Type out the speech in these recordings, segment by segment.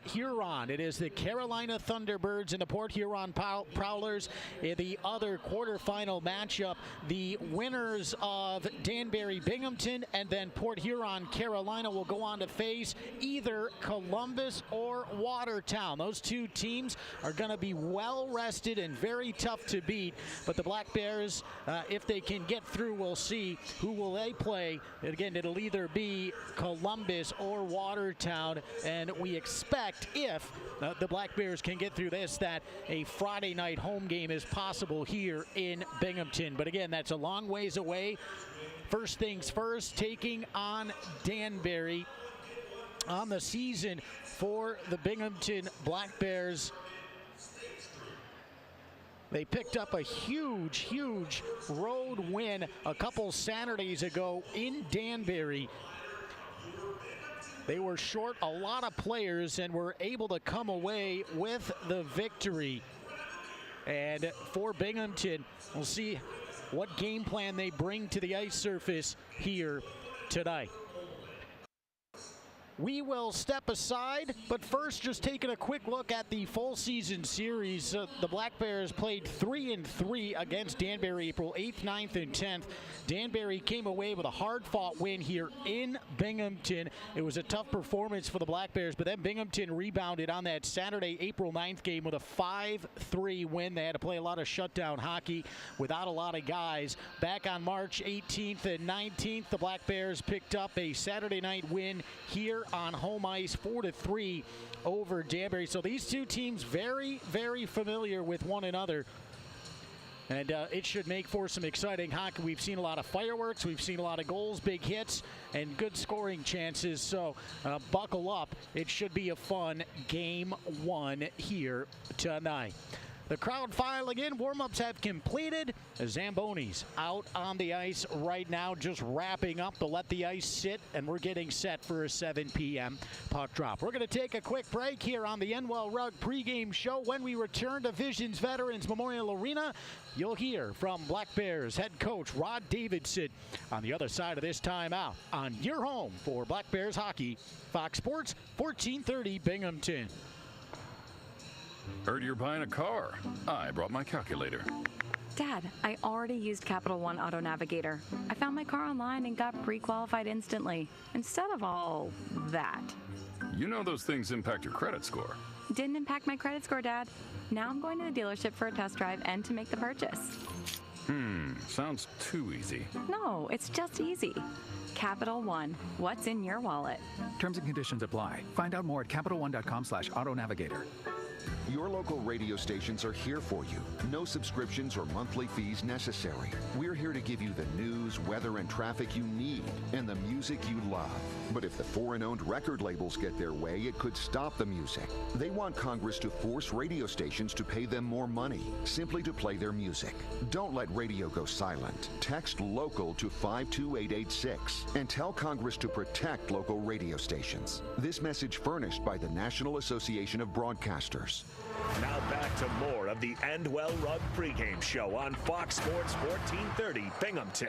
Port Huron. It is the Carolina Thunderbirds and the Port Huron Prowlers in the other quarterfinal matchup. The winners of Danbury Binghamton and then Port Huron Carolina will go on to face either Columbus or Watertown. Those two teams are going to be well rested and very tough to beat, but the Black Bears, if they can get through, we'll see who will they play. Again, it'll either be Columbus or Watertown, and we expect, if the Black Bears can get through this, that a Friday night home game is possible here in Binghamton. But again, that's a long ways away. First things first, taking on Danbury on the season for the Binghamton Black Bears. They picked up a huge road win a couple Saturdays ago in Danbury. They were short a lot of players and were able to come away with the victory. And for Binghamton, we'll see what game plan they bring to the ice surface here tonight. We will step aside, but first just taking a quick look at the full season series. The Black Bears played 3-3 against Danbury April 8th, 9th, and 10th. Danbury came away with a hard-fought win here in Binghamton. It was a tough performance for the Black Bears, but then Binghamton rebounded on that Saturday, April 9th game with a 5-3 win. They had to play a lot of shutdown hockey without a lot of guys. Back on March 18th and 19th, the Black Bears picked up a Saturday night win here on home ice, 4-3 over Danbury. So these two teams very familiar with one another. And it should make for some exciting hockey. We've seen a lot of fireworks. We've seen a lot of goals, big hits, and good scoring chances. So buckle up. It should be a fun game one here tonight. The crowd filing in. Warm-ups have completed. Zambonis out on the ice right now, just wrapping up to let the ice sit, and we're getting set for a 7 p.m. puck drop. We're going to take a quick break here on the NWell Rug pregame show. When we return to Visions Veterans Memorial Arena, you'll hear from Black Bears head coach Rod Davidson on the other side of this timeout on your home for Black Bears hockey, Fox Sports 1430 Binghamton. Heard you're buying a car. I brought my calculator. Dad, I already used Capital One Auto Navigator. I found my car online and got pre-qualified instantly, instead of all that. You know those things impact your credit score. Didn't impact my credit score, Dad. Now I'm going to the dealership for a test drive and to make the purchase. Sounds too easy. No, it's just easy. Capital One, what's in your wallet? Terms and conditions apply. Find out more at CapitalOne.com/autonavigator. Your local radio stations are here for you. No subscriptions or monthly fees necessary. We're here to give you the news, weather, and traffic you need, and the music you love. But if the foreign-owned record labels get their way, it could stop the music. They want Congress to force radio stations to pay them more money, simply to play their music. Don't let radio go silent. Text LOCAL to 52886 and tell Congress to protect local radio stations. This message furnished by the National Association of Broadcasters. Now back to more of the NWell Rug pregame show on Fox Sports 1430 Binghamton.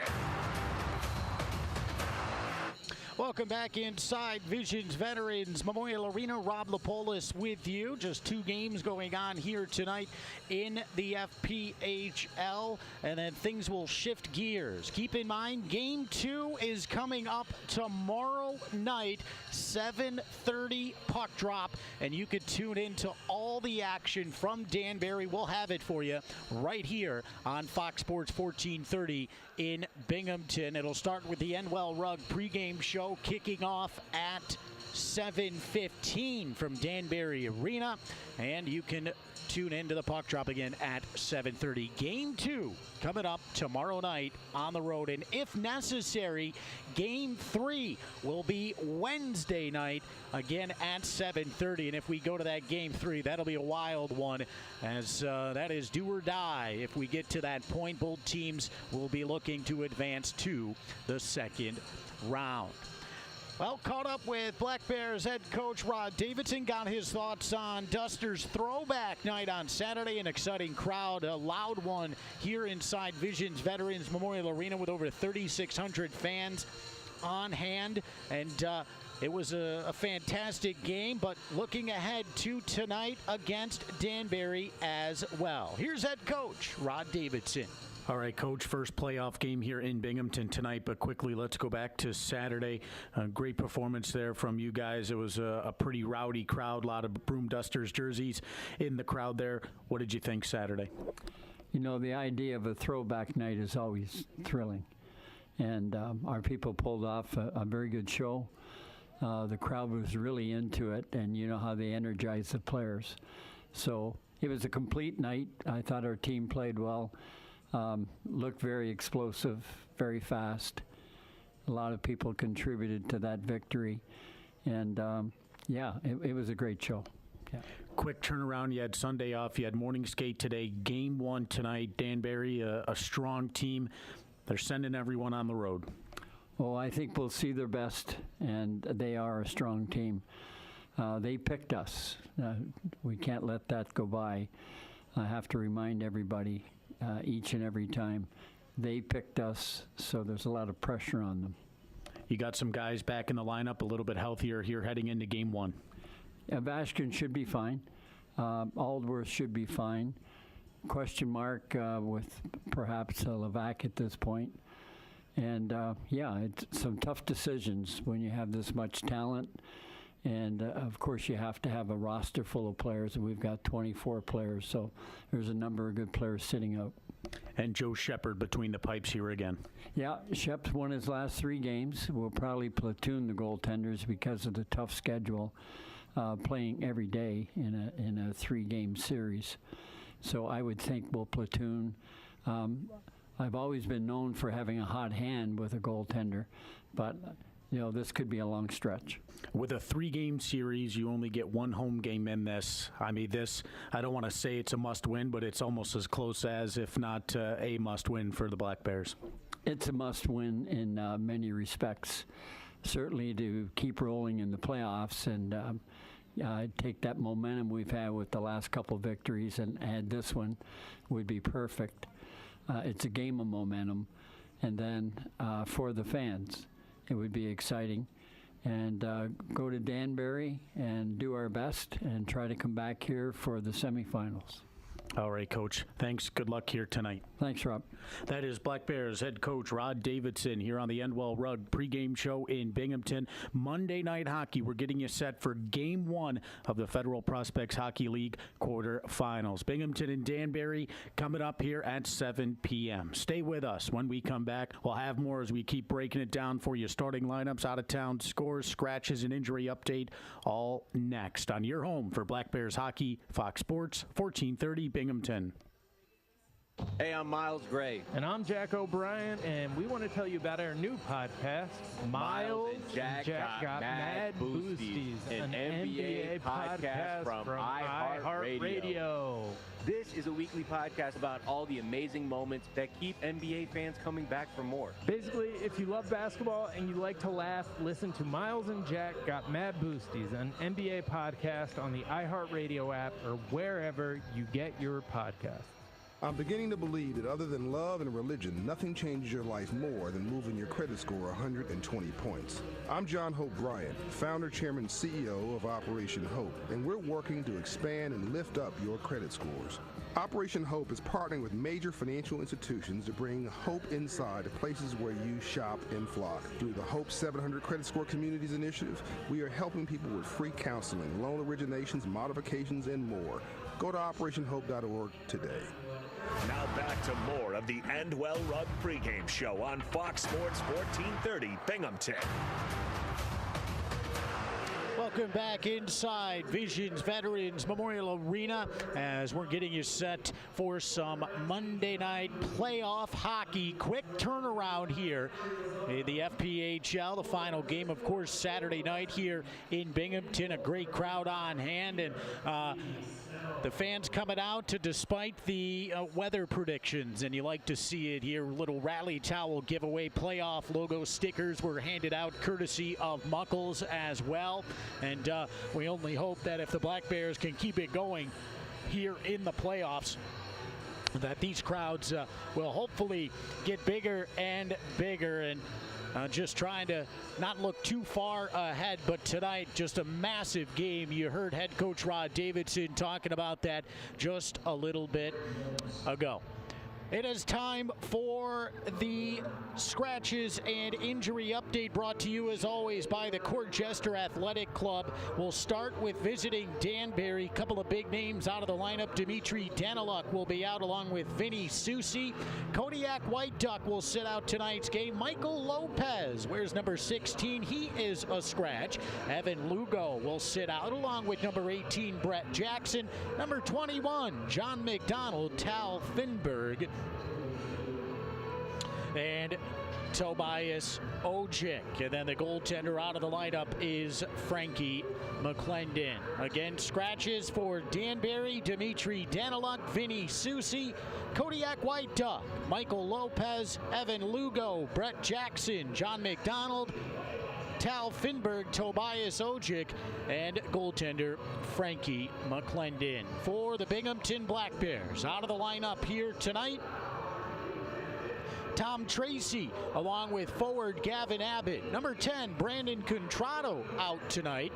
Welcome back inside Visions Veterans Memorial Arena. Rob Lapolis with you. Just two games going on here tonight in the FPHL, and then things will shift gears. Keep in mind, Game 2 is coming up tomorrow night, 7:30 puck drop, and you can tune into all the action from Danbury. We'll have it for you right here on Fox Sports 1430 in Binghamton. It'll start with the NWell Rug pregame show kicking off at 7:15 from Danbury Arena, and you can tune into the puck drop again at 7:30. Game 2 coming up tomorrow night on the road, and if necessary, Game 3 will be Wednesday night again at 7:30. And if we go to that Game 3, that'll be a wild one, as that is do or die. If we get to that point, both teams will be looking to advance to the second round. Well, caught up with Black Bears head coach Rod Davidson, got his thoughts on Dusters throwback night on Saturday. An exciting crowd, a loud one here inside Visions Veterans Memorial Arena with over 3,600 fans on hand. And it was a fantastic game, but looking ahead to tonight against Danbury as well. Here's head coach Rod Davidson. All right, Coach, first playoff game here in Binghamton tonight, but quickly let's go back to Saturday. Great performance there from you guys. It was a pretty rowdy crowd, a lot of Broom Dusters jerseys in the crowd there. What did you think Saturday? You know, the idea of a throwback night is always thrilling, and our people pulled off a very good show. The crowd was really into it, and you know how they energize the players. So it was a complete night. I thought our team played well. Looked very explosive, very fast. A lot of people contributed to that victory. And, it was a great show. Yeah. Quick turnaround. You had Sunday off. You had morning skate today. Game 1 tonight. Danbury, a strong team. They're sending everyone on the road. Well, I think we'll see their best, and they are a strong team. They picked us. We can't let that go by. I have to remind everybody each and every time they picked us, so there's a lot of pressure on them. You got some guys back in the lineup, a little bit healthier here heading into game 1. Vashkin should be fine. Aldworth should be fine. Question mark with perhaps Levac at this point. And, it's some tough decisions when you have this much talent. And, of course, you have to have a roster full of players, and we've got 24 players, so there's a number of good players sitting out. And Joe Shepard between the pipes here again. Yeah, Shep's won his last 3 games. We'll probably platoon the goaltenders because of the tough schedule, playing every day in a 3-game series. So I would think we'll platoon. I've always been known for having a hot hand with a goaltender, but this could be a long stretch. With a 3-game series, you only get 1 home game in this. I mean, I don't want to say it's a must-win, but it's almost as close as, if not a must-win for the Black Bears. It's a must-win in many respects. Certainly to keep rolling in the playoffs and take that momentum we've had with the last couple victories and add this one would be perfect. It's a game of momentum. And then for the fans, it would be exciting. And go to Danbury and do our best and try to come back here for the semifinals. All right, Coach. Thanks. Good luck here tonight. Thanks, Rob. That is Black Bears head coach Rod Davidson here on the Endwell Rug pregame show in Binghamton. Monday Night Hockey. We're getting you set for Game 1 of the Federal Prospects Hockey League quarterfinals. Binghamton and Danbury coming up here at 7 p.m. Stay with us. When we come back, we'll have more as we keep breaking it down for you. Starting lineups, out-of-town scores, scratches, and injury update all next on your home for Black Bears Hockey, Fox Sports, 1430 Binghamton. Hey, I'm Miles Gray. And I'm Jack O'Brien, and we want to tell you about our new podcast, Miles and Jack got Mad Boosties, an NBA podcast from iHeartRadio. This is a weekly podcast about all the amazing moments that keep NBA fans coming back for more. Basically, if you love basketball and you like to laugh, listen to Miles and Jack Got Mad Boosties, an NBA podcast on the iHeartRadio app or wherever you get your podcast. I'm beginning to believe that other than love and religion, nothing changes your life more than moving your credit score 120 points. I'm John Hope Bryant, founder, chairman, CEO of Operation Hope, and we're working to expand and lift up your credit scores. Operation Hope is partnering with major financial institutions to bring hope inside to places where you shop and flock. Through the Hope 700 Credit Score Communities Initiative, we are helping people with free counseling, loan originations, modifications, and more. Go to OperationHope.org today. Now back to more of the Endwell Rug pregame show on Fox Sports 1430 Binghamton. Welcome back inside Visions Veterans Memorial Arena as we're getting you set for some Monday night playoff hockey. Quick turnaround here in the FPHL. The final game, of course, Saturday night here in Binghamton. A great crowd on hand, and the fans coming out despite the weather predictions, and you like to see it here. Little rally towel giveaway. Playoff logo stickers were handed out courtesy of Muckles as well. And we only hope that if the Black Bears can keep it going here in the playoffs, that these crowds will hopefully get bigger and bigger. And just trying to not look too far ahead, but tonight just a massive game. You heard head coach Rod Davidson talking about that just a little bit ago. It is time for the scratches and injury update, brought to you as always by the Court Jester Athletic Club. We'll start with visiting Danbury. A couple of big names out of the lineup. Dimitri Daniluk will be out along with Vinny Susi. Kodiak White Duck will sit out tonight's game. Michael Lopez wears number 16. He is a scratch. Evan Lugo will sit out along with number 18, Brett Jackson. Number 21, John McDonald, Tal Finberg, and Tobias Ojic. And then the goaltender out of the lineup is Frankie McClendon. Again, scratches for Danbury: Dimitri Daniluk, Vinny Susi, Kodiak White Duck, Michael Lopez, Evan Lugo, Brett Jackson, John McDonald, Tal Finberg, Tobias Ojic, and goaltender Frankie McClendon. For the Binghamton Black Bears, out of the lineup here tonight, Tom Tracy along with forward Gavin Abbott. Number 10, Brandon Contrado out tonight.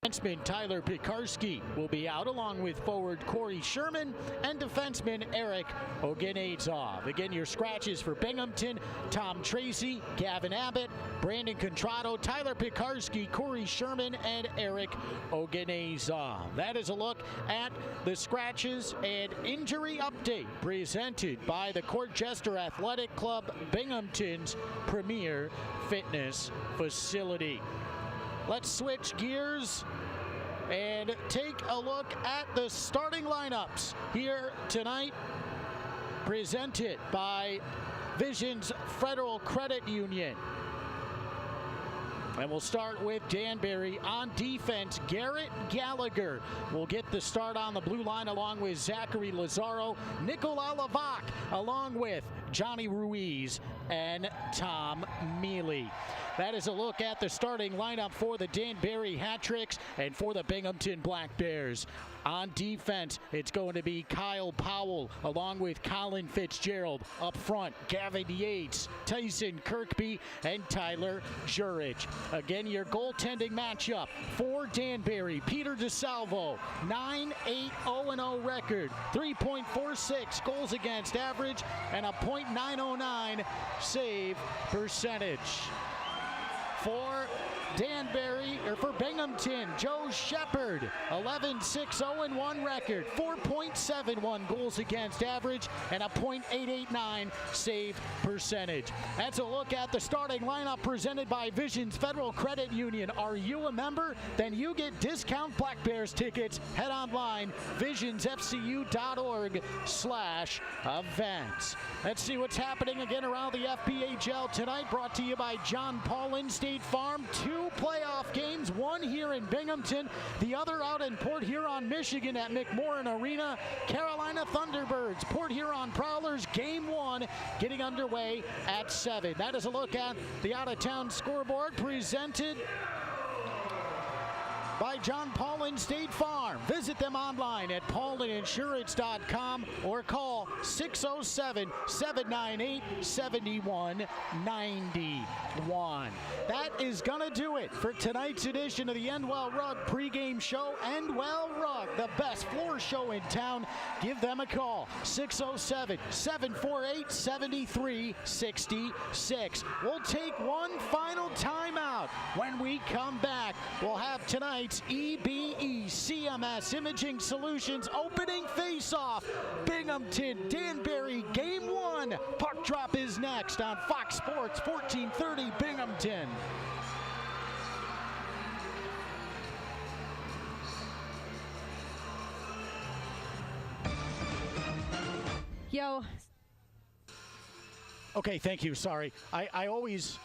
Defenseman Tyler Pekarsky will be out along with forward Corey Sherman and defenseman Eric Ogenezov. Again, your scratches for Binghamton: Tom Tracy, Gavin Abbott, Brandon Contrado, Tyler Pekarsky, Corey Sherman, and Eric Ogenezov. That is a look at the scratches and injury update presented by the Court Jester Athletic Club, Binghamton's premier fitness facility. Let's switch gears and take a look at the starting lineups here tonight, presented by Visions Federal Credit Union. And we'll start with Danbury. On defense, Garrett Gallagher will get the start on the blue line along with Zachary Lazaro, Nicola Lavac along with Johnny Ruiz and Tom Mealy. That is a look at the starting lineup for the Danbury Hat-Tricks and for the Binghamton Black Bears. On defense, it's going to be Kyle Powell along with Colin Fitzgerald. Up front, Gavin Yates, Tyson Kirkby, and Tyler Jurich. Again, your goaltending matchup for Danbury: Peter DeSalvo, 9-8-0-0 record, 3.46 goals against average, and a .909 save percentage. For Danbury, or for Binghamton, Joe Shepard, 11-6-0-1 record, 4.71 goals against average, and a .889 save percentage. That's a look at the starting lineup presented by Visions Federal Credit Union. Are you a member? Then you get discount Black Bears tickets. Head online, visionsfcu.org/events. Let's see what's happening again around the FPHL tonight, brought to you by John Paulin State Farm. 2 playoff games, one here in Binghamton, the other out in Port Huron, Michigan at McMorran Arena. Carolina Thunderbirds, Port Huron Prowlers, game 1 getting underway at 7. That is a look at the out-of-town scoreboard presented by John Paulin State Farm. Visit them online at paulininsurance.com or call 607-798-7191. That is going to do it for tonight's edition of the Endwell Rug pregame show. Endwell Rug, the best floor show in town. Give them a call, 607-748-7366. We'll take one final timeout. When we come back, we'll have tonight's EBE CMS Imaging Solutions opening face-off. Binghamton Danbury game 1. Puck drop is next on Fox Sports 1430 Binghamton. Yo. Okay, thank you. Sorry. I always,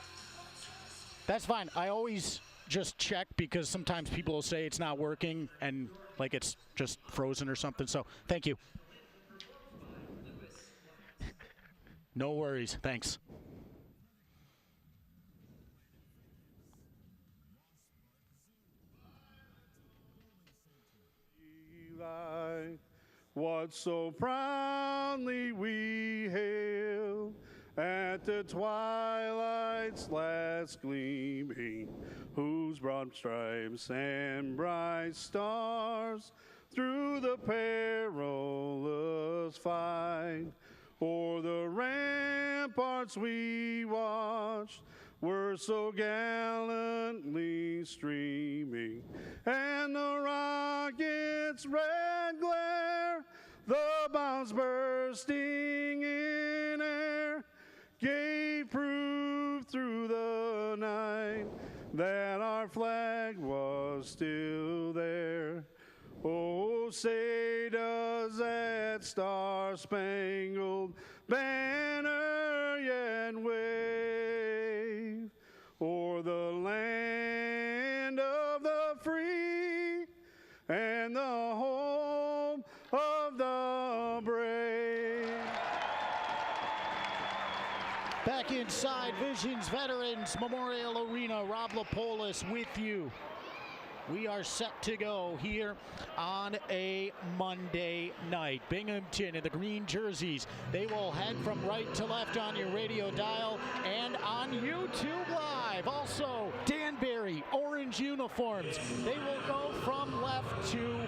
that's fine. I always just check because sometimes people will say it's not working and like it's just frozen or something. So thank you. No worries. Thanks. What so proudly we hailed at the twilight's last gleaming, whose broad stripes and bright stars through the perilous fight o'er the ramparts we watched were so gallantly streaming, and the rocket's red glare, the bombs bursting in air, gave proof through the night that our flag was still there. Oh, say does that star-spangled banner yet wave o'er the land of the free and the home of the brave. Back inside Visions Veterans Memorial Arena, Rob Lapolis with you. We are set to go here on a Monday night. Binghamton in the green jerseys. They will head from right to left on your radio dial and on YouTube Live. Also, Danbury, orange uniforms. They will go from left to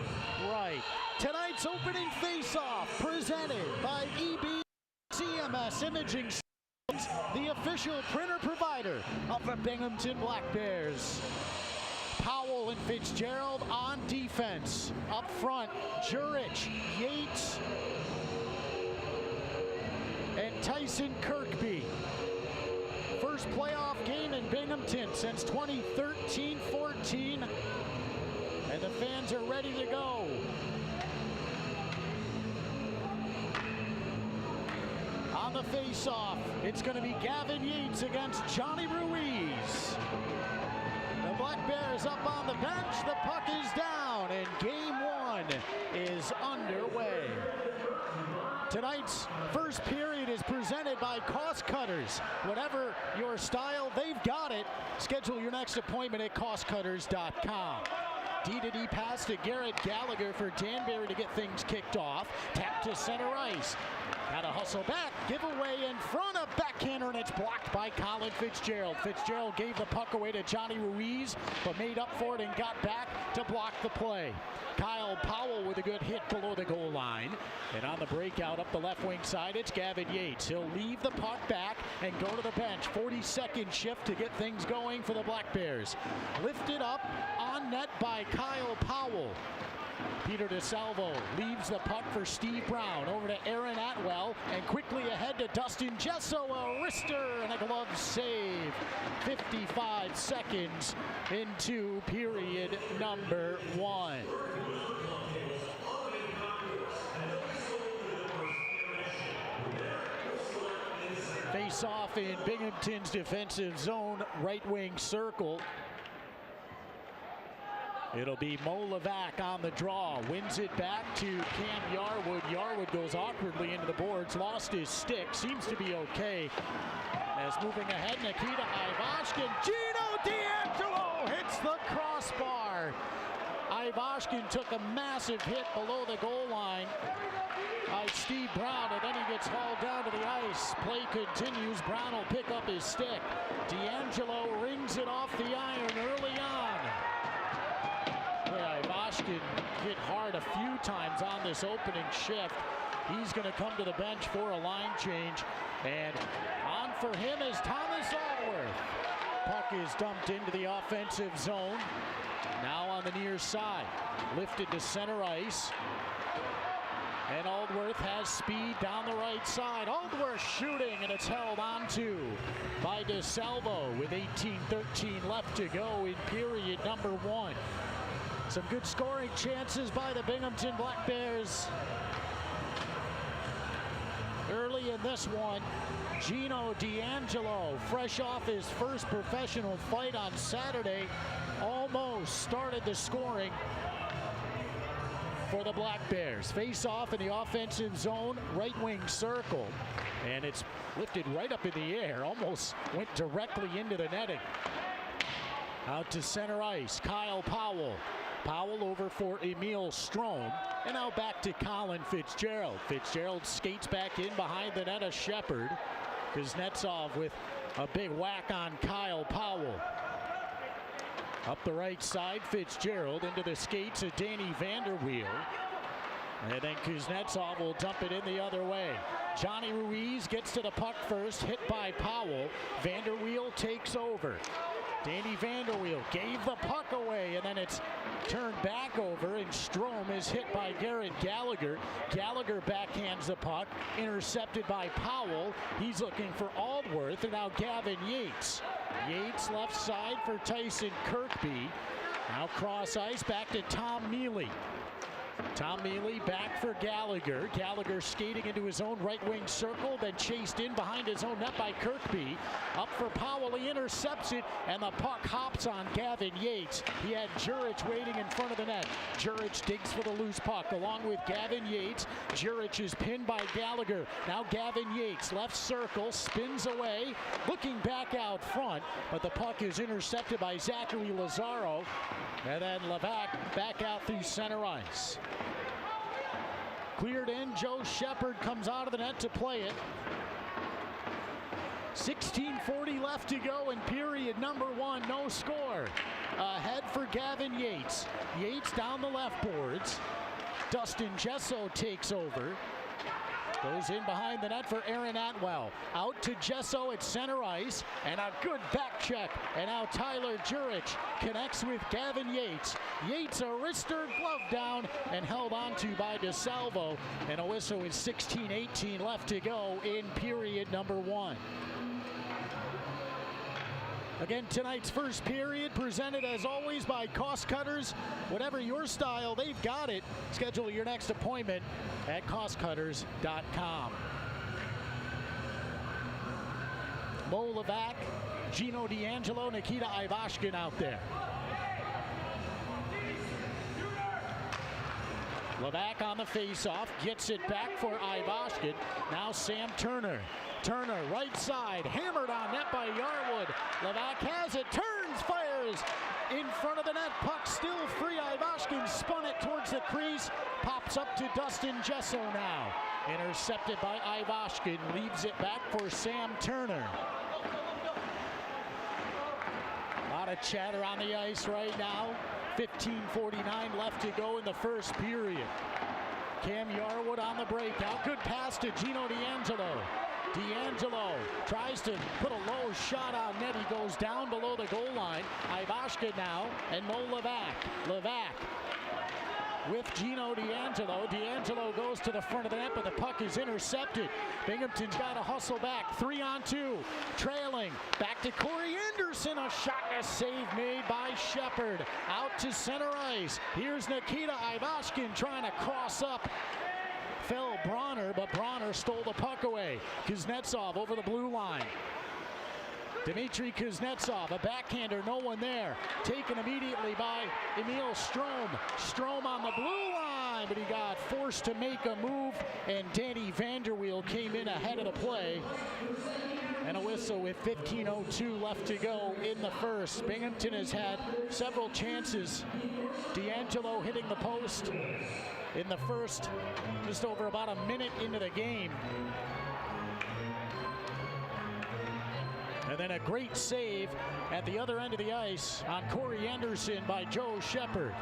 right. Tonight's opening face-off presented by EB CMS Imaging, the official printer provider of the Binghamton Black Bears. Powell and Fitzgerald on defense. Up front, Jurich, Yates, and Tyson Kirkby. First playoff game in Binghamton since 2013-14, and the fans are ready to go. On the face-off, it's going to be Gavin Yates against Johnny Ruiz. The Black Bears up on the bench, the puck is down, and game one is underway. Tonight's first period is presented by Cost Cutters. Whatever your style, they've got it. Schedule your next appointment at costcutters.com. D-to-D pass to Garrett Gallagher for Danbury to get things kicked off. Tap to center ice. Got to hustle back, giveaway in front of backhander, and it's blocked by Colin Fitzgerald. Fitzgerald gave the puck away to Johnny Ruiz, but made up for it and got back to block the play. Kyle Powell with a good hit below the goal line. And on the breakout up the left wing side, it's Gavin Yates. He'll leave the puck back and go to the bench. 42nd shift to get things going for the Black Bears. Lifted up on net by Kyle Powell. Peter DeSalvo leaves the puck for Steve Brown. Over to Aaron Atwell, and quickly ahead to Dustin Gesso. A wrister and a glove save. 55 seconds into period number one. Face off in Binghamton's defensive zone, right wing circle. It'll be Mo Levac on the draw. Wins it back to Cam Yarwood. Yarwood goes awkwardly into the boards. Lost his stick. Seems to be okay. As moving ahead, Nikita Ivashkin. Gino D'Angelo hits the crossbar. Ivashkin took a massive hit below the goal line by Steve Brown, and then he gets hauled down to the ice. Play continues. Brown will pick up his stick. D'Angelo rings it off the iron early on. Ivashkin hit hard a few times on this opening shift. He's going to come to the bench for a line change. And on for him is Thomas Allworth. Puck is dumped into the offensive zone. Now on the near side. Lifted to center ice. And Aldworth has speed down the right side. Aldworth shooting, and it's held onto by DeSalvo with 18:13 left to go in period number one. Some good scoring chances by the Binghamton Black Bears. Early in this one, Gino D'Angelo, fresh off his first professional fight on Saturday, almost started the scoring for the Black Bears. Face off in the offensive zone, right wing circle. And it's lifted right up in the air, almost went directly into the netting. Out to center ice, Kyle Powell. Powell over for Emil Strome, and now back to Colin Fitzgerald. Fitzgerald skates back in behind the net of Shepard. Kuznetsov with a big whack on Kyle Powell. Up the right side, Fitzgerald into the skates of Danny Vanderweel. And then Kuznetsov will dump it in the other way. Johnny Ruiz gets to the puck first, hit by Powell. Vanderweel takes over. Danny Vanderweel gave the puck away, and then it's turned back over, and Strome is hit by Garrett Gallagher. Gallagher backhands the puck, intercepted by Powell. He's looking for Aldworth, and now Gavin Yates. Yates left side for Tyson Kirkby. Now cross ice back to Tom Mealy. Tom Mealy back for Gallagher. Gallagher skating into his own right wing circle, then chased in behind his own net by Kirkby. Up for Powell, he intercepts it, and the puck hops on Gavin Yates. He had Jurich waiting in front of the net. Jurich digs for the loose puck along with Gavin Yates. Jurich is pinned by Gallagher. Now Gavin Yates, left circle, spins away, looking back out front, but the puck is intercepted by Zachary Lazaro. And then Levac back out through center ice. Cleared in, Joe Shepard comes out of the net to play it. 16:40 left to go in period number 1, no score. Ahead for Gavin Yates. Yates down the left boards. Dustin Gesso takes over. Goes in behind the net for Aaron Atwell. Out to Gesso at center ice, and a good back check. And now Tyler Jurich connects with Gavin Yates. Yates, a wrister, glove down, and held onto by DeSalvo. And a whistle with 16:18 left to go in period number 1. Again, tonight's first period presented as always by Cost Cutters. Whatever your style, they've got it. Schedule your next appointment at costcutters.com. Mo Levac, Gino D'Angelo, Nikita Ivashkin out there. Levac on the faceoff, gets it back for Ivashkin. Now Sam Turner. Turner, right side, hammered on net by Yarwood. Levac has it, turns, fires in front of the net. Puck still free. Ivashkin spun it towards the crease. Pops up to Dustin Gesso now. Intercepted by Ivashkin. Leaves it back for Sam Turner. A lot of chatter on the ice right now. 15:49 left to go in the first period. Cam Yarwood on the breakout. Good pass to Gino D'Angelo. D'Angelo tries to put a low shot on net. He goes down below the goal line. Ivashkin now, and Mo Levac. Levac with Gino D'Angelo. D'Angelo goes to the front of the net, but the puck is intercepted. Binghamton's got to hustle back. 3-on-2. Trailing. Back to Corey Anderson. A shot and a save made by Shepard. Out to center ice. Here's Nikita Ivashkin trying to cross up. Fell Bronner, but Bronner stole the puck away. Kuznetsov over the blue line. Dmitry Kuznetsov, a backhander, no one there. Taken immediately by Emil Strome. Strome on the blue line, but he got forced to make a move, and Danny Vanderweel came in ahead of the play. And a whistle with 15:02 left to go in the first. Binghamton has had several chances. D'Angelo hitting the post in the first, just over about a minute into the game. And then a great save at the other end of the ice on Corey Anderson by Joe Shepard.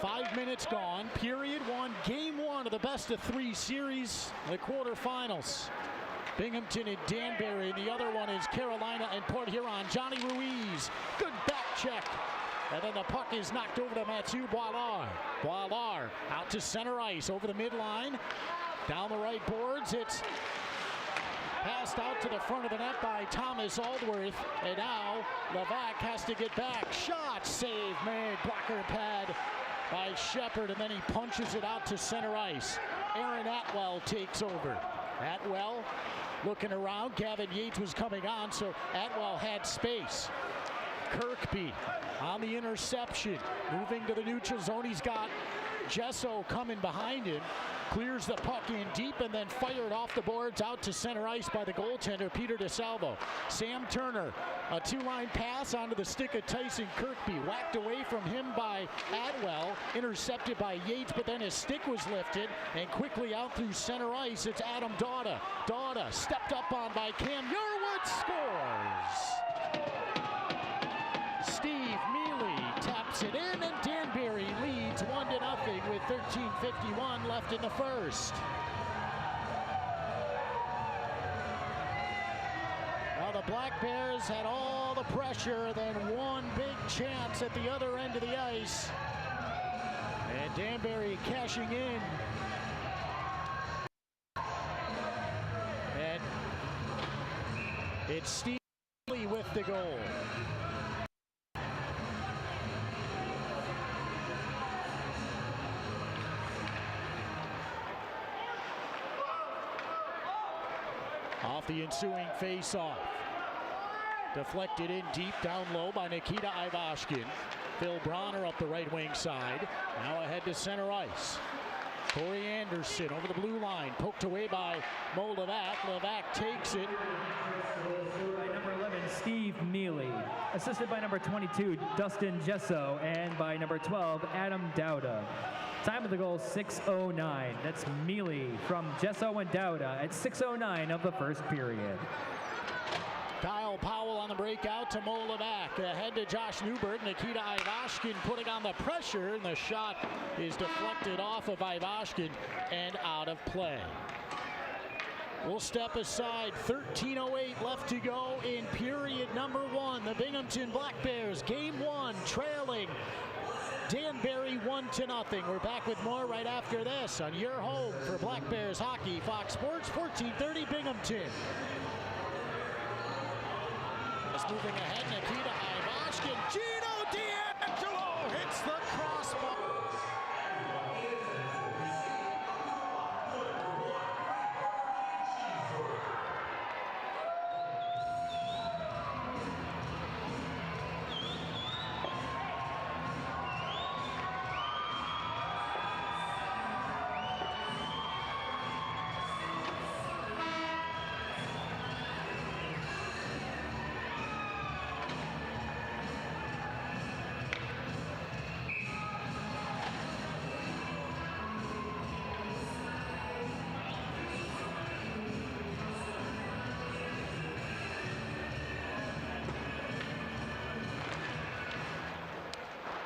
5 minutes gone. Period 1, game 1 of the best-of-3 series, the quarterfinals. Binghamton and Danbury. The other one is Carolina and Port Huron. Johnny Ruiz, good back check. And then the puck is knocked over to Mathieu Boilard. Boilard out to center ice over the midline. Down the right boards. It's passed out to the front of the net by Thomas Aldworth. And now Levac has to get back. Shot, save made. Blocker pad by Shepard. And then he punches it out to center ice. Aaron Atwell takes over. Atwell looking around. Gavin Yates was coming on, so Atwell had space. Kirkby on the interception, moving to the neutral zone. He's got Gesso coming behind him. Clears the puck in deep and then fired off the boards out to center ice by the goaltender, Peter DeSalvo. Sam Turner, a two-line pass onto the stick of Tyson Kirkby. Whacked away from him by Atwell, intercepted by Yates, but then his stick was lifted, and quickly out through center ice, it's Adam Dauda. Dauda stepped up on by Cam Yarwood, scores! Steve Mealy taps it in, and Danbury leads 1-0 with 13:51 left in the first. Now the Black Bears had all the pressure, then one big chance at the other end of the ice. And Danbury cashing in. And it's Steve Mealy with the goal. Off the ensuing face-off. Deflected in deep down low by Nikita Ivashkin. Phil Bronner up the right wing side. Now ahead to center ice. Corey Anderson over the blue line. Poked away by Mo Levac. Levac takes it. By number 11, Steve Mealy. Assisted by number 22, Dustin Gesso. And by number 12, Adam Dauda. Time of the goal, 6:09. That's Mealy from Gesso and Dauda at 6:09 of the first period. Kyle Powell on the breakout to Mo Levac. Ahead to Josh Newbert. Nikita Ivashkin putting on the pressure, and the shot is deflected off of Ivashkin and out of play. We'll step aside. 13:08 left to go in period number one. The Binghamton Black Bears, game one, trailing Danbury 1-0. We're back with more right after this on your home for Black Bears hockey, Fox Sports 1430 Binghamton. Just moving ahead, Nikita Ivashkin. Gino D'Angelo hits the crossbar.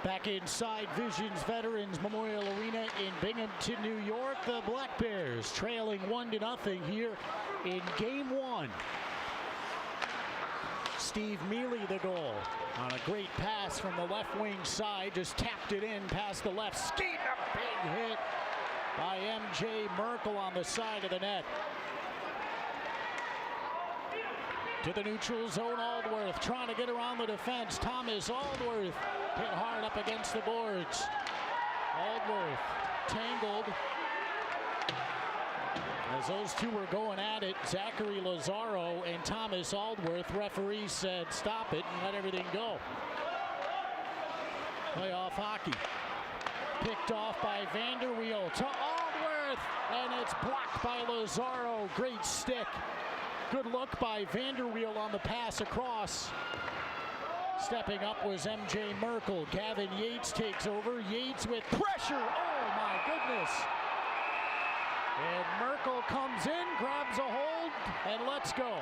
Back inside Visions Veterans Memorial Arena in Binghamton, New York, the Black Bears trailing 1-0 here in game one. Steve Mealy the goal on a great pass from the left wing side, just tapped it in past the left skate. A big hit by MJ Merkel on the side of the net. To the neutral zone, Aldworth trying to get around the defense. Thomas Aldworth hit hard up against the boards. Aldworth tangled as those two were going at it. Zachary Lazaro and Thomas Aldworth. Referee said stop it and let everything go. Playoff hockey. Picked off by Vanderweel to Aldworth, and it's blocked by Lazaro. Great stick. Good look by Vanderweel on the pass across. Stepping up was MJ Merkel. Gavin Yates takes over. Yates with pressure. Oh my goodness. And Merkel comes in, grabs a hold, and let's go.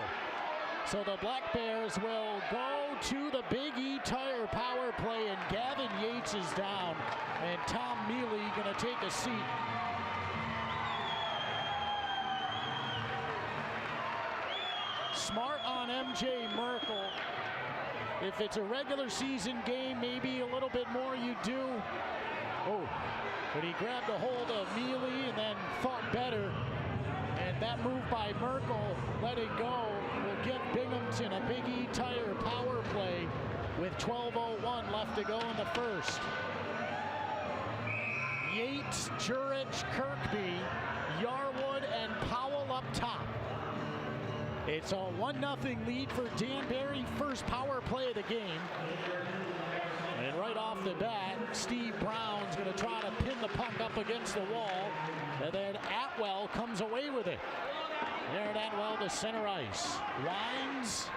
So the Black Bears will go to the Big E Tire power play, and Gavin Yates is down. And Tom Mealy gonna take a seat. Smart on MJ Merkel. If it's a regular season game, maybe a little bit more you do. Oh, but he grabbed a hold of Mealy and then thought better. And that move by Merkel, let it go, will give Binghamton a Big E Tire power play with 12:01 left to go in the first. Yates, Jurich, Kirkby, Yarwood, and Powell up top. It's a 1-0 lead for Danbury, first power play of the game. And right off the bat. Steve Brown's going to try to pin the puck up against the wall, and then Atwell comes away with it. Aaron Atwell to center ice. Winds,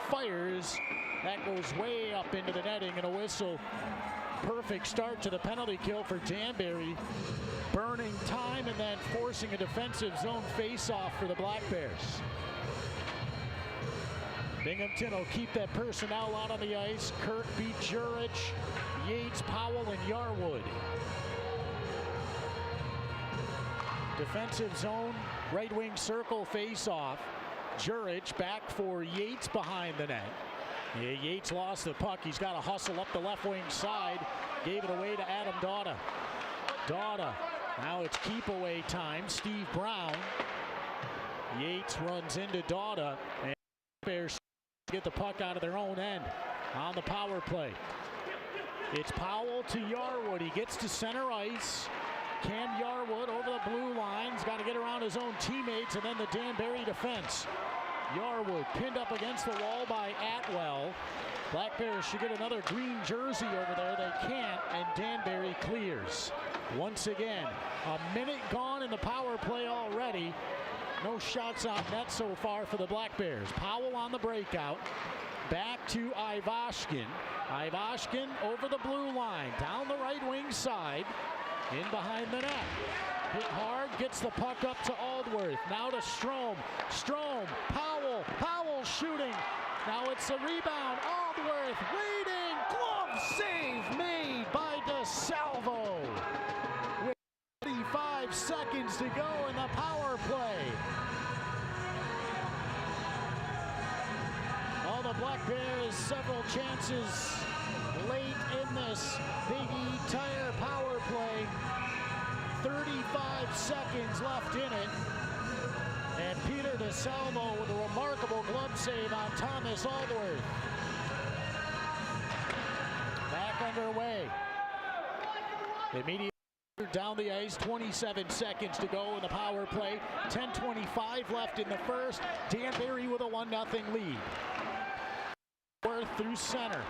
fires. That goes way up into the netting, and a whistle. Perfect start to the penalty kill for Danbury. Burning time and then forcing a defensive zone face-off for the Black Bears. Binghamton will keep that personnel out on the ice. Kirkby, Jurich, Yates, Powell, and Yarwood. Defensive zone, right wing circle face-off. Jurich back for Yates behind the net. Yeah, Yates lost the puck. He's got to hustle up the left wing side. Gave it away to Adam Dauda. Dauda. Now it's keep away time. Steve Brown. Yates runs into Dauda. And Bears get the puck out of their own end on the power play. It's Powell to Yarwood. He gets to center ice. Cam Yarwood over the blue line. He's got to get around his own teammates, and then the Danbury defense. Yarwood pinned up against the wall by Atwell. Black Bears should get another green jersey over there. They can't, and Danbury clears. Once again, a minute gone in the power play already. No shots on net so far for the Black Bears. Powell on the breakout. Back to Ivashkin. Ivashkin over the blue line. Down the right wing side. In behind the net. Hit hard, gets the puck up to Aldworth. Now to Strome. Strome, Powell. Powell shooting. Now it's a rebound. Aldworth waiting. Glove save made by DeSalvo. With 35 seconds to go in the power play. All the Black Bears, several chances late in this Big E Tire power play. 35 seconds left in it. And Peter DeSalvo with a remarkable glove save on Thomas Aldworth. Back underway. Immediately down the ice, 27 seconds to go in the power play. 10:25 left in the first. Danbury with a 1-0 lead. Aldworth through center.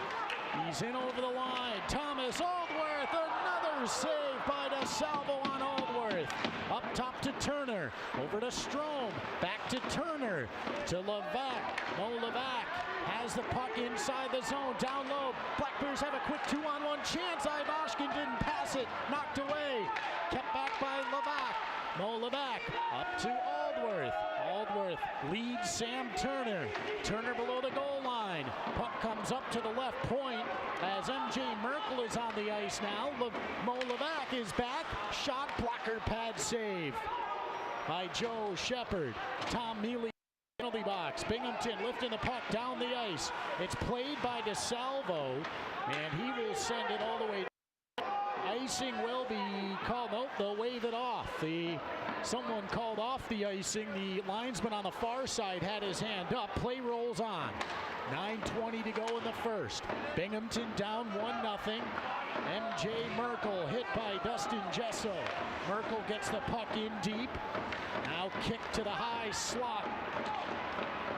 He's in over the line. Thomas Aldworth, another save by DeSalvo on Aldworth. Up top to Turner, over to Strome, back to Turner, to Levac. Mo Levac has the puck inside the zone, down low. Black Bears have a quick 2-on-1 chance. Ivashkin didn't pass it, knocked away. Kept back by Levac. Mo Levac up to Aldworth. Aldworth leads Sam Turner. Turner below the goal line. Puck comes up to the left point as MJ Merkel is on the ice now. Mo Levac is back. Shot blocker pad save by Joe Shepard. Tom Mealy penalty box. Binghamton lifting the puck down the ice. It's played by DeSalvo, and he will send it all the way. Icing will be called. Nope, they'll wave it off. Someone called off the icing. The linesman on the far side had his hand up. Play rolls on. 9:20 to go in the first. Binghamton down 1-0. MJ Merkel hit by Dustin Jesso. Merkel gets the puck in deep. Now kick to the high slot.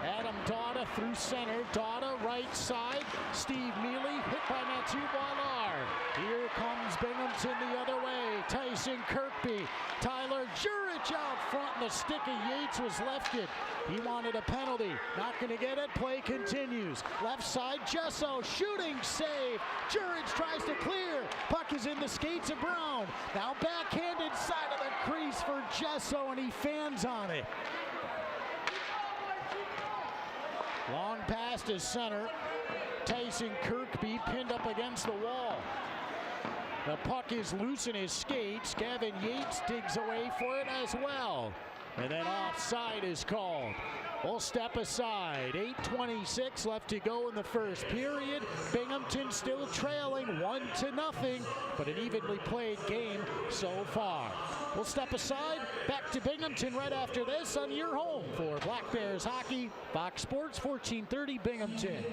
Adam Dauda through center. Dauda right side. Steve Mealy hit by Mathieu Boilard. Here comes Binghamton the other way. Tyson Kirkby. Tyler Jurich out front. The stick of Yates was lefted. He wanted a penalty. Not going to get it. Play continues. Left side, Jesso shooting save. Jurich tries to clear. Puck is in the skates of Brown. Now backhanded side of the crease for Jesso, and he fans on it. Long pass to center. Tyson Kirkby pinned up against the wall. The puck is loose in his skates. Gavin Yates digs away for it as well. And then offside is called. We'll step aside. 8:26 left to go in the first period. Binghamton still trailing 1-0, but an evenly played game so far. We'll step aside. Back to Binghamton right after this on your home for Black Bears hockey. Fox Sports 1430 Binghamton.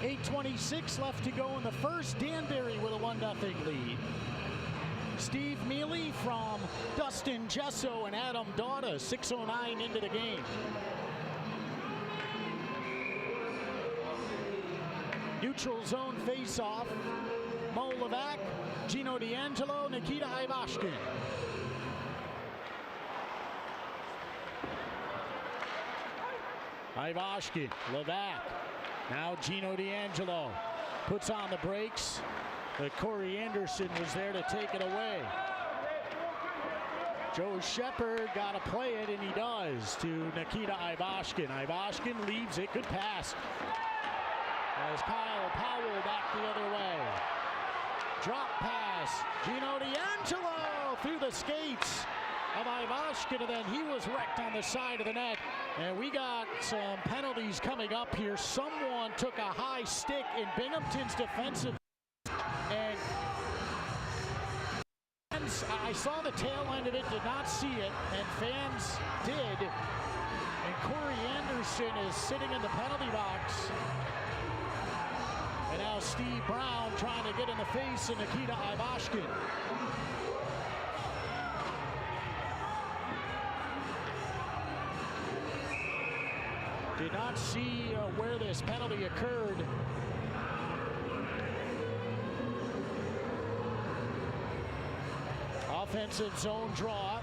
8:26 left to go in the first. Danbury with a 1-0 lead. Steve Mealy from Dustin Gesso and Adam Dauda, 6:09 into the game. Neutral zone face-off. Mo Levac, Gino D'Angelo, Nikita Ivashkin. Ivashkin, Levac. Now Gino D'Angelo puts on the brakes. But Corey Anderson was there to take it away. Joe Shepard got to play it, and he does, to Nikita Ivashkin. Ivashkin leaves it. Good pass. As Kyle Powell back the other way. Drop pass. Gino D'Angelo through the skates of Ivashkin, and then he was wrecked on the side of the net. And we got some penalties coming up here. Someone took a high stick in Binghamton's defensive, and fans, I saw the tail end of it, did not see it, and fans did. And Corey Anderson is sitting in the penalty box. And now Steve Brown trying to get in the face of Nikita Ivashkin. Did not see where this penalty occurred. Offensive zone draw.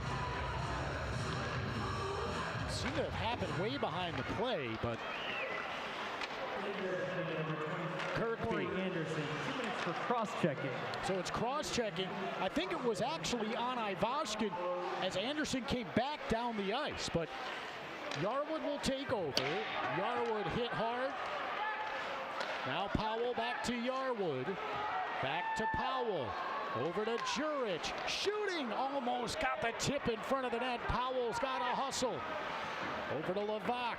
Seemed to have happened way behind the play, but Corey Anderson, 2 minutes for cross-checking. So it's cross-checking. I think it was actually on Ivashkin as Anderson came back down the ice, but Yarwood will take over. Yarwood hit hard. Now Powell back to Yarwood. Back to Powell. Over to Jurich. Shooting. Almost got the tip in front of the net. Powell's got a hustle. Over to Levac.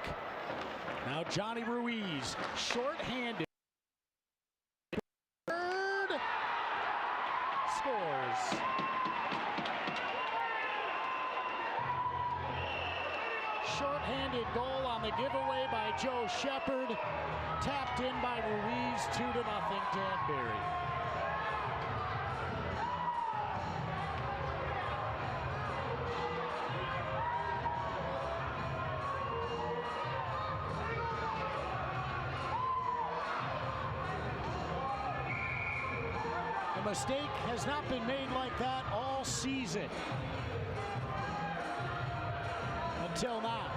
Now Johnny Ruiz. Short-handed. Third. Scores. Short-handed goal on the giveaway by Joe Shepard. Tapped in by Ruiz, 2-0 Danbury. A mistake has not been made like that all season. Until now.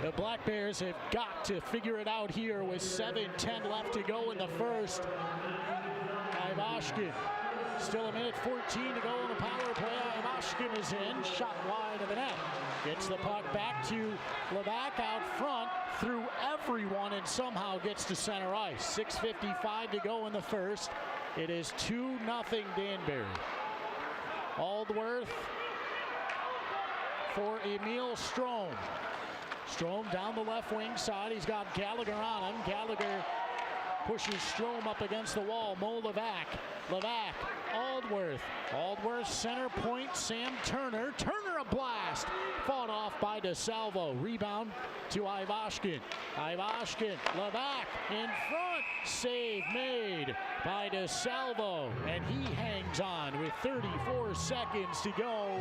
The Black Bears have got to figure it out here with 7:10 left to go in the first. Ivashkin, still a minute 14 to go in the power play. Ivashkin is in, shot wide of the net. Gets the puck back to Levac out front, through everyone, and somehow gets to center ice. 6:55 to go in the first. It is 2-0 Danbury. Aldworth for Emil Strome. Strome down the left wing side. He's got Gallagher on him. Gallagher pushes Strome up against the wall. Mo Levac. Levac. Aldworth. Aldworth center point. Sam Turner. Turner a blast. Fought off by DeSalvo. Rebound to Ivashkin. Ivashkin. Levac in front. Save made by DeSalvo. And he hangs on with 34 seconds to go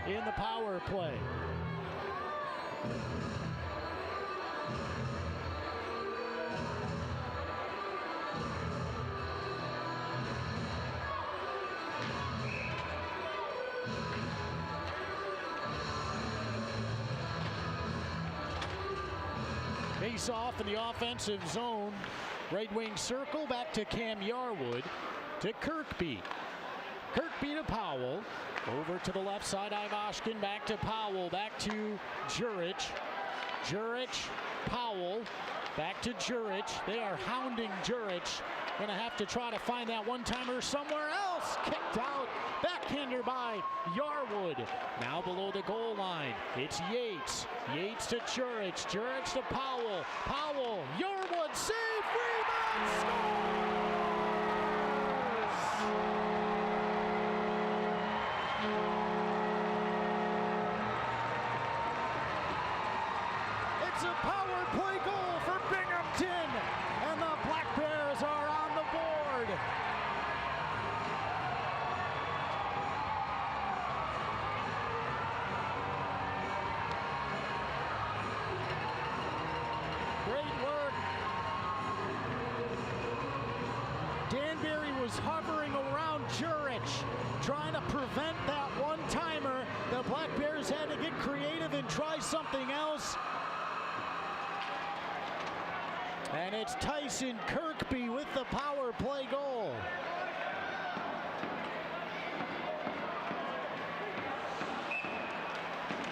in the power play. Face off in the offensive zone. Right wing circle back to Cam Yarwood to Kirkby. Kirkby to Powell. Over to the left side, Ivashkin back to Powell. Back to Jurich. Jurich, Powell. Back to Jurich. They are hounding Jurich. Going to have to try to find that one-timer somewhere else. Kicked out. Backhander by Yarwood. Now below the goal line. It's Yates. Yates to Jurich. Jurich to Powell. Powell. Yarwood. Save. Rebound. Scores! power play goal for Binghamton, and the Black Bears are on the board. Great work. Danbury was hovering around Jurich, trying to prevent that one-timer. The Black Bears had to get creative and try something else. And it's Tyson Kirkby with the power play goal.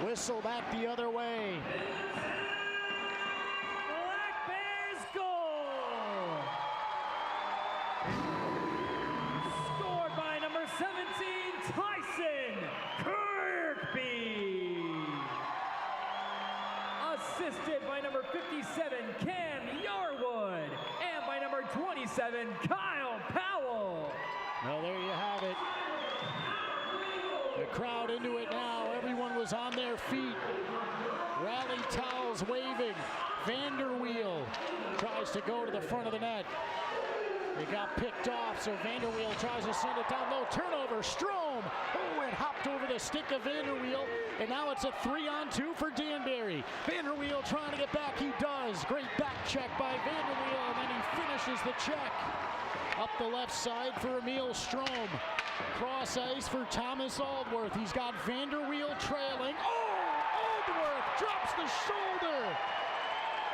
Whistle back the other way. Black Bears goal! Scored by number 17, Tyson Kirkby. Assisted by number 57, Cam Yarwood. And by number 27, Kyle Powell. Well, there you have it. The crowd into it now. Everyone was on their feet. Rally towels waving. Vanderweel tries to go to the front of the net. It got picked off, so Vanderweel tries to send it down low. Turnover, Strome. Oh, it hopped over the stick of Vanderweel, and now it's a 3-on-2 for Danbury. Vanderweel trying to get back. He does. Great back check by Vanderweel, and then he finishes the check. Up the left side for Emil Strome. Cross ice for Thomas Aldworth. He's got Vanderweel trailing. Oh, Aldworth drops the shoulder,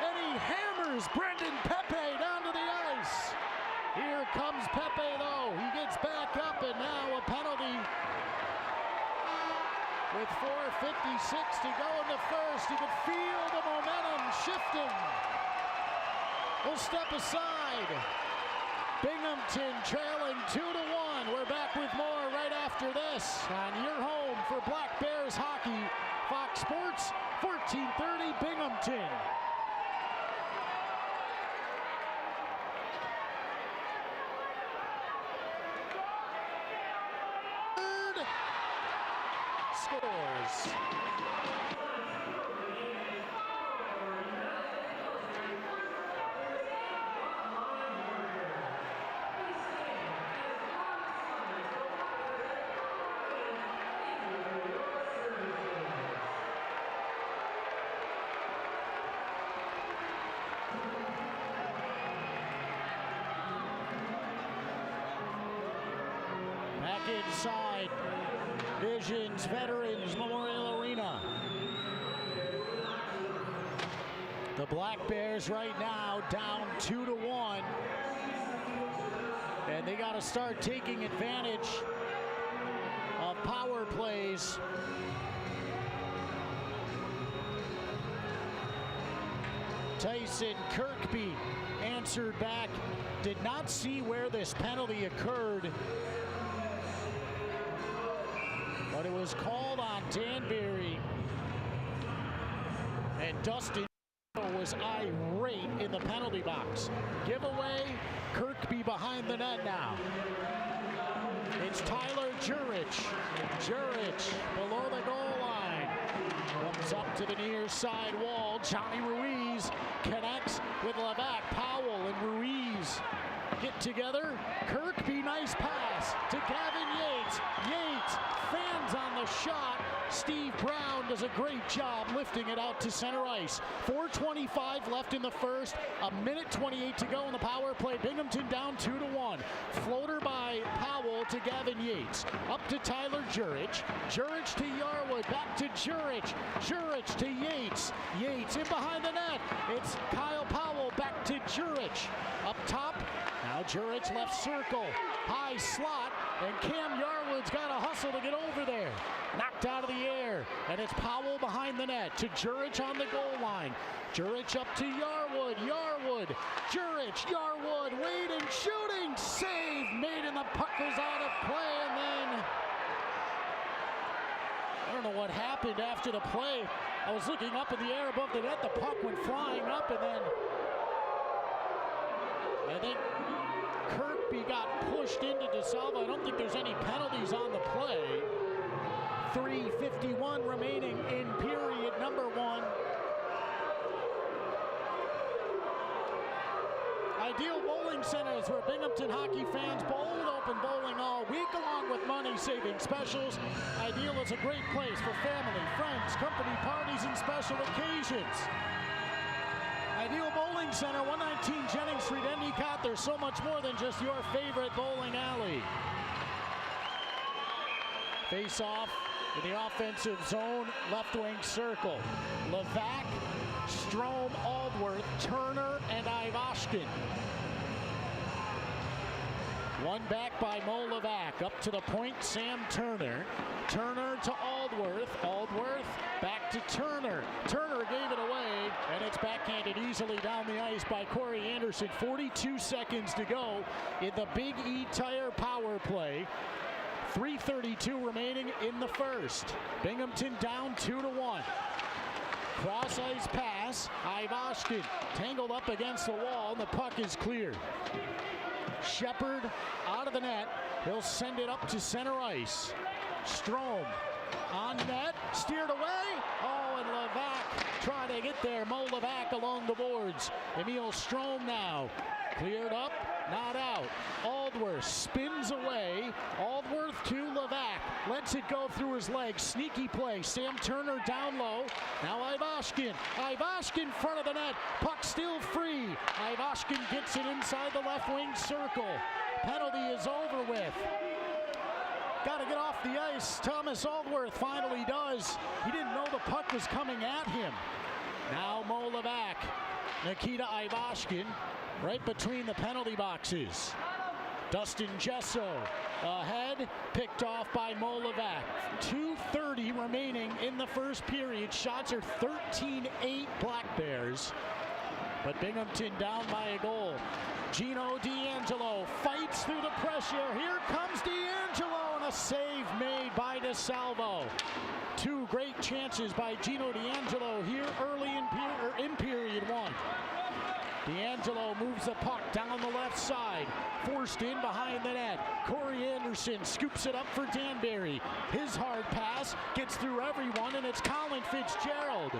and he hammers Brendan Pepe down to the ice. Here comes Pepe, though. He gets back up, and now a penalty. With 4:56 to go in the first, you can feel the momentum shifting. We'll step aside. Binghamton trailing 2-1. We're back with more right after this on your home for Black Bears hockey. Fox Sports, 1430 Binghamton. Scores. Back inside. Visions Veterans Memorial Arena. The Black Bears right now down 2-1. And they got to start taking advantage of power plays. Tyson Kirkby answered back. Did not see where this penalty occurred, but it was called on Danbury. And Dustin was irate in the penalty box. Giveaway, Kirkby behind the net now. It's Tyler Jurich. Jurich below the goal line. Comes up to the near side wall. Johnny Ruiz connects with Levac. Powell and Ruiz get together. Kirkby, nice pass to Gavin Yates. Yates fans on the shot. Steve Brown does a great job lifting it out to center ice. 4:25 left in the first. A minute 28 to go in the power play. Binghamton down 2-1. Floater by Powell to Gavin Yates. Up to Tyler Jurich. Jurich to Yarwood. Back to Jurich. Jurich to Yates. Yates in behind the net. It's Kyle Powell back to Jurich. Up top. Now Jurich left circle. High slot. And Cam Yarwood's got to hustle to get over there. Knocked out of the air. And it's Powell behind the net to Jurich on the goal line. Jurich up to Yarwood. Yarwood. Jurich. Yarwood waiting. Shooting. Save made, and the puck was out of play. And then I don't know what happened after the play. I was looking up in the air above the net. The puck went flying up, and then I think Kirkby got pushed into DeSalvo. I don't think there's any penalties on the play. 3:51 remaining in period number one. Ideal Bowling Center is where Binghamton hockey fans bowl with open bowling all week, along with money-saving specials. Ideal is a great place for family, friends, company parties, and special occasions. Ideal Bowling Center, 119 Jennings Street, Endicott. There's so much more than just your favorite bowling alley. Face off in the offensive zone, left wing circle. Levac, Strome, Aldworth, Turner, and Ivashkin. One back by Mo Levac. Up to the point, Sam Turner. Turner to Aldworth. Aldworth back to Turner. Turner gave it away, and it's backhanded easily down the ice by Corey Anderson. 42 seconds to go in the Big E Tire power play. 3:32 remaining in the first. Binghamton down 2-1. Cross ice pass. Ivashkin tangled up against the wall, and the puck is cleared. Shepard out of the net. He'll send it up to center ice. Strome on net, steered away. Oh, and Levac trying to get there. Mo Levac along the boards. Emil Strome now. Cleared up, not out. Aldworth spins away. Aldworth to Levac. Lets it go through his legs. Sneaky play. Sam Turner down low. Now Ivashkin. Ivashkin front of the net. Puck still free. Ivashkin gets it inside the left wing circle. Penalty is over with. Got to get off the ice. Thomas Aldworth finally does. He didn't know the puck was coming at him. Now Mo Levac. Nikita Ivashkin right between the penalty boxes. Dustin Jesso ahead, picked off by Mo Levac. 2:30 remaining in the first period. Shots are 13-8 Black Bears. But Binghamton down by a goal. Gino D'Angelo fights through the pressure. Here comes D'Angelo, and a save made by DeSalvo. Two great chances by Gino D'Angelo here early in period one. D'Angelo moves the puck down the left side, forced in behind the net. Corey Anderson scoops it up for Danbury. His hard pass gets through everyone, and it's Colin Fitzgerald.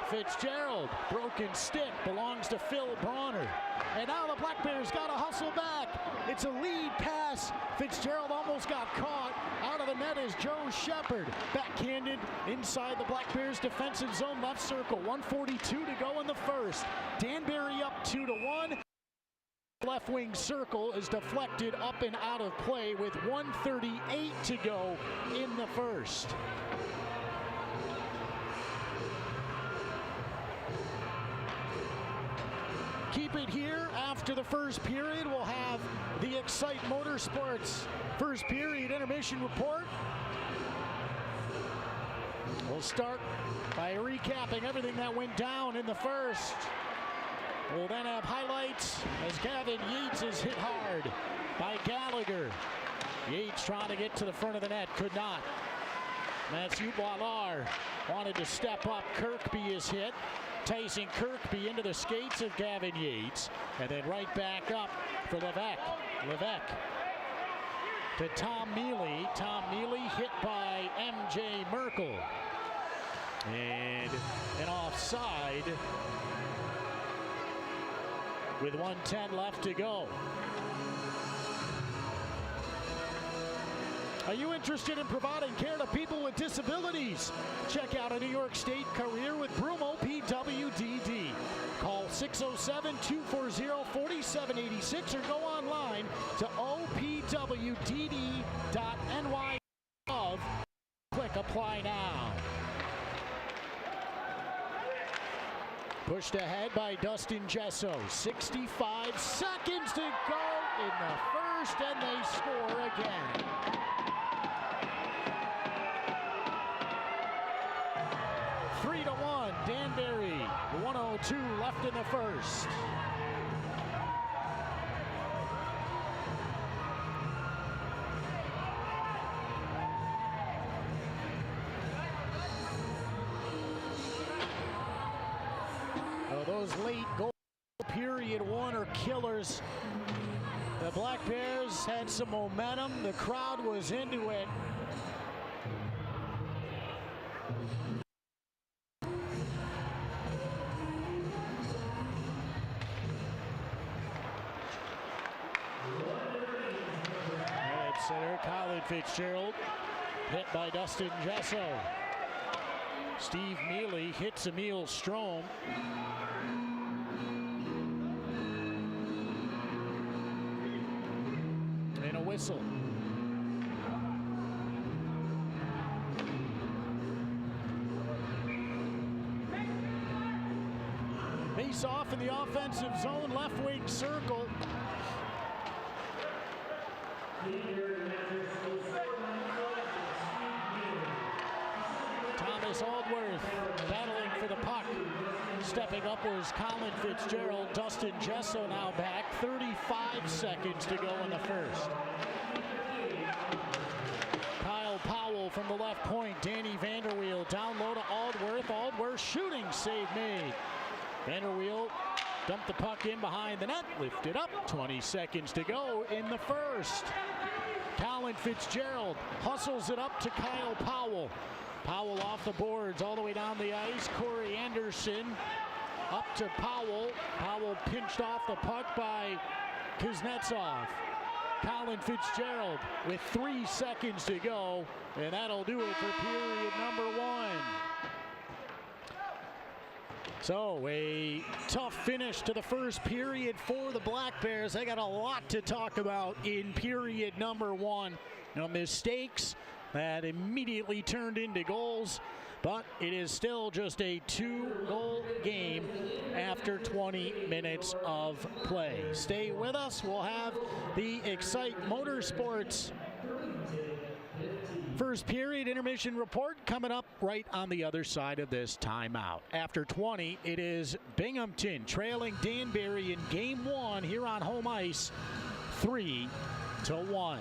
Fitzgerald, broken stick, belongs to Phil Bronner. And now the Black Bears got to hustle back. It's a lead pass. Fitzgerald almost got caught. Out of the net is Joe Shepard. Backhanded inside the Black Bears defensive zone, left circle. 1:42 to go in the first. Danbury up 2-1. Left wing circle is deflected up and out of play with 1:38 to go in the first. Keep it here. After the first period, we'll have the Excite Motorsports first period intermission report. We'll start by recapping everything that went down in the first. We'll then have highlights as Gavin Yates is hit hard by Gallagher. Yates trying to get to the front of the net, could not. Matthew Boilard wanted to step up. Kirkby is hit. Tyson Kirkby into the skates of Gavin Yates, and then right back up for Levac. Levac to Tom Mealy. Tom Mealy hit by MJ Merkel. And an offside with 1:10 left to go. Are you interested in providing care to people with disabilities? Check out a New York State career with Broome OPWDD. Call 607-240-4786 or go online to opwdd.ny. Click apply now. Pushed ahead by Dustin Jesso. 65 seconds to go in the first, and they score again. 3-1, Danbury. 1:02 left in the first. Those late goal period one are killers. The Black Bears had some momentum. The crowd was into it. Colin Fitzgerald. Hit by Dustin Jesso. Steve Mealy hits Emil Strom. And a whistle. Face off in the offensive zone, left wing circle. Thomas Aldworth battling for the puck. Stepping up was Colin Fitzgerald. Dustin Jesso now back. 35 seconds to go in the first. Kyle Powell from the left point. Danny Vanderweel down low to Aldworth. Aldworth shooting save made. Vanderweel dumped the puck in behind the net. Lifted up. 20 seconds to go in the first. Colin Fitzgerald hustles it up to Kyle Powell. Powell off the boards all the way down the ice. Corey Anderson up to Powell. Powell pinched off the puck by Kuznetsov. Colin Fitzgerald with 3 seconds to go, and that'll do it for period number 1. So a tough finish to the first period for the Black Bears. They got a lot to talk about in period number 1. Mistakes that immediately turned into goals, but it is still just a 2-goal game after 20 minutes of play. Stay with us. We'll have the Excite Motorsports first period intermission report coming up right on the other side of this timeout. After 20, it is Binghamton trailing Danbury in game 1 here on home ice, 3-1.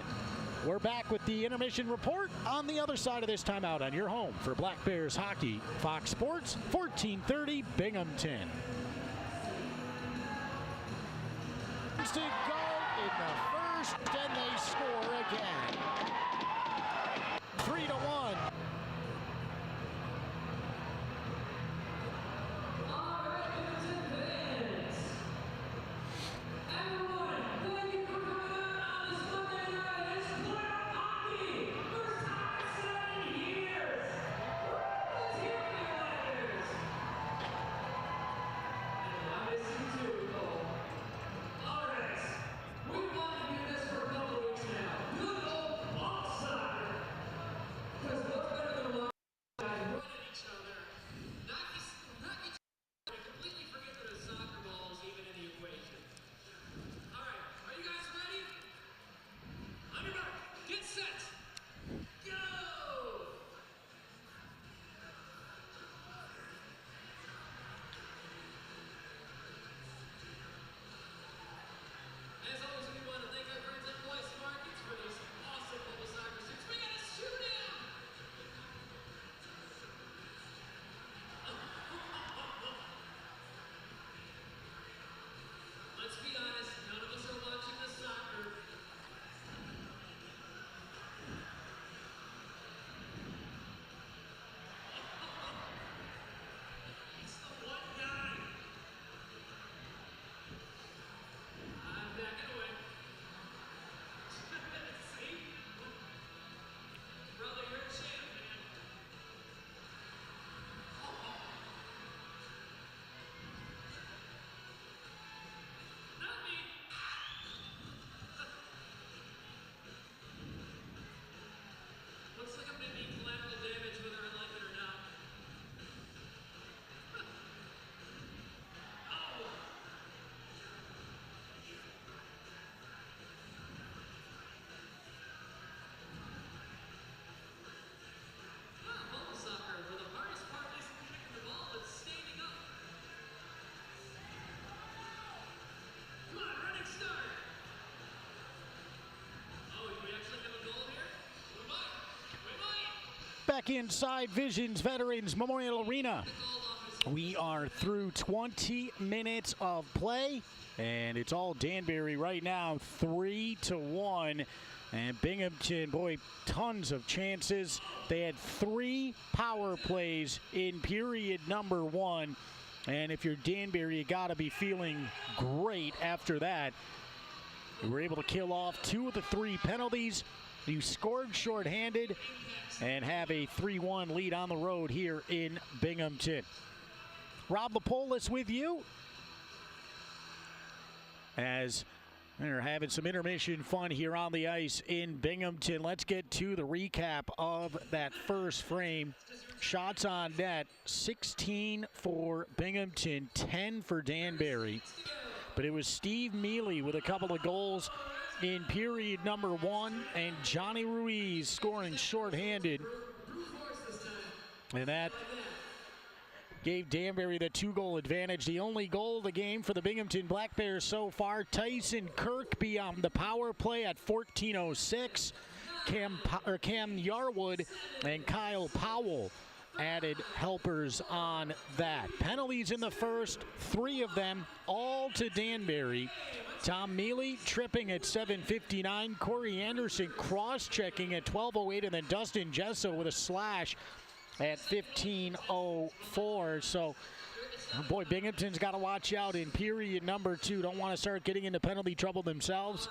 We're back with the intermission report on the other side of this timeout on your home for Black Bears hockey, Fox Sports 1430 Binghamton. To go in the first, and they score again. 3-1. Back inside Visions Veterans Memorial Arena. We are through 20 minutes of play, and it's all Danbury right now, 3-1. And Binghamton, boy, tons of chances. They had 3 power plays in period number 1. And if you're Danbury, you got to be feeling great after that. We were able to kill off 2 of the 3 penalties. You scored shorthanded and have a 3-1 lead on the road here in Binghamton. Rob Lapolis with you as they're having some intermission fun here on the ice in Binghamton. Let's get to the recap of that first frame. Shots on net, 16 for Binghamton, 10 for Danbury. But it was Steve Mealy with a couple of goals in period number 1, and Johnny Ruiz scoring shorthanded. And that gave Danbury the 2-goal advantage. The only goal of the game for the Binghamton Black Bears so far, Tyson Kirkby on the power play at 14:06. Cam Yarwood and Kyle Powell added helpers on that. Penalties in the first, 3 of them, all to Danbury. Tom Mealy tripping at 7:59. Corey Anderson cross-checking at 12:08, and then Dustin Jesso with a slash at 15:04. So, boy, Binghamton's got to watch out in period number 2. Don't want to start getting into penalty trouble themselves.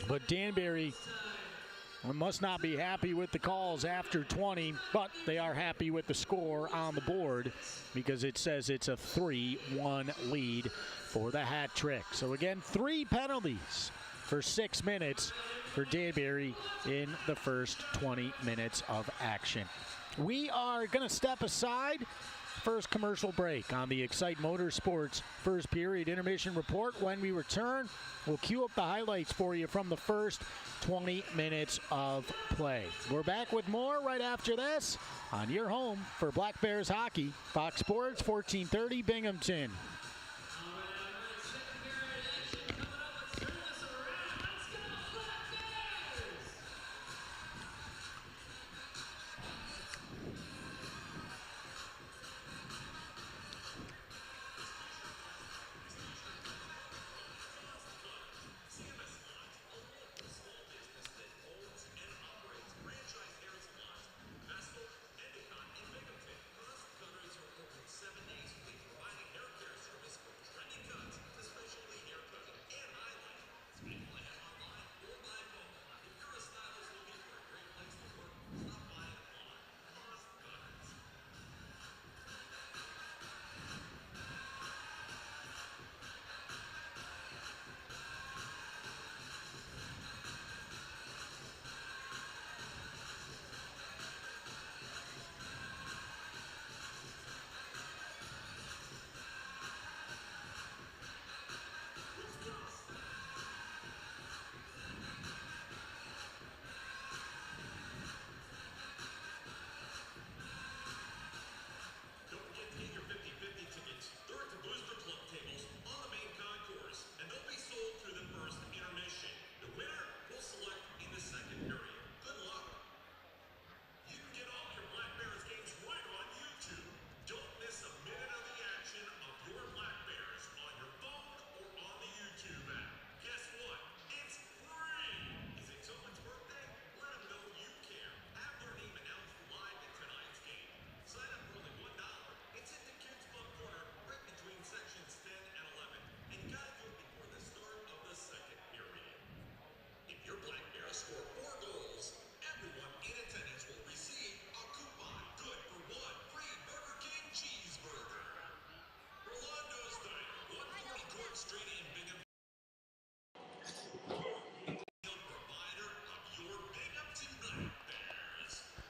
But Danbury must not be happy with the calls after 20, but they are happy with the score on the board because it says it's a 3-1 lead for the hat trick. So again, 3 penalties for 6 minutes for Danbury in the first 20 minutes of action. We are going to step aside. First commercial break on the Excite Motorsports first period intermission report. When we return, we'll cue up the highlights for you from the first 20 minutes of play. We're back with more right after this on your home for Black Bears hockey, Fox Sports 1430 Binghamton.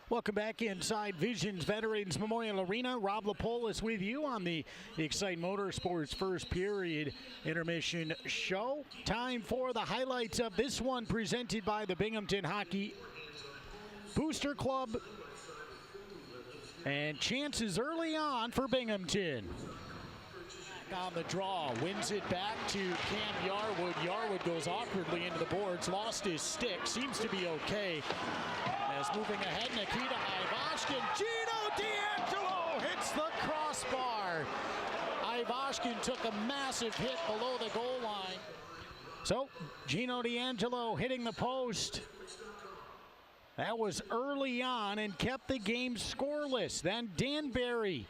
Welcome back inside Visions Veterans Memorial Arena. Rob Lapolis with you on the Excite Motorsports first period intermission show. Time for the highlights of this one presented by the Binghamton Hockey Booster Club. And chances early on for Binghamton. On the draw, wins it back to Cam Yarwood. Yarwood goes awkwardly into the boards, lost his stick, seems to be okay. As moving ahead, Nikita Ivashkin, Gino D'Angelo hits the crossbar. Ivashkin took a massive hit below the goal line. So, Gino D'Angelo hitting the post. That was early on and kept the game scoreless. Then Danbury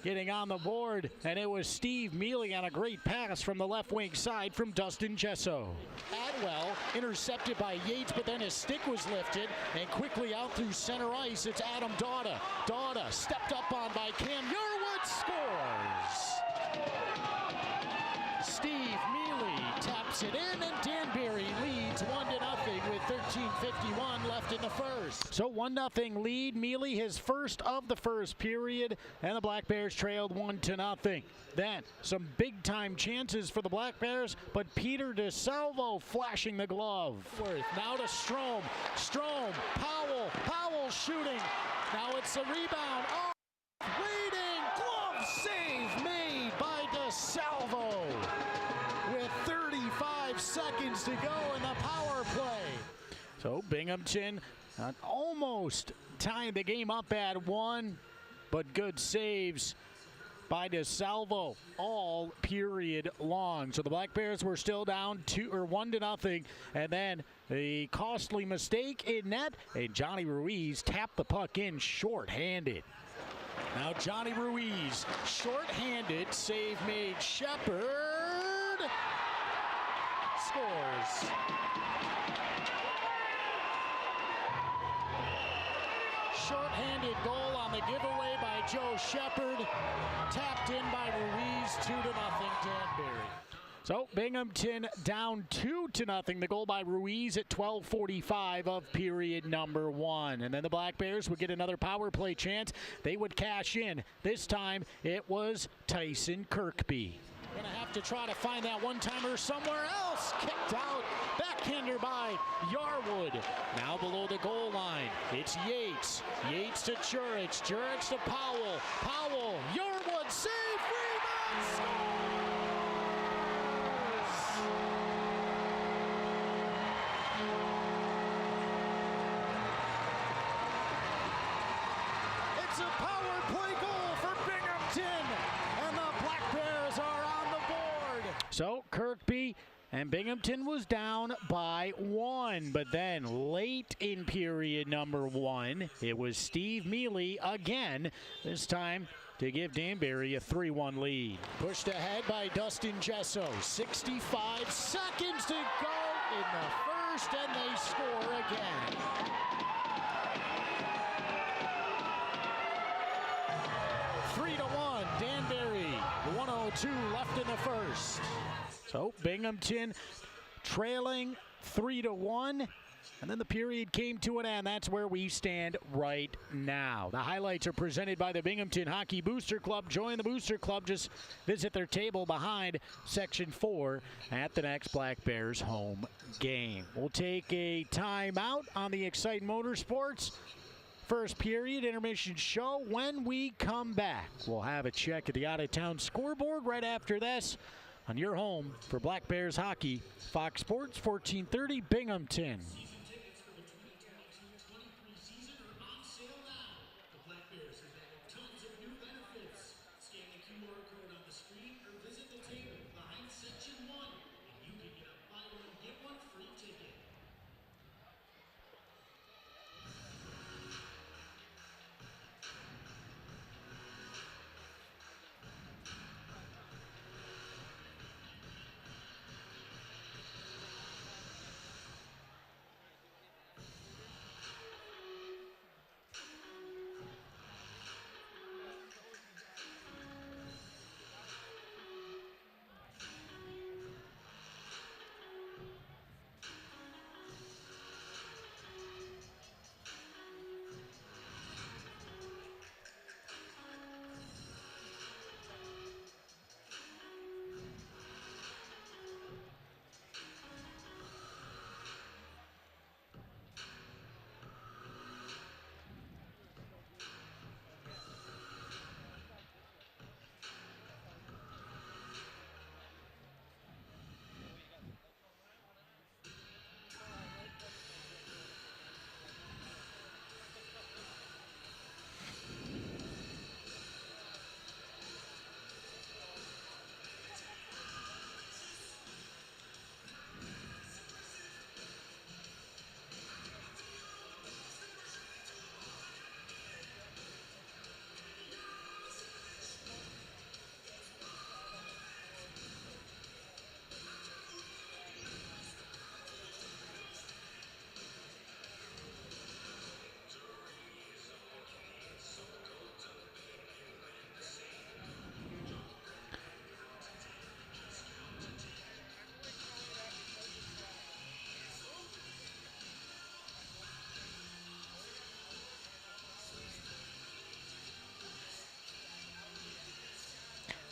getting on the board, and it was Steve Mealy on a great pass from the left wing side from Dustin Gesso. Adwell intercepted by Yates, but then his stick was lifted, and quickly out through center ice, it's Adam Dauda. Dauda stepped up on by Cam Yarwood, scores! Steve Mealy taps it in, and Danbury leads 1-0 with 13:51 left in the first. So 1-0 lead. Mealy his first of the first period, and the Black Bears trailed 1-0. Then some big time chances for the Black Bears, but Peter DeSalvo flashing the glove. Now to Strome. Strome, Powell shooting. Now it's a rebound. Oh, waiting, glove save made by DeSalvo. With 35 seconds to go in the power play. So Binghamton almost tying the game up at 1, but good saves by DeSalvo all period long. So the Black Bears were still down 1-0, and then a costly mistake in net, and Johnny Ruiz tapped the puck in shorthanded. Now Johnny Ruiz, shorthanded, save made. Shepard scores. Shorthanded goal on the giveaway by Joe Shepard. Tapped in by Ruiz, 2-0 Danbury. So Binghamton down 2-0. The goal by Ruiz at 12:45 of period number 1. And then the Black Bears would get another power play chance. They would cash in. This time it was Tyson Kirkby. Gonna have to try to find that one-timer somewhere else. Kicked out. Backhander by Yarwood. Now below the goal line, it's Yates. Yates to Jurich. Jurich to Powell. Powell. Yarwood. Save. Rebound. It's a power play goal for Binghamton. And the Black Bears are on the board. So Kirkby and Binghamton was down by 1, but then late in period number 1, it was Steve Mealy again, this time to give Danbury a 3-1 lead. Pushed ahead by Dustin Gesso. 65 seconds to go in the first, and they score again. Danbury, 1:02 left in the first. So Binghamton trailing 3-1, and then the period came to an end. That's where we stand right now. The highlights are presented by the Binghamton Hockey Booster Club. Join the Booster Club. Just visit their table behind Section 4 at the next Black Bears home game. We'll take a timeout on the Excite Motorsports first period intermission show. When we come back, we'll have a check at the out-of-town scoreboard right after this on your home for Black Bears hockey, Fox Sports 1430 Binghamton.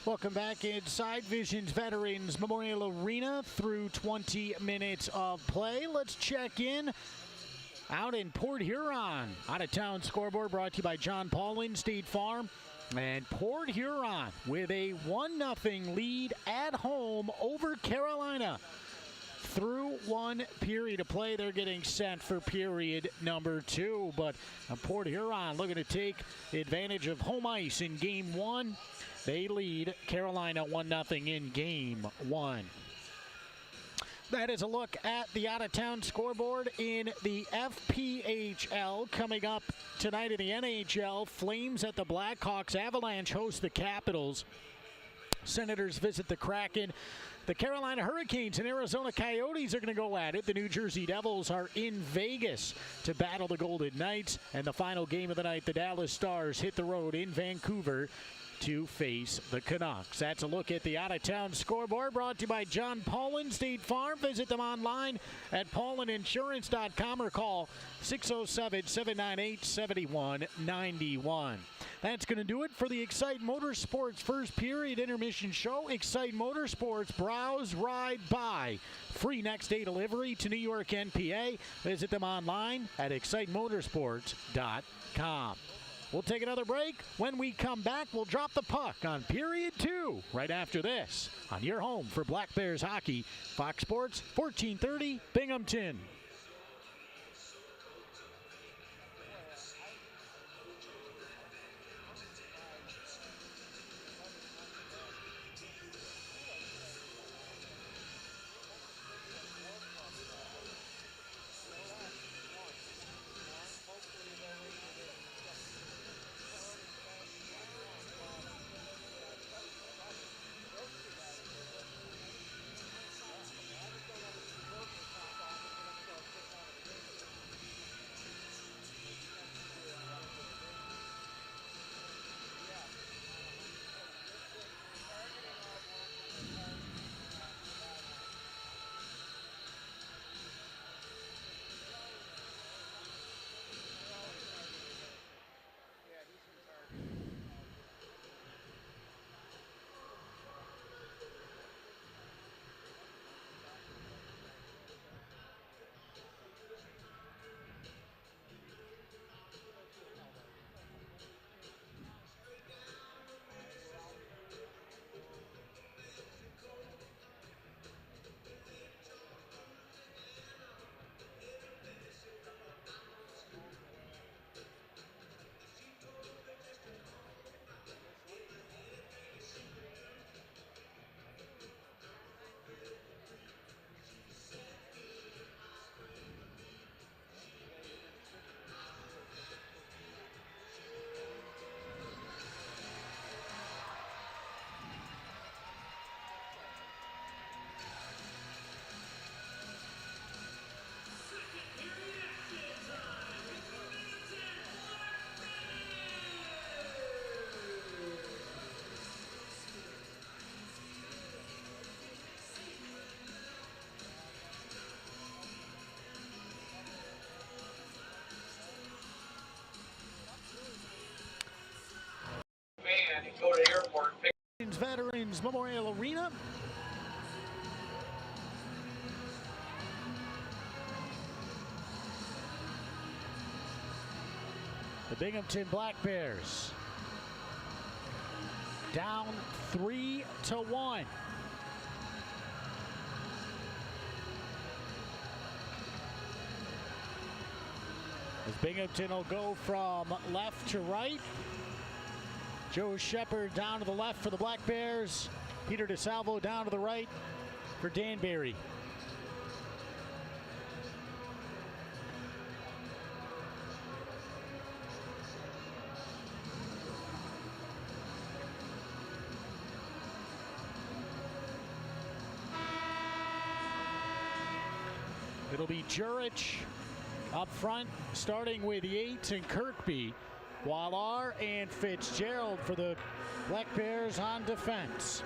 Welcome back inside Vision's Veterans Memorial Arena through 20 minutes of play. Let's check in out in Port Huron. Out-of-town scoreboard brought to you by John Paulin, State Farm. And Port Huron with a 1-0 lead at home over Carolina. Through one period of play, they're getting set for period number 2. But Port Huron looking to take advantage of home ice in game 1. They lead Carolina 1-0 in game 1. That is a look at the out-of-town scoreboard in the FPHL. Coming up tonight in the NHL, Flames at the Blackhawks. Avalanche host the Capitals. Senators visit the Kraken. The Carolina Hurricanes and Arizona Coyotes are going to go at it. The New Jersey Devils are in Vegas to battle the Golden Knights. And the final game of the night, the Dallas Stars hit the road in Vancouver to face the Canucks. That's a look at the out-of-town scoreboard brought to you by John Paulin, State Farm. Visit them online at paulininsurance.com or call 607-798-7191. That's going to do it for the Excite Motorsports first period intermission show. Excite Motorsports, browse, ride, buy. Free next day delivery to New York and PA. Visit them online at excitemotorsports.com. We'll take another break. When we come back, we'll drop the puck on period 2 right after this on your home for Black Bears hockey, Fox Sports 1430 Binghamton. Go to the airport. Veterans Memorial Arena. The Binghamton Black Bears down 3-1. As Binghamton will go from left to right. Joe Shepard down to the left for the Black Bears. Peter DeSalvo down to the right for Danbury. It'll be Jurich up front, starting with Yates and Kirkby. Wallar and Fitzgerald for the Black Bears on defense.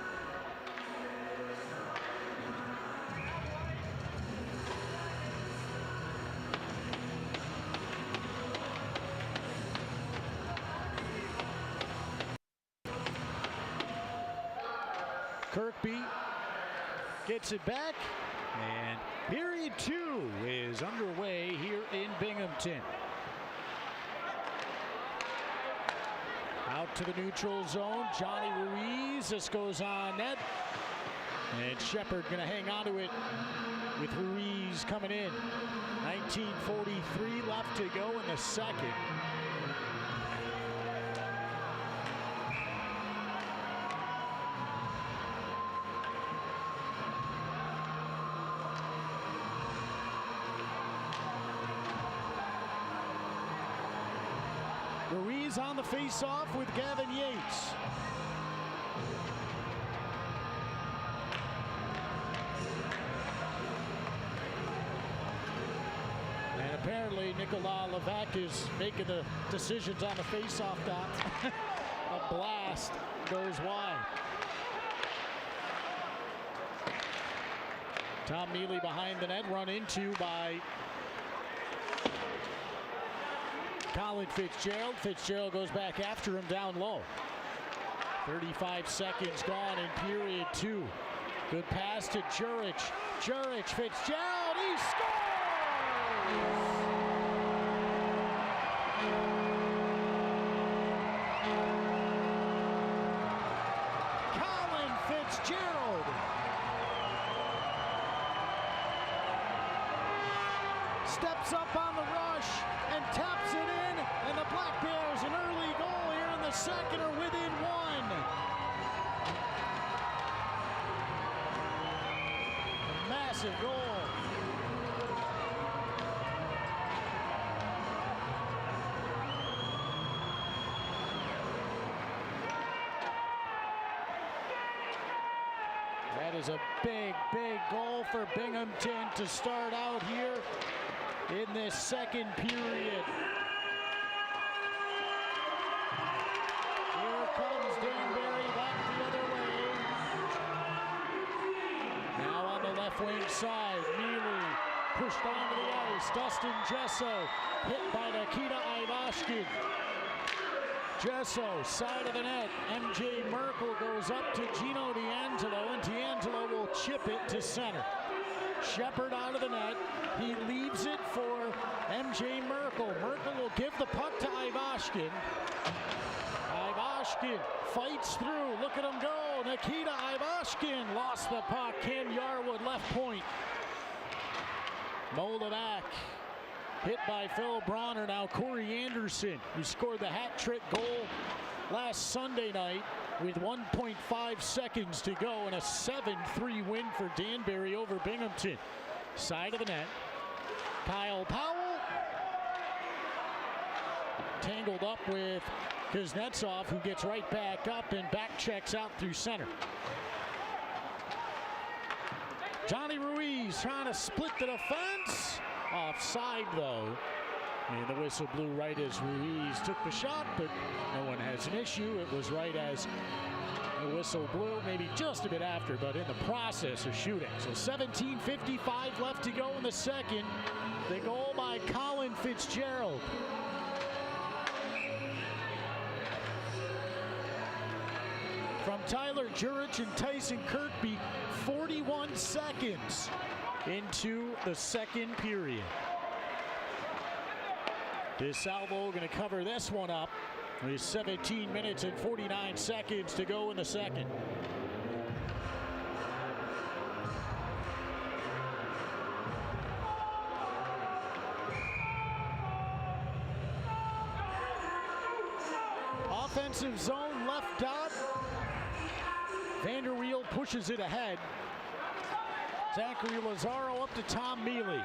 Kirkby gets it back, and period 2 is underway here in Binghamton. Out to the neutral zone, Johnny Ruiz. This goes on net. And Shepard going to hang on to it with Ruiz coming in. 19:43 left to go in the second. Ruiz on the face-off with Gavin Yates. And apparently Nicolas Levac is making the decisions on the face-off dot. A blast goes wide. Tom Mealy behind the net, run into by Colin Fitzgerald. Fitzgerald goes back after him down low. 35 seconds gone in period 2. Good pass to Jurich. Jurich, Fitzgerald, he scores! Colin Fitzgerald. Steps up on the rush and taps it in, and the Black Bears an early goal here in the second are within 1. A massive goal. That is a big, big goal for Binghamton to start out here in this second period. Here comes Danbury back the other way. Now on the left wing side, Mealy pushed onto the ice. Dustin Jesso hit by Nikita Ivashkin. Jesso, side of the net. MJ Merkel goes up to Gino D'Angelo, and D'Angelo will chip it to center. Shepard out of the net. He leaves it for MJ Merkel. Merkel will give the puck to Ivashkin. Ivashkin fights through. Look at him go. Nikita Ivashkin lost the puck. Cam Yarwood left point. Moldovac hit by Phil Bronner. Now Corey Anderson, who scored the hat-trick goal last Sunday night with 1.5 seconds to go, and a 7-3 win for Danbury over Binghamton. Side of the net. Kyle Powell tangled up with Kuznetsov, who gets right back up and back checks out through center. Johnny Ruiz trying to split the defense. Offside though. And the whistle blew right as Ruiz took the shot, but no one has an issue. It was right as the whistle blew, maybe just a bit after, but in the process of shooting. So 17:55 left to go in the second. The goal by Colin Fitzgerald. From Tyler Jurich and Tyson Kirkby, 41 seconds into the second period. DeSalvo going to cover this one up with 17 minutes and 49 seconds to go in the second. Offensive zone left dot. Vanderweel pushes it ahead. Zachary Lazaro up to Tom Mealy.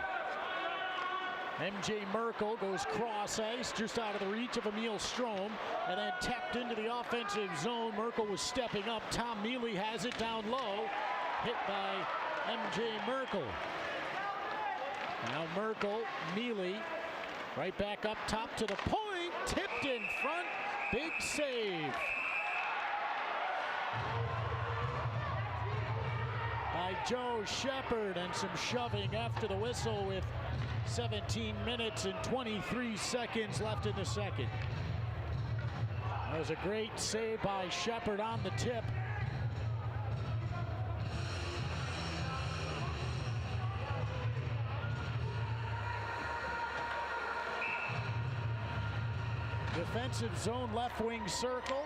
MJ Merkel goes cross ice just out of the reach of Emil Strom, and then tapped into the offensive zone. Merkel was stepping up. Tom Mealy has it down low. Hit by MJ Merkel. Now Merkel, Mealy, right back up top to the point. Tipped in front. Big save by Joe Shepard, and some shoving after the whistle with 17 minutes and 23 seconds left in the second. That was a great save by Shepard on the tip. defensive zone left wing circle.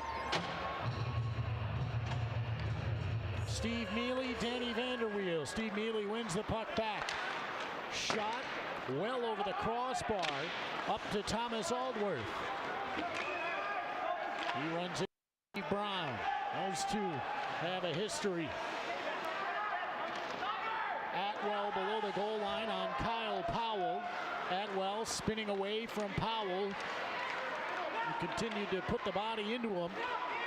Steve Mealy, Danny Vanderweel. Steve Mealy wins the puck back. Shot well over the crossbar, up to Thomas Aldworth. He runs it. Steve Brown. Those two have a history. Atwell below the goal line on Kyle Powell. Atwell spinning away from Powell. He continued to put the body into him.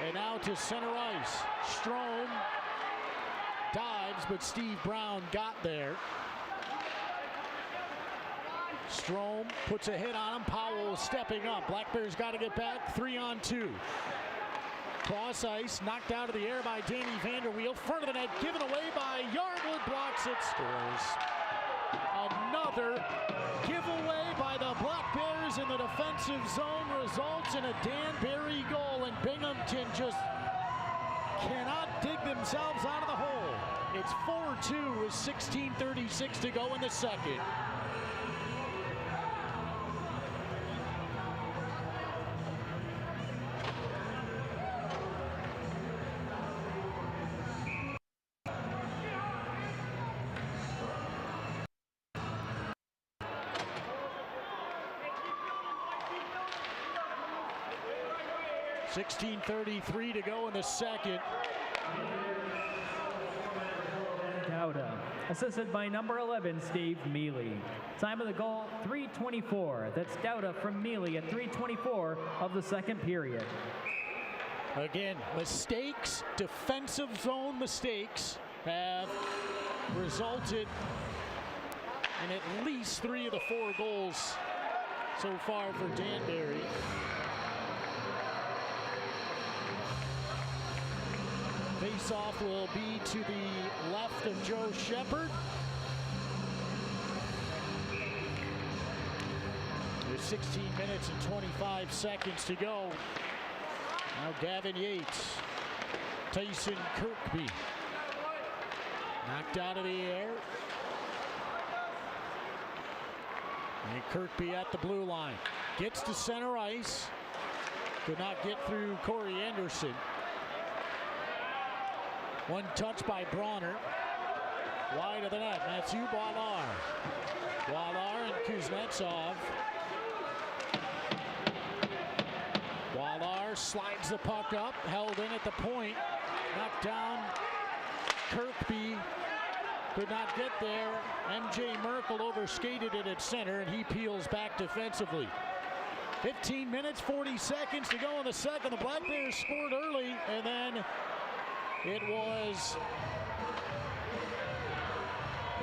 And now to center ice. Strome dives, but Steve Brown got there. Strome puts a hit on him. Powell stepping up. Black Bears got to get back. 3-on-2. Cross ice, knocked out of the air by Danny Vanderweel. Front of the net, given away by Yardwood. Blocks it, scores. Another giveaway by the Black Bears in the defensive zone results in a Danbury goal, and Binghamton just cannot dig themselves out of the hole. It's 4-2 with 16:36 to go in the second. $16:33 to go in the second. Dauda, assisted by number 11, Steve Mealy. Time of the goal, 3:24. That's Dauda from Mealy at 3:24 of the second period. Again, mistakes, defensive zone mistakes have resulted in at least 3 of the 4 goals so far for Danbury. Faceoff will be to the left of Joe Shepard. There's 16 minutes and 25 seconds to go. Now Gavin Yates, Tyson Kirkby, knocked out of the air. And Kirkby at the blue line. Gets to center ice. Could not get through Corey Anderson. One touch by Bronner. Wide of the net. Matthew Boilard. Boilard and Kuznetsov. Boilard slides the puck up. Held in at the point. Knocked down. Kirkby could not get there. MJ Merkel overskated it at center, and he peels back defensively. 15 minutes, 40 seconds to go in the second. The Black Bears scored early, and then it was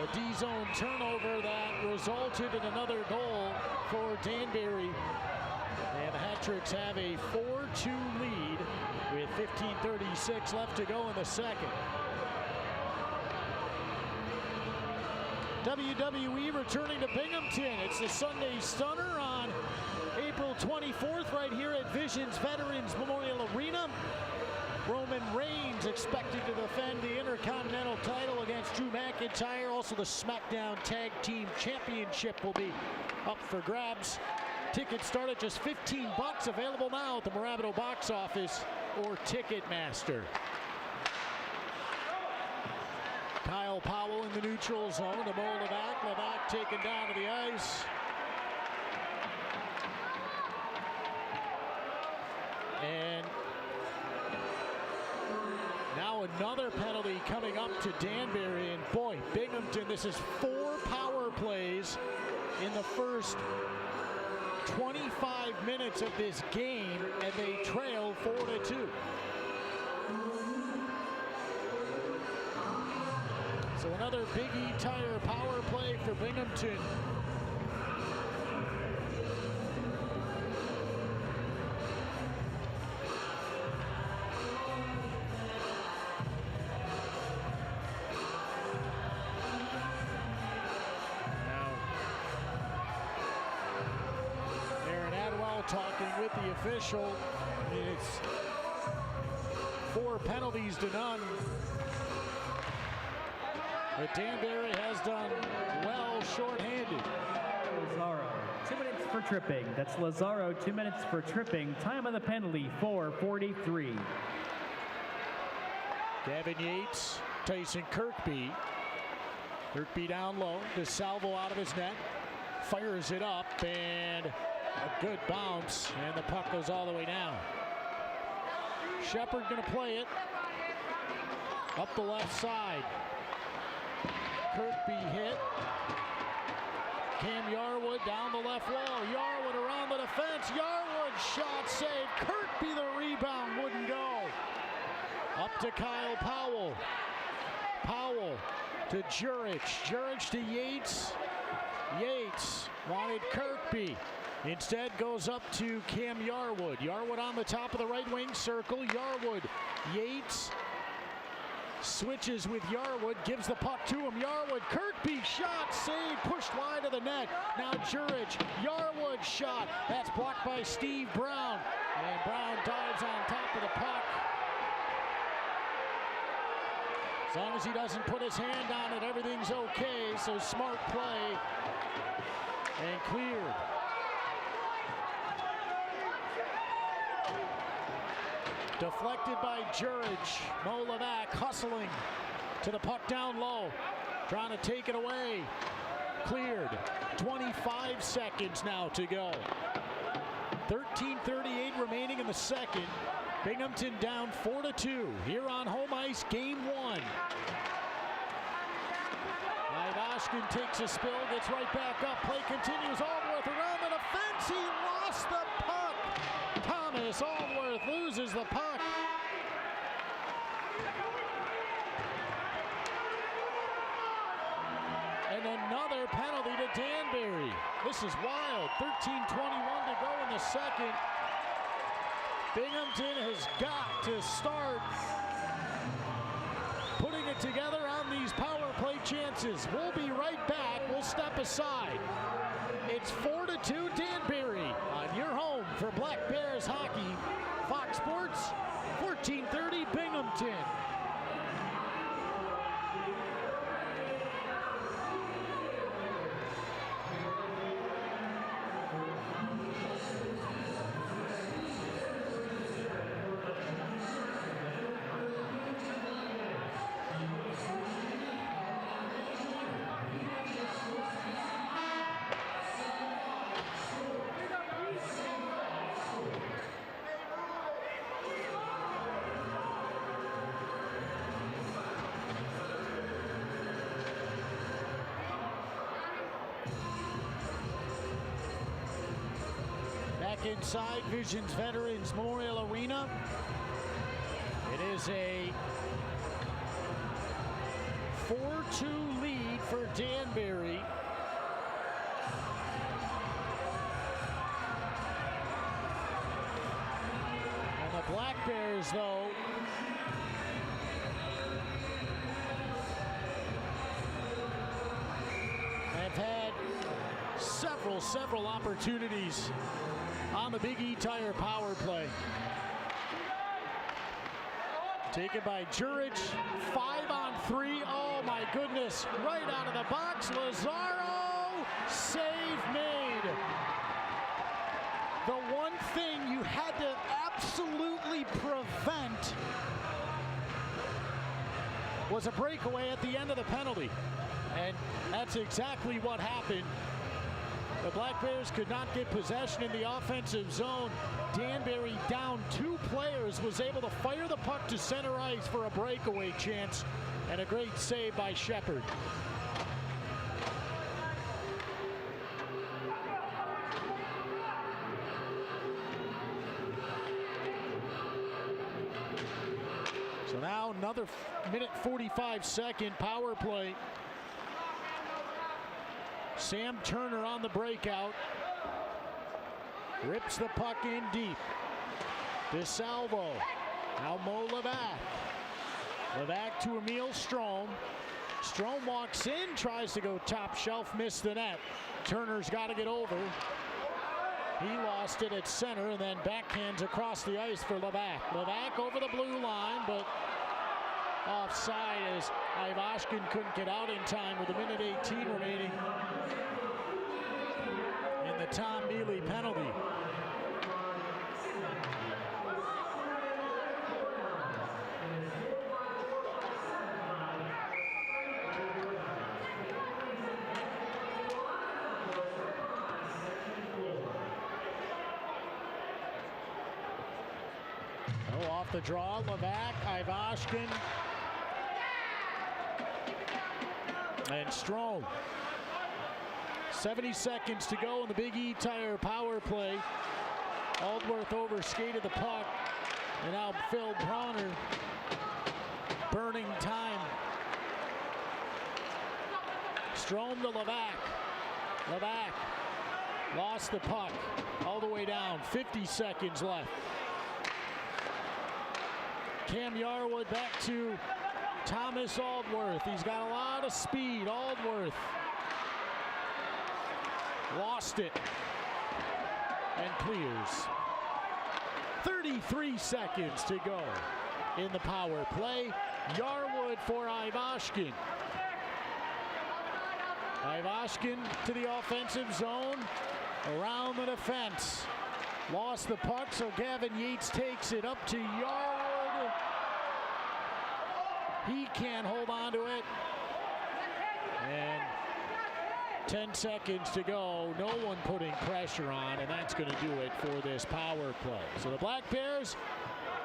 a D-zone turnover that resulted in another goal for Danbury. And the Hat-Tricks have a 4-2 lead with 15:36 left to go in the second. WWE returning to Binghamton. It's the Sunday Stunner on April 24th right here at Visions Veterans Memorial Arena. Roman Reigns expected to defend the Intercontinental title against Drew McIntyre. Also, the SmackDown Tag Team Championship will be up for grabs. Tickets start at just $15. Available now at the Mirabito box office or Ticketmaster. Kyle Powell in the neutral zone. The Mo Levac taken down to the ice. And now another penalty coming up to Danbury. And boy, Binghamton, this is 4 power plays in the first 25 minutes of this game, and they trail 4-2. So another Big E Tire power play for Binghamton. Talking with the official. It's 4 penalties to none. But Danbury has done well shorthanded. Lazaro, 2 minutes for for tripping. That's Lazaro, 2 minutes for tripping. Time of the penalty, 4:43. Devin Yates, Tyson Kirkby. Kirkby down low, DeSalvo out of his net, fires it up, and a good bounce, and the puck goes all the way down. Shepard going to play it up the left side. Kirkby hit. Cam Yarwood down the left wall. Yarwood around the defense. Yarwood shot save. Kirkby the rebound wouldn't go. Up to Kyle Powell. Powell to Jurich. Jurich to Yates. Yates wanted Kirkby. Instead goes up to Cam Yarwood. Yarwood on the top of the right wing circle. Yarwood. Yates switches with Yarwood. Gives the puck to him. Yarwood. Kirkby shot. Save. Pushed wide of the net. Now Jurich. Yarwood shot. That's blocked by Steve Brown. And Brown dives on top of the puck. As long as he doesn't put his hand on it, everything's okay. So smart play. And cleared. Deflected by Jurich. Mo Levac hustling to the puck down low. Trying to take it away. Cleared. 25 seconds now to go. 13:38 remaining in the second. Binghamton down 4-2 here on home ice, game one. Ivashkin takes a spill, gets right back up. Play continues. Allworth around the defense. He lost the puck. Thomas Allworth loses the puck. And another penalty to Danbury. This is wild. 13:21 to go in the second. Binghamton has got to start putting it together on these power play chances. We'll be right back. We'll step aside. It's 4-2 Danbury on your home for Black Bears hockey. Fox Sports, 1430 Binghamton. Inside Visions Veterans Memorial Arena. It is a 4-2 lead for Danbury. And the Black Bears, though, have had several opportunities on the Big E Tire power play. Taken by Jurich, 5-on-3. Oh my goodness, right out of the box. Lazaro, save made. The one thing you had to absolutely prevent was a breakaway at the end of the penalty. And that's exactly what happened. The Black Bears could not get possession in the offensive zone. Danbury, down 2 players, was able to fire the puck to center ice for a breakaway chance, and a great save by Shepard. So now another minute 45-second power play. Sam Turner on the breakout. Rips the puck in deep. DeSalvo. Now Mo Levac. Levac to Emil Strome. Strome walks in, tries to go top shelf, missed the net. Turner's got to get over. He lost it at center and then backhands across the ice for Levac. Levac over the blue line, but offside as Ivashkin couldn't get out in time with a minute 18 remaining in the Tom Mealy penalty. Oh, off the draw, Levac, Ivashkin, and Strome. 70 seconds to go in the Big E Tire power play. Aldworth overskated the puck, and now Phil Bronner burning time. Strome to Levac. Levac lost the puck all the way down. 50 seconds left. Cam Yarwood back to Thomas Aldworth. He's got a lot of speed. Aldworth lost it and clears. 33 seconds to go in the power play. Yarwood for Ivashkin. Ivashkin to the offensive zone, around the defense. Lost the puck, so Gavin Yates takes it up to Yarwood. He can't hold on to it. And 10 seconds to go. No one putting pressure on, and that's going to do it for this power play. So the Black Bears,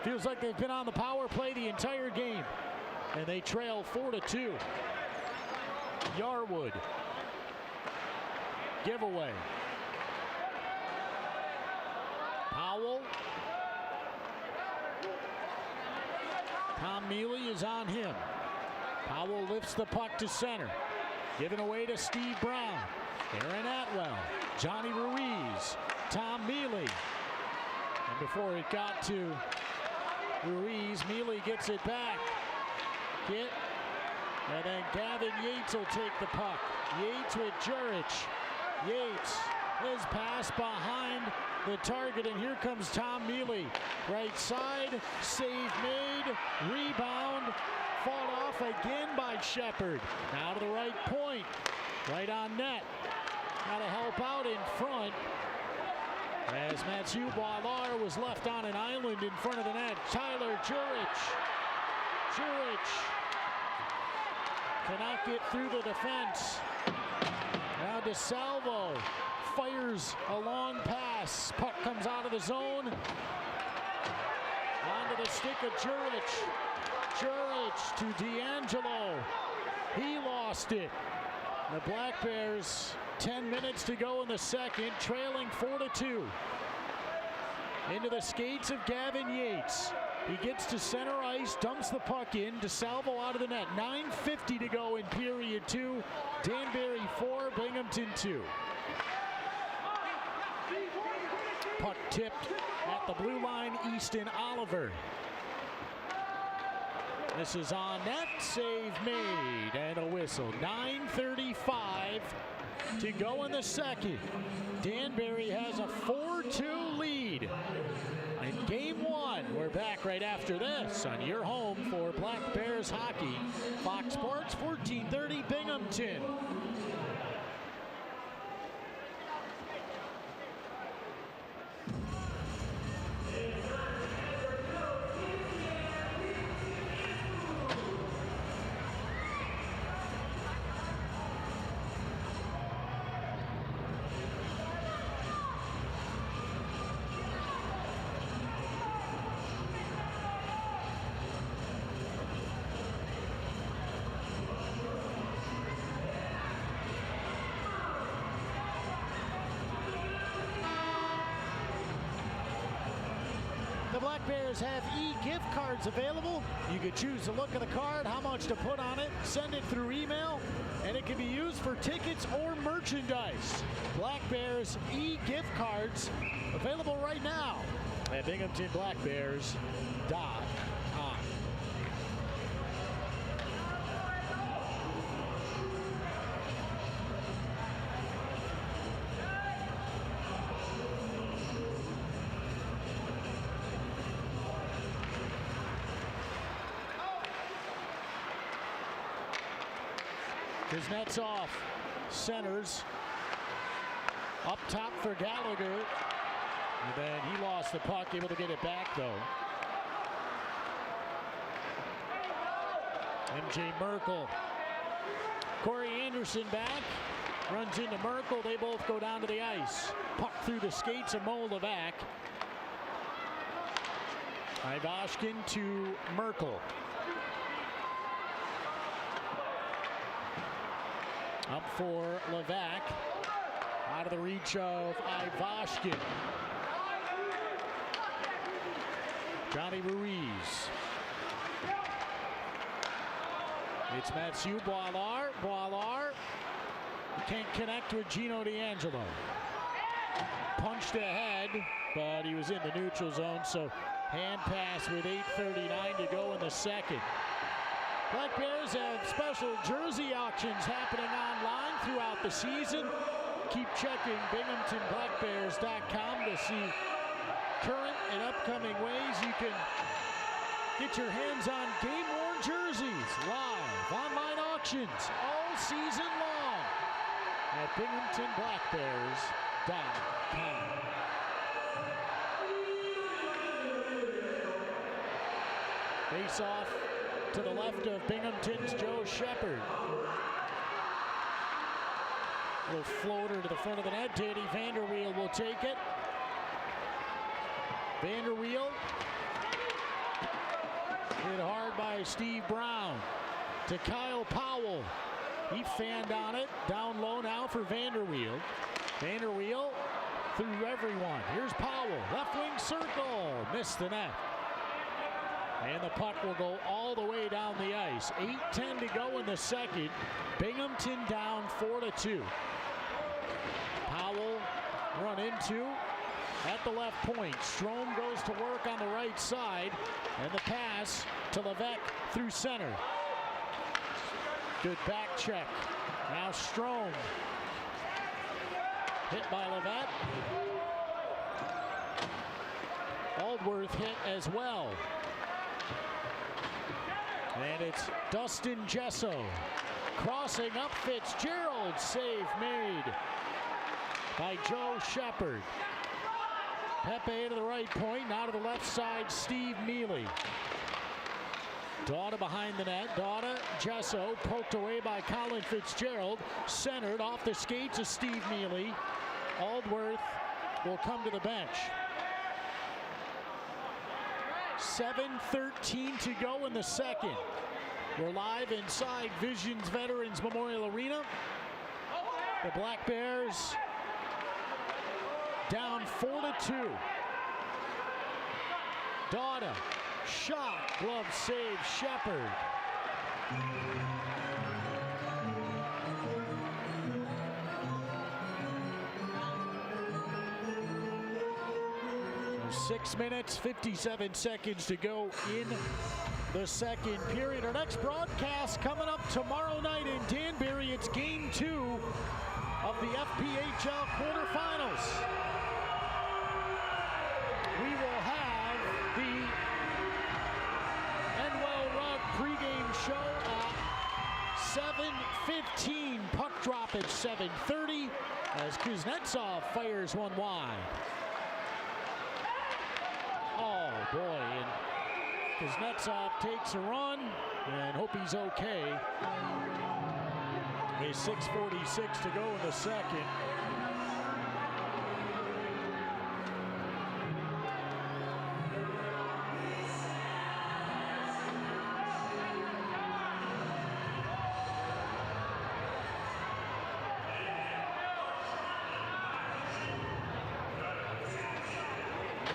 feels like they've been on the power play the entire game, and they trail 4-2. Yarwood. Giveaway. Powell. Tom Mealy is on him. Powell lifts the puck to center. Given away to Steve Brown. Aaron Atwell. Johnny Ruiz. Tom Mealy. And before it got to Ruiz, Mealy gets it back. Hit. And then Gavin Yates will take the puck. Yates with Jurich. Yates, his pass behind the target, and here comes Tom Mealy. Right side, save made, rebound, fought off again by Shepard. Now to the right point, right on net. Got to help out in front as Mathieu Boilard was left on an island in front of the net. Tyler Jurich. Jurich cannot get through the defense. Now DeSalvo fires a long pass. Puck comes out of the zone. Onto the stick of Jurich. Jurich to D'Angelo. He lost it. The Black Bears, 10 minutes to go in the second, trailing 4-2. Into the skates of Gavin Yates. He gets to center ice, dumps the puck in. DeSalvo out of the net. 9:50 to go in period 2. Danbury 4, Binghamton 2. Puck tipped at the blue line, Easton Oliver. This is on net, save made, and a whistle. 9:35 to go in the second. Danbury has a 4-2 lead. In game 1, we're back right after this on your home for Black Bears hockey. Fox Sports 1430 Binghamton. The Black Bears have e-gift cards available. You could choose to look at the card, how much to put on it, send it through email, and it can be used for tickets or merchandise. Black Bears e-gift cards available right now at BinghamtonBlackBears.com. Kuznetsov centers. Up top for Gallagher. And then he lost the puck, able to get it back though. MJ Merkel. Corey Anderson back. Runs into Merkel. They both go down to the ice. Puck through the skates of Molevac. Ivashkin to Merkel. Up for Levac. Out of the reach of Ivashkin. Johnny Ruiz. It's Mathieu Boilard. Boilard can't connect with Gino D'Angelo. Punched ahead, but he was in the neutral zone, so hand pass with 8:39 to go in the second. Black Bears have special jersey auctions happening online throughout the season. Keep checking BinghamtonBlackBears.com to see current and upcoming ways you can get your hands on game-worn jerseys. Live online auctions all season long at BinghamtonBlackBears.com. Face off to the left of Binghamton's Joe Shepard. Little floater to the front of the net. Danny Vanderweel will take it. Vanderweel hit hard by Steve Brown to Kyle Powell. He fanned on it. Down low now for Vanderweel. Vanderweel through everyone. Here's Powell. Left wing circle. Missed the net. And the puck will go all the way down the ice. 8:10 to go in the second. Binghamton down 4-2. Powell run into at the left point. Strome goes to work on the right side. And the pass to Levesque through center. Good back check. Now Strome. Hit by Levesque. Aldworth hit as well. And it's Dustin Jesso crossing up Fitzgerald. Save made by Joe Shepard. Pepe to the right point. Now to the left side, Steve Mealy. Daughter behind the net. Daughter, Jesso poked away by Colin Fitzgerald. Centered off the skates of Steve Mealy. Aldworth will come to the bench. 7:13 to go in the second. We're live inside Visions Veterans Memorial Arena. The Black Bears down 4-2. Daughter, shot, glove save, Shepard. So 6 minutes, 57 seconds to go in the second period. Our next broadcast coming up tomorrow night in Danbury. It's game 2 of the FPHL quarterfinals. We will have the Endwell Rug pregame show at 7:15. Puck drop at 7:30 as Kuznetsov fires one wide. Oh boy, and Kuznetsov takes a run and hope he's okay. A 6:46 to go in the second.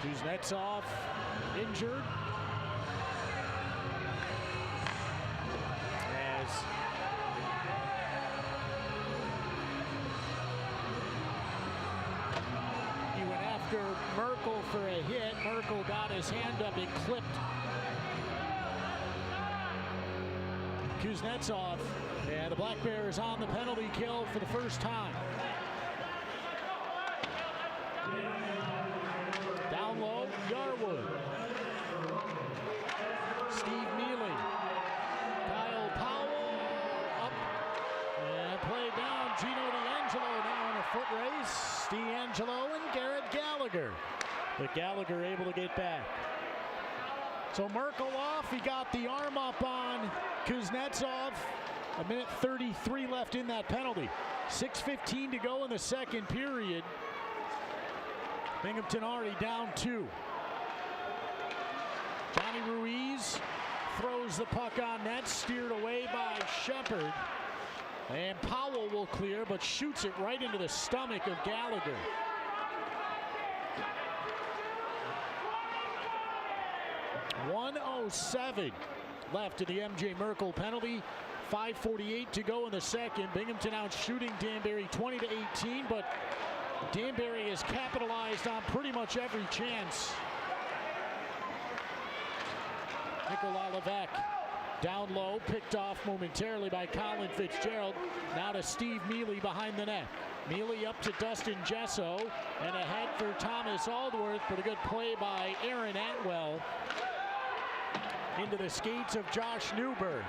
Kuznetsov injured. As he went after Merkel for a hit. Merkel got his hand up and clipped Kuznetsov. And the Black Bears on the penalty kill for the first time. Down low, Yarwood. Steve Mealy. Kyle Powell up and play down. Gino D'Angelo now in a foot race. Steve But Gallagher able to get back. So Merkel off. He got the arm up on Kuznetsov. 1:33 left in that penalty. 6:15 to go in the second period. Binghamton already down 2. Johnny Ruiz throws the puck on net, steered away by Shepard. And Powell will clear, but shoots it right into the stomach of Gallagher. .107 left in the MJ Merkel penalty. 5:48 to go in the second. Binghamton out shooting Danbury 20-18, but Danbury has capitalized on pretty much every chance. Nikolai Levesque down low, picked off momentarily by Colin Fitzgerald. Now to Steve Mealy behind the net. Mealy up to Dustin Jesso, and ahead for Thomas Aldworth, but a good play by Aaron Atwell. Into the skates of Josh Newberg.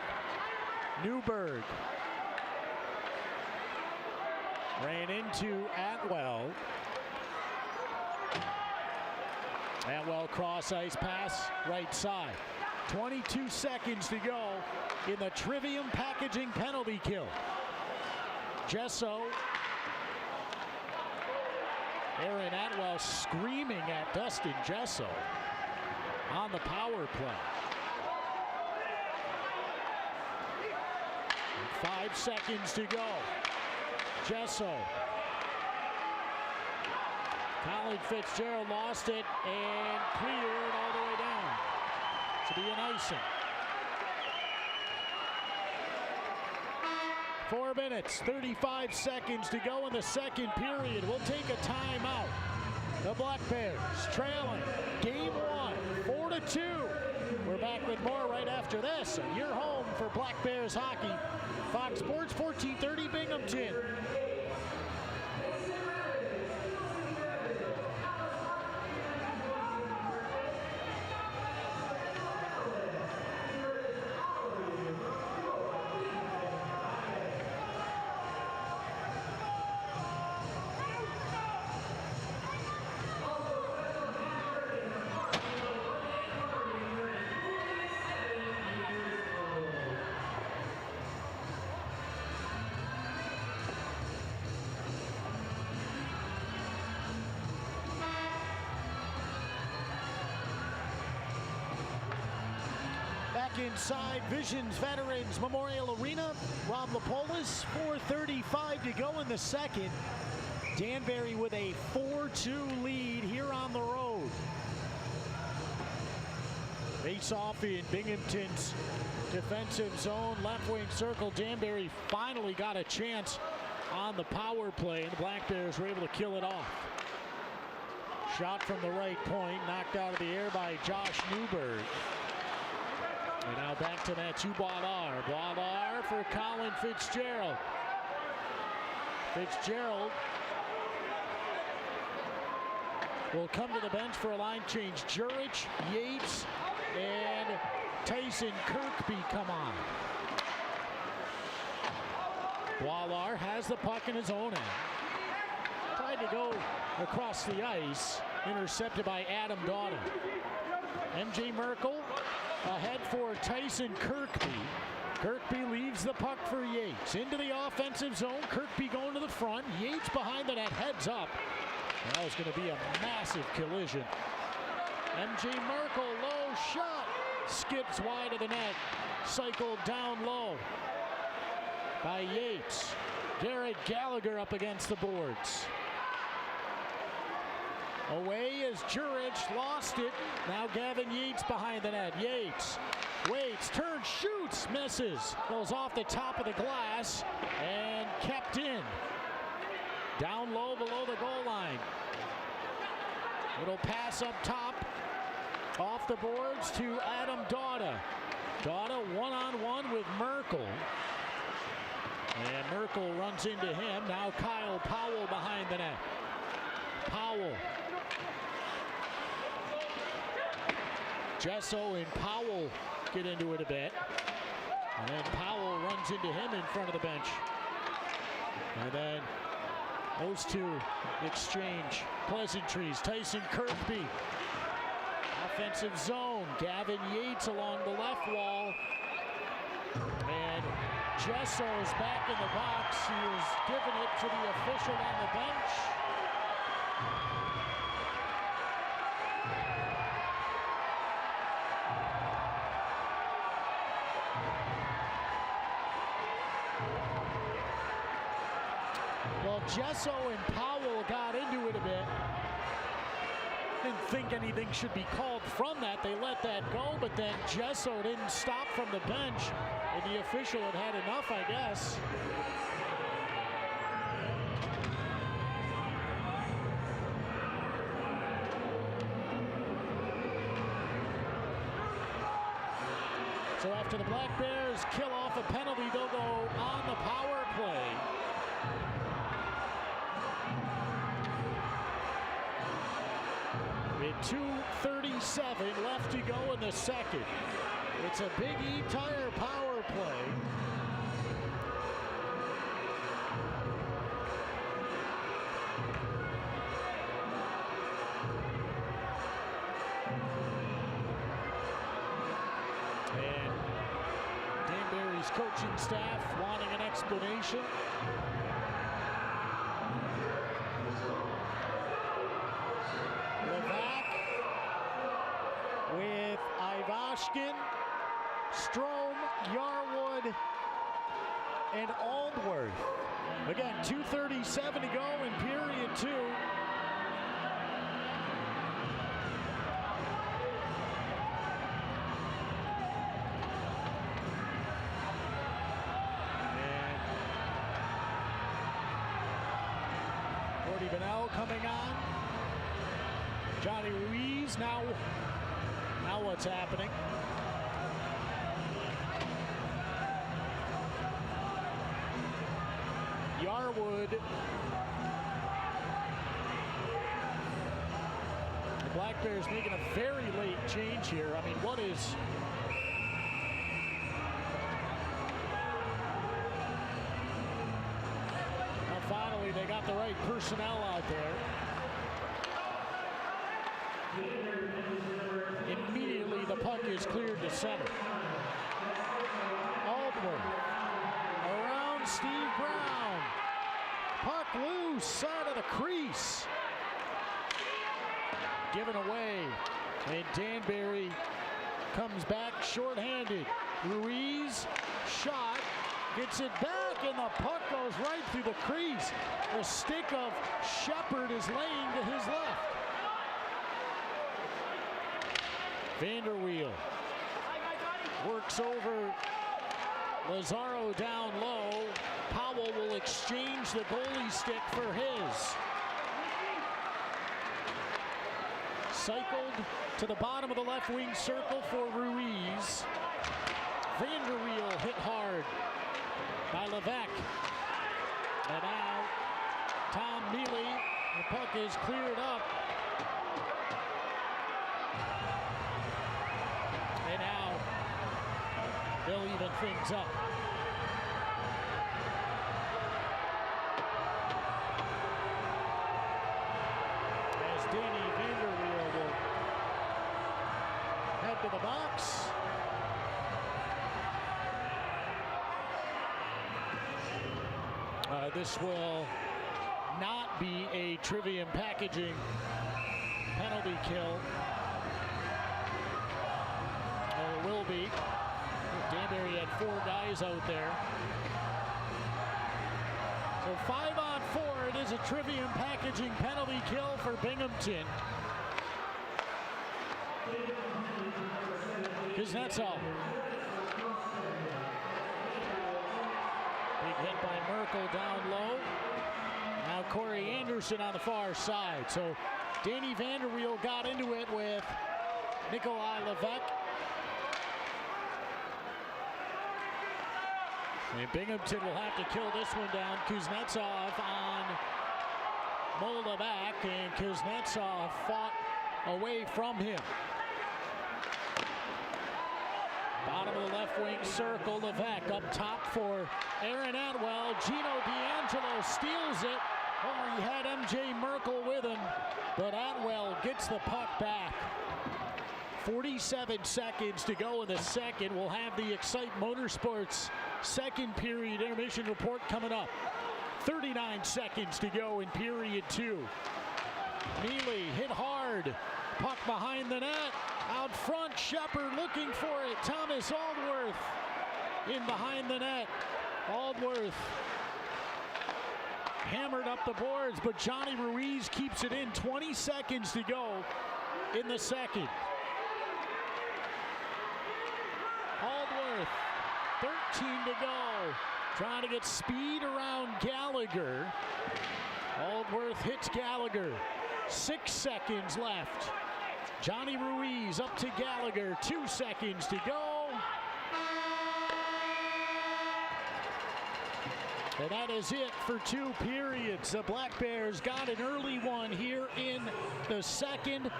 Newberg ran into Atwell. Atwell cross ice pass right side. 22 seconds to go in the Trivium Packaging penalty kill. Jesso. Aaron Atwell screaming at Dustin Jesso on the power play. 5 seconds to go. Jesso. Colin Fitzgerald lost it and cleared all the way down to be an icing. 4 minutes, 35 seconds to go in the second period. We'll take a timeout. The Black Bears trailing game 1, 4-2. We're back with more right after this. You're home for Black Bears hockey. Fox Sports 1430 Binghamton. Inside Visions Veterans Memorial Arena, Rob Lapolis, 4:35 to go in the second. Danbury with a 4-2 lead here on the road. Face off in Binghamton's defensive zone, left wing circle. Danbury finally got a chance on the power play, and the Black Bears were able to kill it off. Shot from the right point, knocked out of the air by Josh Newberg. And now back to that to Boilard. Boilard for Colin Fitzgerald. Fitzgerald will come to the bench for a line change. Jurich, Yates, and Tyson Kirkby come on. Boilard has the puck in his own end. Tried to go across the ice. Intercepted by Adam Doughton. MJ Merkel ahead for Tyson Kirkby. Kirkby leaves the puck for Yates. Into the offensive zone. Kirkby going to the front. Yates behind the net, heads up. That was going to be a massive collision. MJ Merkel, low shot. Skips wide of the net. Cycled down low by Yates. Garrett Gallagher up against the boards. Away is Jurich, lost it. Now Gavin Yates behind the net. Yates waits, turns, shoots, misses. Goes off the top of the glass and kept in. Down low below the goal line. Little pass up top. Off the boards to Adam Dauda. Dauda one-on-one with Merkel. And Merkel runs into him. Now Kyle Powell behind the net. Powell. Jesso and Powell get into it a bit. And then Powell runs into him in front of the bench. And then Those two exchange pleasantries. Tyson Kirkby, offensive zone. Gavin Yates along the left wall. And Jesso's back in the box. He is giving it to the official on the bench. Well, Jesso and Powell got into it a bit. Didn't think anything should be called from that. They let that go, but then Jesso didn't stop from the bench, and the official had had enough, I guess. So after the Black Bears kill off a penalty, they'll go on the power play. With 2:37 left to go in the second. It's a Big E Tire power play. And Danbury's coaching staff wanting an explanation. With Ivashkin, Strom, Yarwood, and Aldworth. Again, 2:37 to go in period 2. And Gordy Bennell coming on. Johnny Ruiz now what's happening? Yarwood. The Black Bears making a very late change here. I mean, what is... Now finally, they got the right personnel out there. Immediately, the puck is cleared to center. Aldworth around Steve Brown. Puck loose, side of the crease. Given away, and Danbury comes back shorthanded. Ruiz, shot, gets it back, and the puck goes right through the crease. The stick of Shepard is laying to his left. Vanderweel works over Lazaro down low. Powell will exchange the goalie stick for his. Cycled to the bottom of the left wing circle for Ruiz. Vanderweel hit hard by Levesque. And now Tom Mealy, the puck is cleared up. They'll even things up. As Danny Vanderweel will head to the box. This will not be a Trivium Packaging penalty kill. Or will be. Danbury had 4 guys out there. So 5-on-4, it is a Trivium Packaging penalty kill for Binghamton. Kuznetsov. Big hit by Merkel down low. Now Corey Anderson on the far side. So Danny Vanderweel got into it with Nikolai Levesque. And Binghamton will have to kill this one down. Kuznetsov on Moldavak, and Kuznetsov fought away from him. Bottom of the left wing circle, Levesque up top for Aaron Atwell. Gino D'Angelo steals it, Oh, he had MJ Merkel with him, but Atwell gets the puck back. 47 seconds to go in the second. We'll have the Excite Motorsports second period intermission report coming up. 39 seconds to go in period 2. Mealy hit hard. Puck behind the net. Out front, Shepard looking for it. Thomas Aldworth in behind the net. Aldworth hammered up the boards, but Johnny Ruiz keeps it in. 20 seconds to go in the second. Aldworth, 13 to go. Trying to get speed around Gallagher. Aldworth hits Gallagher. 6 seconds left. Johnny Ruiz up to Gallagher. 2 seconds to go. And that is it for 2 periods. The Black Bears got an early one here in the second,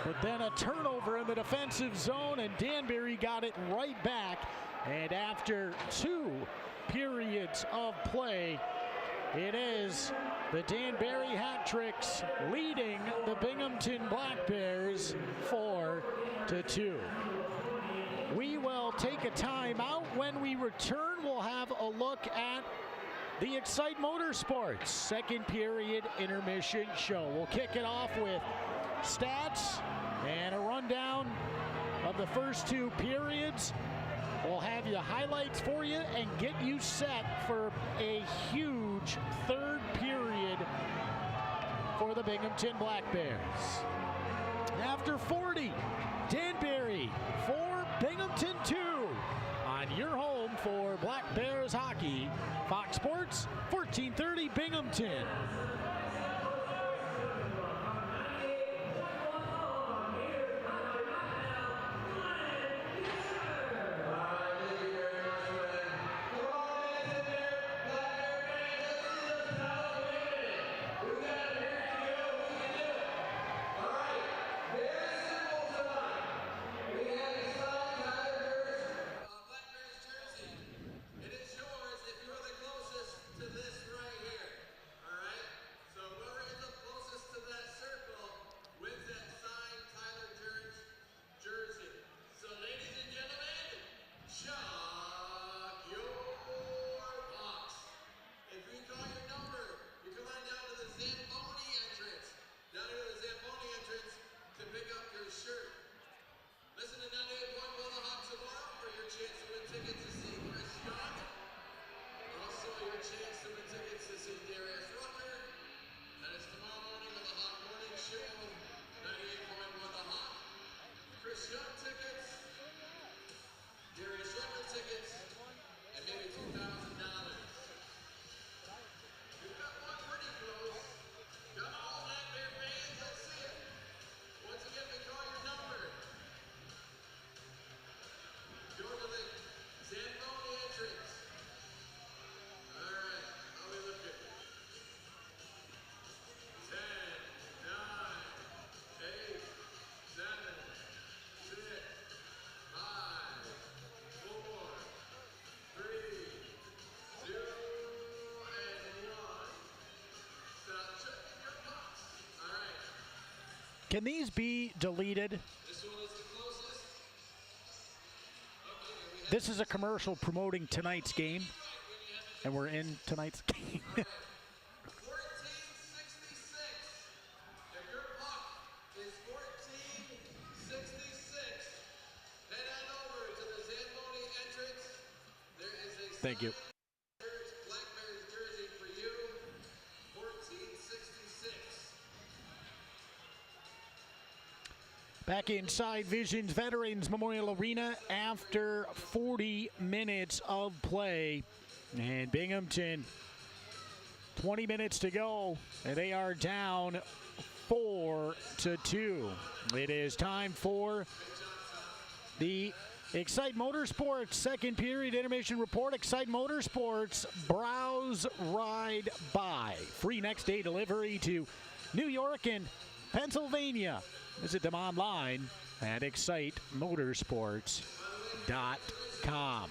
but then a turnover in the defensive zone, and Danbury got it right back. And after 2 periods of play, it is the Danbury Hat Tricks leading the Binghamton Black Bears 4-2. We will take a timeout. When we return, we'll have a look at the Excite Motorsports second period intermission show. We'll kick it off with stats and a rundown of the first 2 periods. We'll have the highlights for you and get you set for a huge third period for the Binghamton Black Bears. After 40, Danbury 4, Binghamton 2. On your home for Black Bears hockey, Fox Sports 1430 Binghamton. Can these be deleted? This is a commercial promoting tonight's game, and we're in tonight's game. Thank you. Back inside Visions Veterans Memorial Arena after 40 minutes of play. And Binghamton, 20 minutes to go, and they are down 4-2. It is time for the Excite Motorsports second period intermission report. Excite Motorsports browse, ride, buy. Free next day delivery to New York and Pennsylvania. Visit them online at excitemotorsports.com.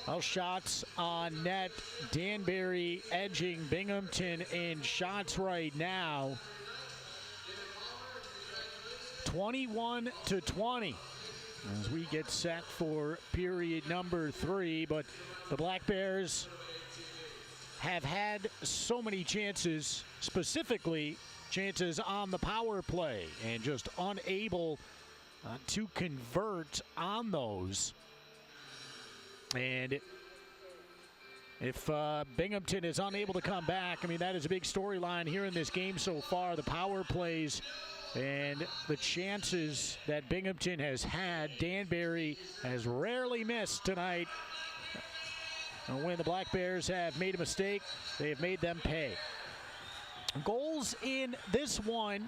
Well, shots on net. Danbury edging Binghamton in shots right now. 21-20 as we get set for period number 3. But the Black Bears have had so many chances, specifically chances on the power play, and just unable to convert on those. And if Binghamton is unable to come back, I mean, that is a big storyline here in this game so far. The power plays and the chances that Binghamton has had, Danbury has rarely missed tonight. And when the Black Bears have made a mistake, they have made them pay. Goals in this one,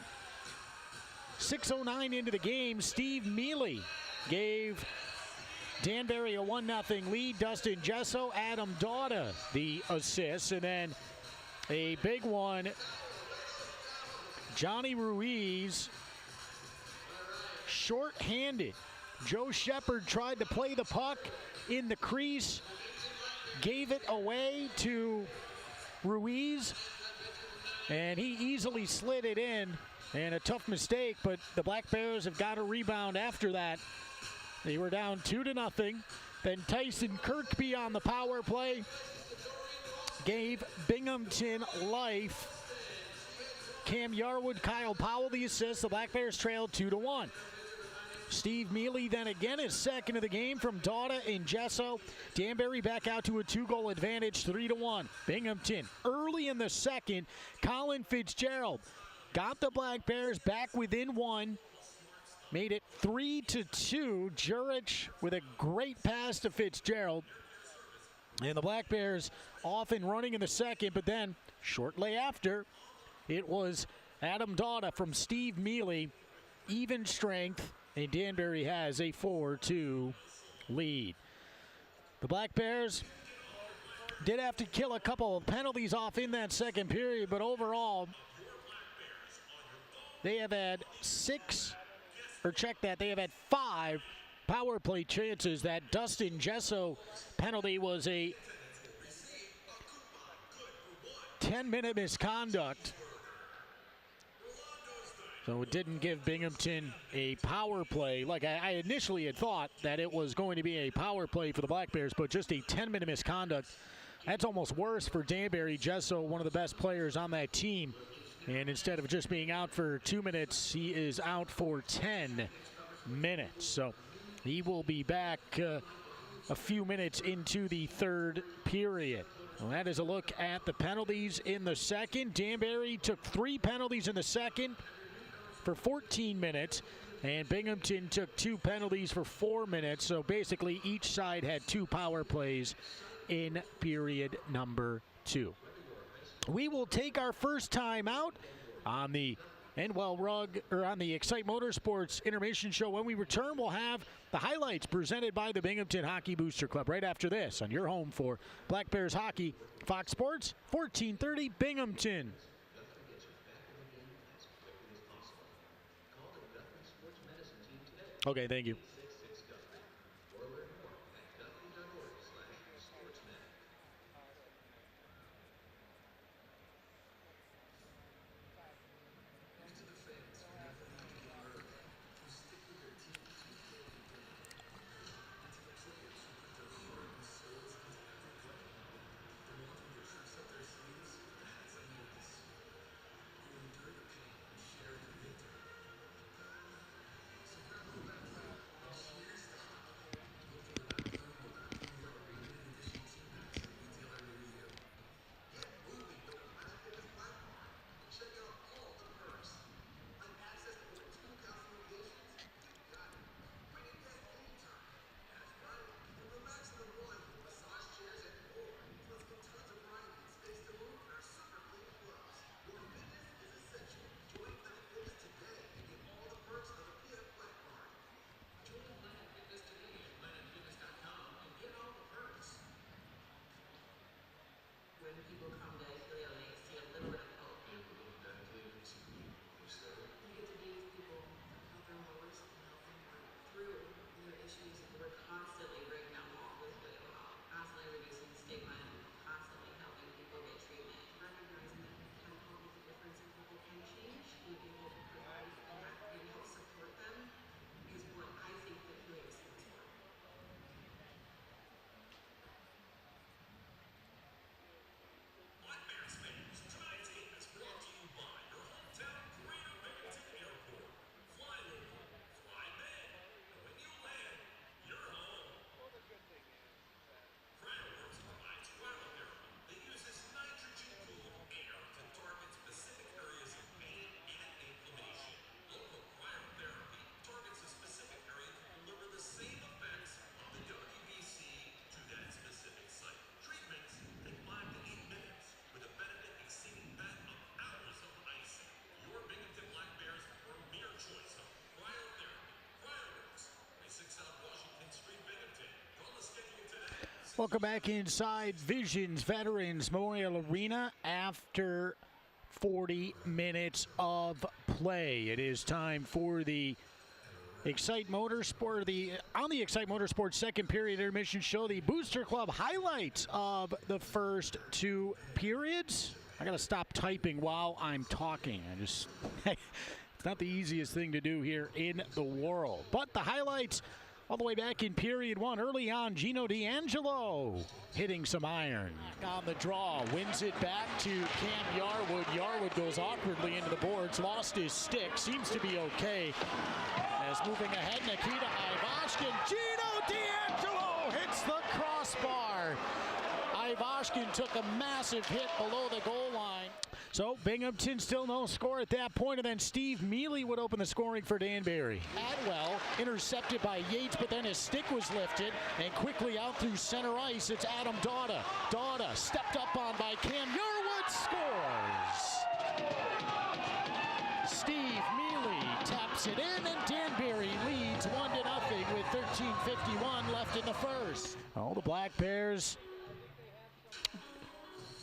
6:09 into the game, Steve Mealy gave Danbury a 1-0 lead. Dustin Gesso, Adam Dauda the assists, and then a big one, Johnny Ruiz, shorthanded. Joe Shepard tried to play the puck in the crease, gave it away to Ruiz, and he easily slid it in, and a tough mistake, but the Black Bears have got a rebound after that. They were down 2-0. Then Tyson Kirkby on the power play gave Binghamton life. Cam Yarwood, Kyle Powell the assist. The Black Bears trailed 2-1. Steve Mealy then again his second of the game from Dauda and Gesso. Danbury back out to a 2-goal advantage, 3-1. Binghamton early in the second. Colin Fitzgerald got the Black Bears back within 1. Made it 3-2. Jurich with a great pass to Fitzgerald. And the Black Bears off and running in the second, but then shortly after, it was Adam Dauda from Steve Mealy. Even strength, and Danbury has a 4-2 lead. The Black Bears did have to kill a couple of penalties off in that second period, but overall, they have had they have had 5 power play chances. That Dustin Gesso penalty was a 10-minute misconduct. So it didn't give Binghamton a power play. Like I initially had thought that it was going to be a power play for the Black Bears, but just a 10-minute misconduct. That's almost worse for Danbury. Gesso, one of the best players on that team. And instead of just being out for 2 minutes, he is out for 10 minutes. So he will be back a few minutes into the third period. Well, that is a look at the penalties in the second. Danbury took 3 penalties in the second for 14 minutes, and Binghamton took 2 penalties for 4 minutes. So basically each side had 2 power plays in period number 2. We will take our first time out on the on the Excite Motorsports Intermission Show. When we return, we'll have the highlights presented by the Binghamton Hockey Booster Club right after this on your home for Black Bears hockey, Fox Sports 1430 Binghamton. Okay, thank you. Welcome back inside Visions Veterans Memorial Arena after 40 minutes of play. It is time for the Excite Motorsport, on the Excite Motorsports second period intermission show, the Booster Club highlights of the first two periods. I got to stop typing while I'm talking. it's not the easiest thing to do here in the world. But the highlights all the way back in period one. Early on, Gino D'Angelo hitting some iron. On the draw, wins it back to Cam Yarwood. Yarwood goes awkwardly into the boards, lost his stick, seems to be okay. As moving ahead, Nikita Ivashkin. Gino D'Angelo hits the crossbar. Ivashkin took a massive hit below the goal line. So Binghamton still no score at that point, and then Steve Mealy would open the scoring for Danbury. Adwell intercepted by Yates, but then his stick was lifted, and quickly out through center ice, it's Adam Dauda. Dauda stepped up on by Cam Yarwood, scores. Steve Mealy taps it in, and Danbury leads 1-0 with 13:51 left in the first. Oh, the Black Bears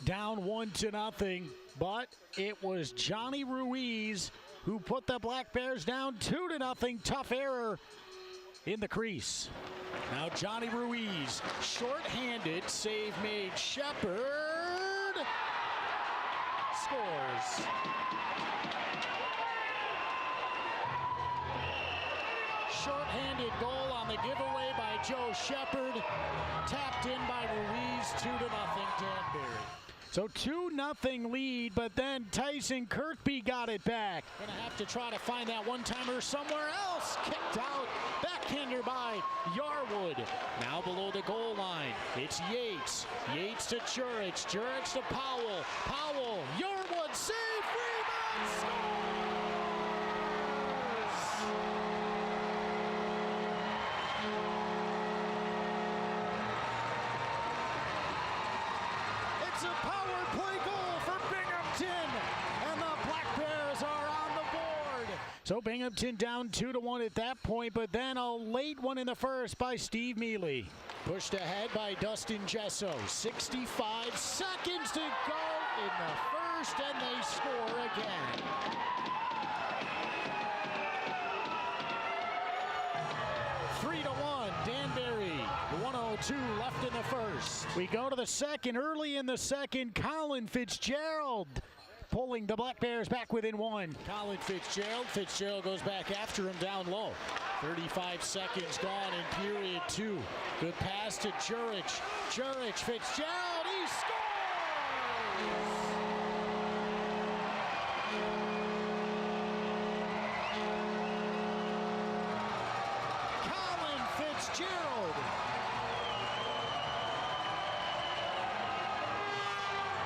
down 1-0. But it was Johnny Ruiz who put the Black Bears down 2-0. Tough error in the crease. Now Johnny Ruiz, shorthanded, save made. Shepard scores. Shorthanded goal on the giveaway by Joe Shepard. Tapped in by Ruiz, 2-0 Danbury. So 2-0 lead, but then Tyson Kirkby got it back. Gonna have to try to find that one-timer somewhere else. Kicked out, backhander by Yarwood. Now below the goal line, it's Yates. Yates to Jurich, Jurich to Powell. Powell, Yarwood, save, rebound, scores! It's a power play goal for Binghamton, and the Black Bears are on the board. So Binghamton down 2-1 at that point, but then a late one in the first by Steve Mealy. Pushed ahead by Dustin Gesso. 65 seconds to go in the first, and they score again. Danbury, 1:02 left in the first. We go to the second. Early in the second, Colin Fitzgerald pulling the Black Bears back within one. Colin Fitzgerald. Fitzgerald goes back after him down low. 35 seconds gone in period two. Good pass to Jurich. Jurich, Fitzgerald, he scores! Fitzgerald.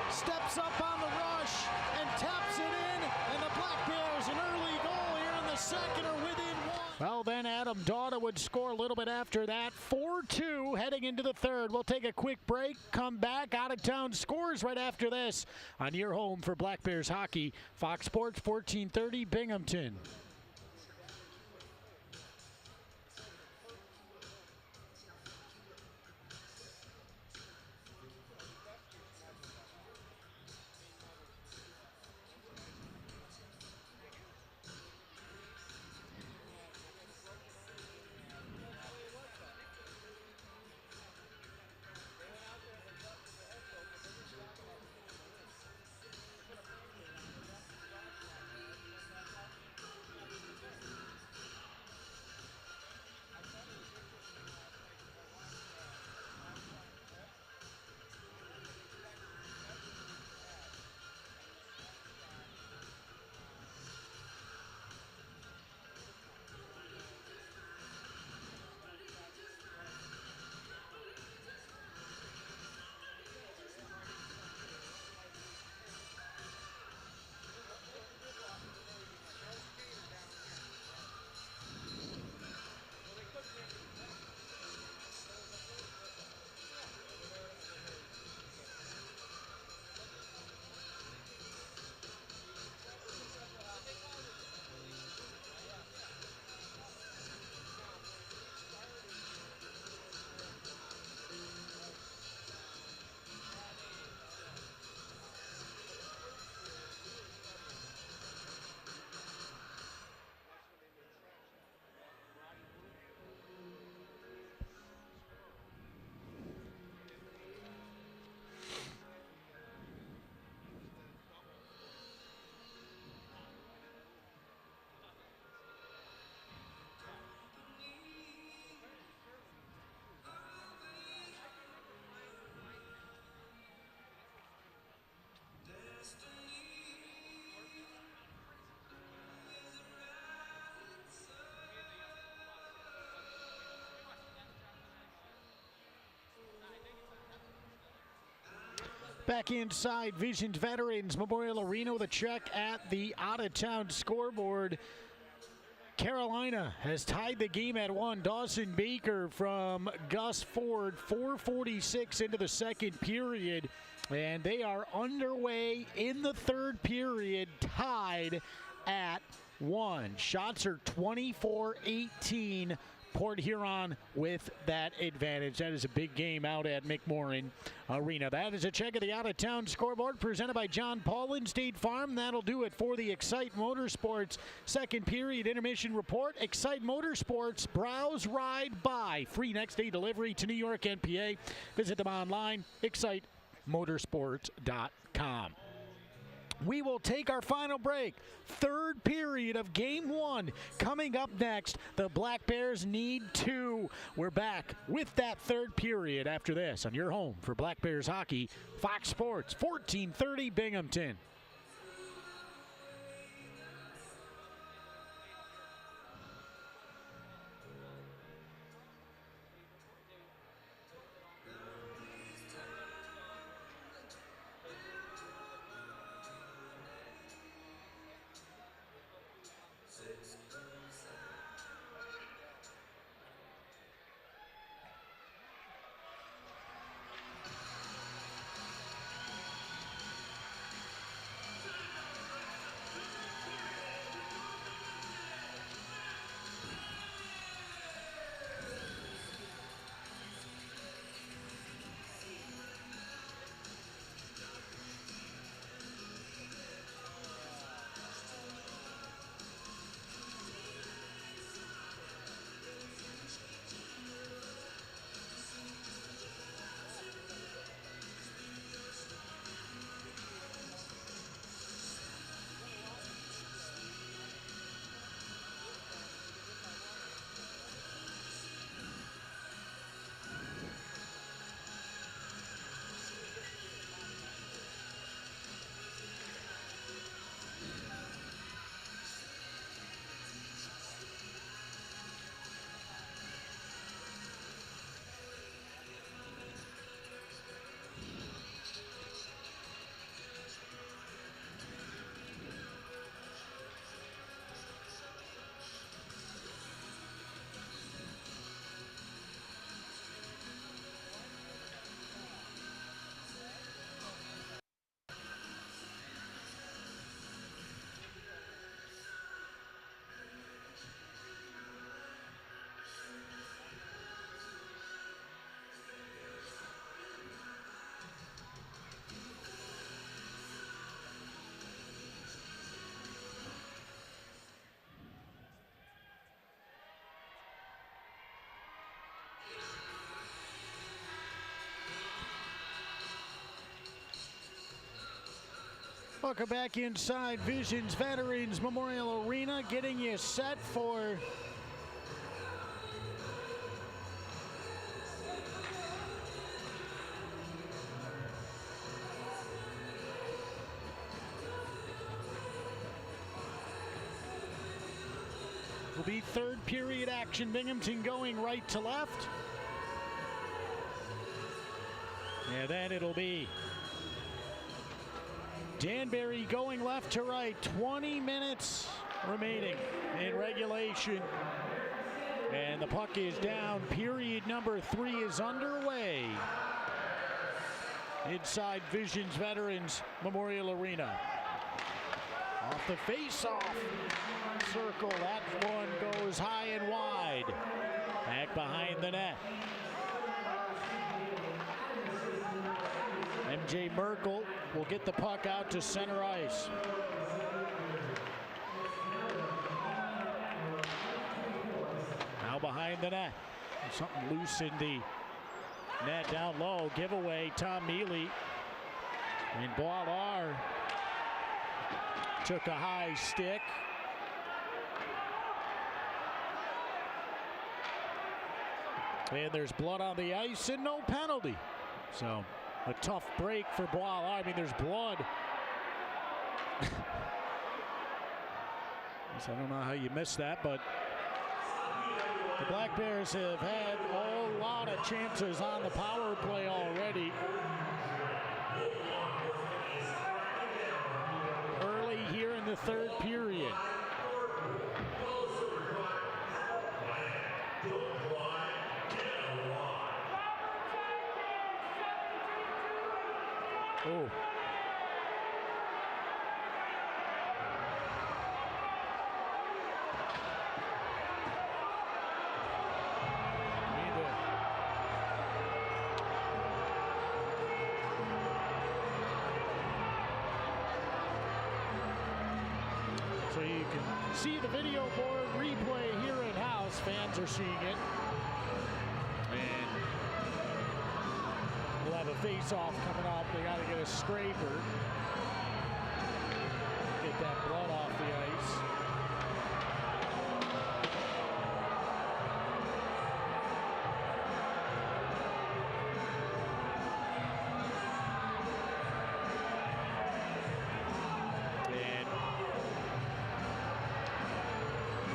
Steps up on the rush and taps it in, and the Black Bears an early goal here in the second are within one. Well, then Adam Dauda would score a little bit after that. 4-2 heading into the third. We'll take a quick break, come back. Out of town scores right after this on your home for Black Bears hockey. Fox Sports 1430 Binghamton. Back inside Visions Veterans Memorial Arena with a check at the out-of-town scoreboard. Carolina has tied the game at 1. Dawson Baker from Gus Ford, 4:46 into the second period. And they are underway in the third period, tied at 1. Shots are 24-18. Port Huron with that advantage. That is a big game out at McMorran Arena. That is a check of the out-of-town scoreboard presented by John Paulin State Farm. That'll do it for the Excite Motorsports second period intermission report. Excite Motorsports, browse, ride, buy. Free next day delivery to New York and PA. Visit them online, excitemotorsports.com. We will take our final break. Third period of Game 1 coming up next. The Black Bears need 2. We're back with that third period after this on your home for Black Bears hockey, Fox Sports 1430 Binghamton. Welcome back inside Visions Veterans Memorial Arena, getting you set for will be third period action. Binghamton going right to left. And then it'll be Danbury going left to right. 20 minutes remaining in regulation. And the puck is down. Period number 3 is underway inside Visions Veterans Memorial Arena. Off the face-off circle, that one goes high and wide. Back behind the net. MJ Merkel will get the puck out to center ice. Now behind the net. Something loose in the net down low. Giveaway, Tom Mealy. And Boilard took a high stick. And there's blood on the ice and no penalty. So a tough break for Boilard. I mean, there's blood. So I don't know how you missed that, but the Black Bears have had a lot of chances on the power play already. the third period. Oh. So you can see the video board replay here at house. Fans are seeing it. And we'll have a face-off coming up. They got to get a scraper. Get that blood off the ice.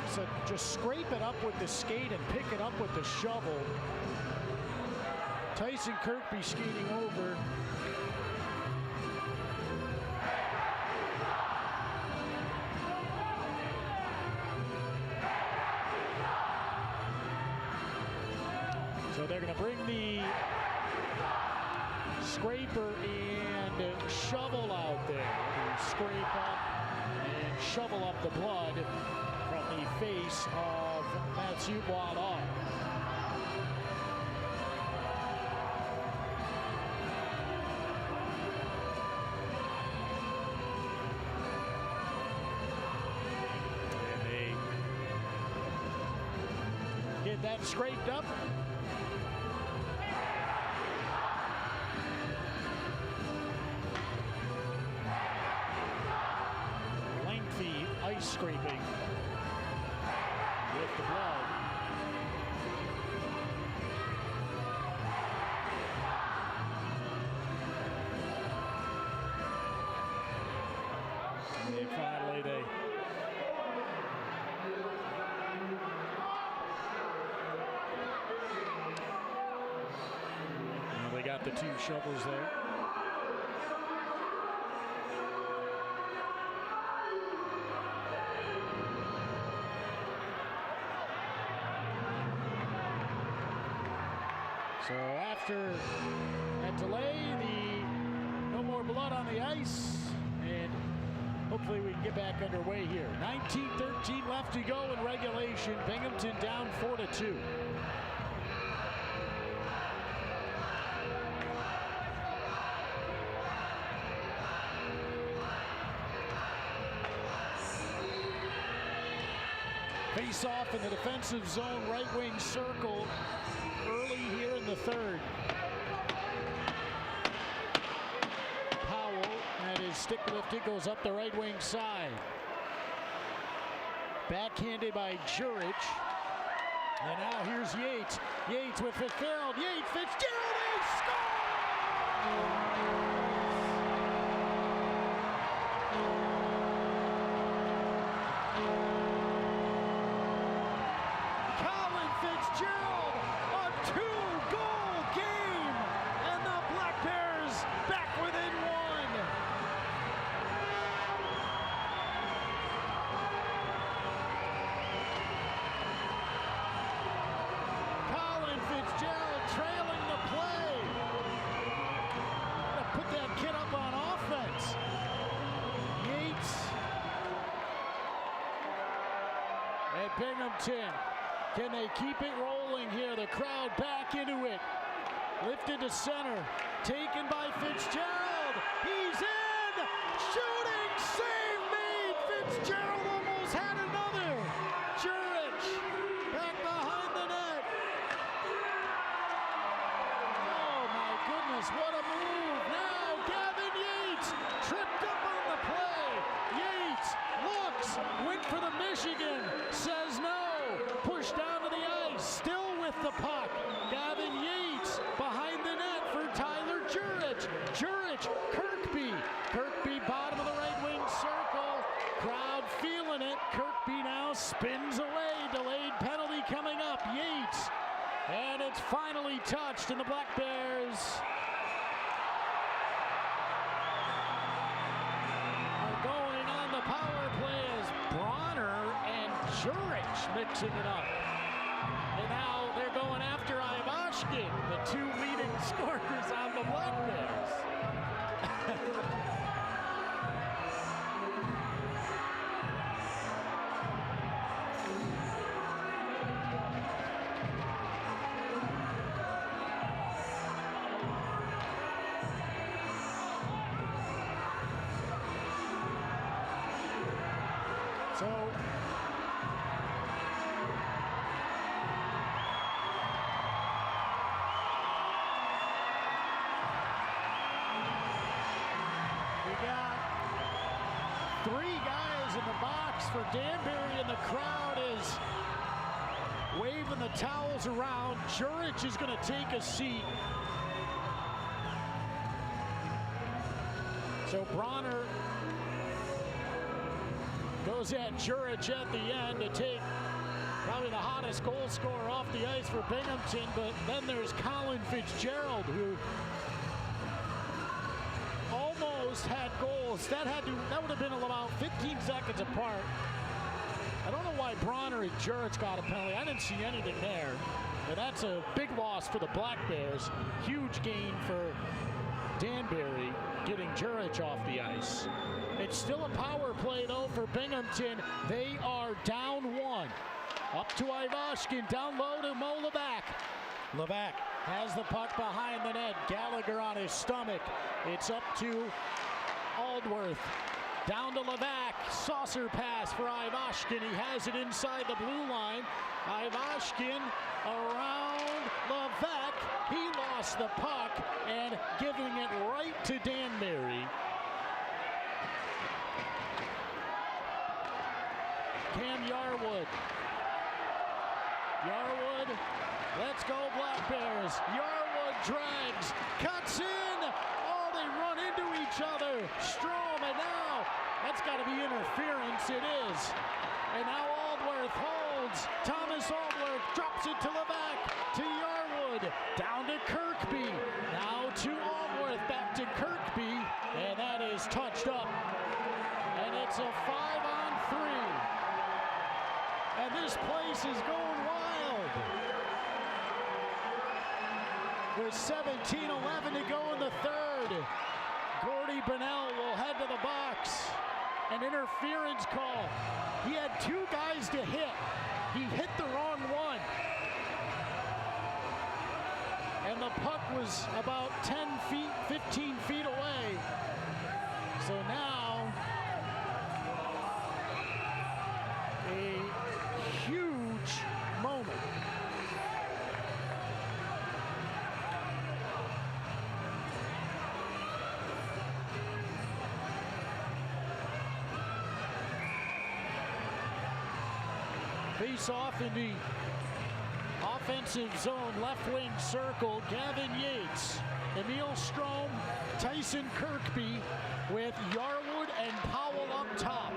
So just scrape it up with the skate and pick it up with the shovel. Tyson Kirkby skating over. So they're going to bring the scraper and shovel out there. Scrape up and shovel up the blood from the face of Mathieu Boilard. And they get that scraped up. Lengthy ice scraping with the blood. And finally they got the two shovels there. So after that delay, no more blood on the ice, and hopefully we can get back underway here. 19:13 left to go in regulation. Binghamton down 4-2. Face off in the defensive zone, right wing circle. Early here in the third. Powell had his stick lifted, goes up the right wing side. Backhanded by Jurich. And now here's Yates. Yates with Fitzgerald. Yates, Fitzgerald, he scores! Binghamton, can they keep it rolling here? The crowd back into it. Lifted to center, taken by Fitzgerald. He's in! Shooting save made! Fitzgerald almost had another. Jurich back behind the net. Oh my goodness, what a move. Now Gavin Yates tripped up on the play. Yates looks, went for the Michigan, says no. Pushed down to the ice, still with the puck. Gavin Yates behind the net for Tyler Jurich. Jurich, Kirkby. Kirkby bottom of the right wing circle. Crowd feeling it. Kirkby now spins away. Delayed penalty coming up. Yates. And it's finally touched, and the Black Bears are going on the power mixing it up. And now they're going after Ivashkin, the two leading scorers on the Black Bears. So we got 3 guys in the box for Danbury, and the crowd is waving the towels around. Jurich is going to take a seat. So Bronner goes at Jurich at the end to take probably the hottest goal scorer off the ice for Binghamton, but then there's Colin Fitzgerald, who almost had goals. That would have been about 15 seconds apart. I don't know why Bronner and Jurich got a penalty. I didn't see anything there. And that's a big loss for the Black Bears. Huge gain for Danbury, getting Jurich off the ice. It's still a power play, though, for Binghamton. They are down 1. Up to Ivashkin, down low to Mo Levac. Levac has the puck behind the net. Gallagher on his stomach. It's up to Aldworth. Down to Levac. Saucer pass for Ivashkin. He has it inside the blue line. Ivashkin around Levac. He lost the puck and giving it right to Danbury. Cam Yarwood. Yarwood, let's go Black Bears. Yarwood drags, cuts in. Oh, they run into each other. Strom, and now that's got to be interference. It is. And now Aldworth holds. Thomas Aldworth drops it to Levac, to Yarwood, down to Kirkby. Now to Aldworth, back to Kirkby, and that is touched up. And it's a 5-on-3. And this place is going wild. With 17:11 to go in the third. Gordy Bonnell will head to the box. An interference call. He had 2 guys to hit. He hit the wrong one. And the puck was about 10 feet, 15 feet away. So now a huge moment. Face off in the offensive zone, left wing circle. Gavin Yates, Emil Strom, Tyson Kirkby with Yarwood and Powell up top.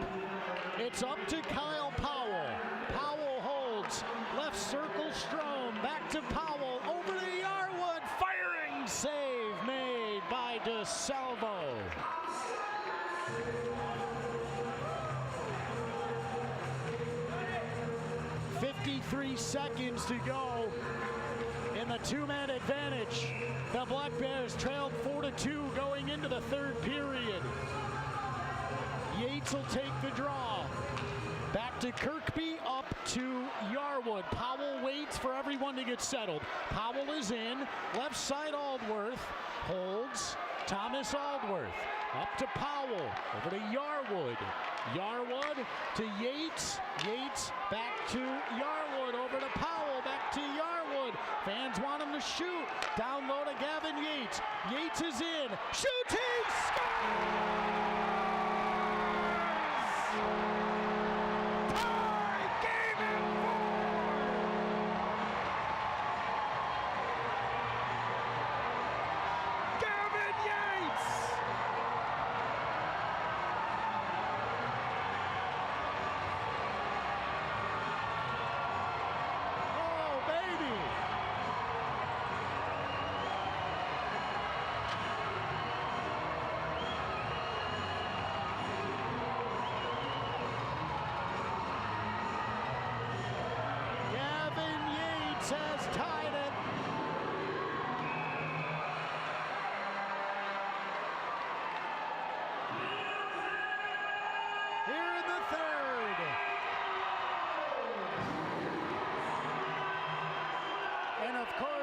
It's up to Kyle Powell. Powell holds, left circle Strom, back to Powell, over to Yarwood, firing save made by DeSalvo. 53 seconds to go in the 2-man advantage. The Black Bears trailed 4-2 going into the third period. Yates will take the draw. Back to Kirkby, up to Yarwood. Powell waits for everyone to get settled. Powell is in. Left side Aldworth. Holds. Thomas Aldworth. Up to Powell. Over to Yarwood. Yarwood to Yates. Yates back to Yarwood. Over to Powell. Back to Yarwood. Fans want him to shoot. Down low to Gavin Yates. Yates is in. Shooting! Scores!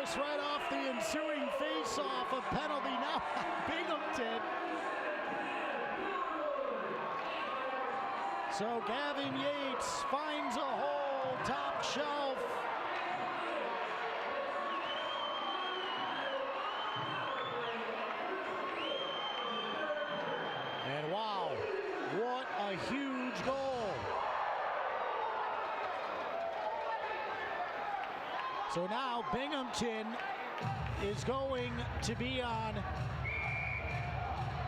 just right off the ensuing face-off, a penalty now on Binghamton. So Gavin Yates finds a hole, top shelf. And wow, what a huge goal. So now Binghamton is going to be on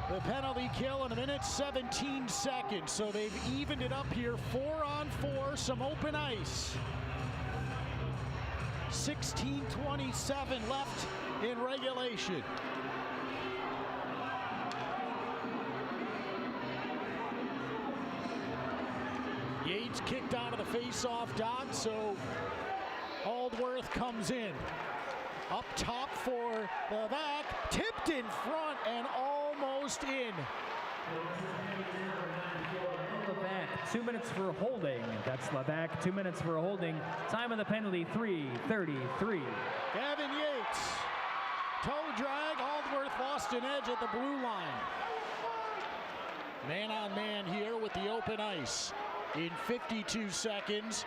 the penalty kill in 1:17 seconds. So they've evened it up here, 4-on-4, some open ice. 16:27 left in regulation. Yates kicked out of the face-off dot, so Aldworth comes in. Up top for Levac, tipped in front and almost in. Levac, 2 minutes for holding. That's Levac, 2 minutes for holding. Time of the penalty, 3:33. Gavin Yates, toe drag, Aldworth lost an edge at the blue line. Man on man here with the open ice. In 52 seconds,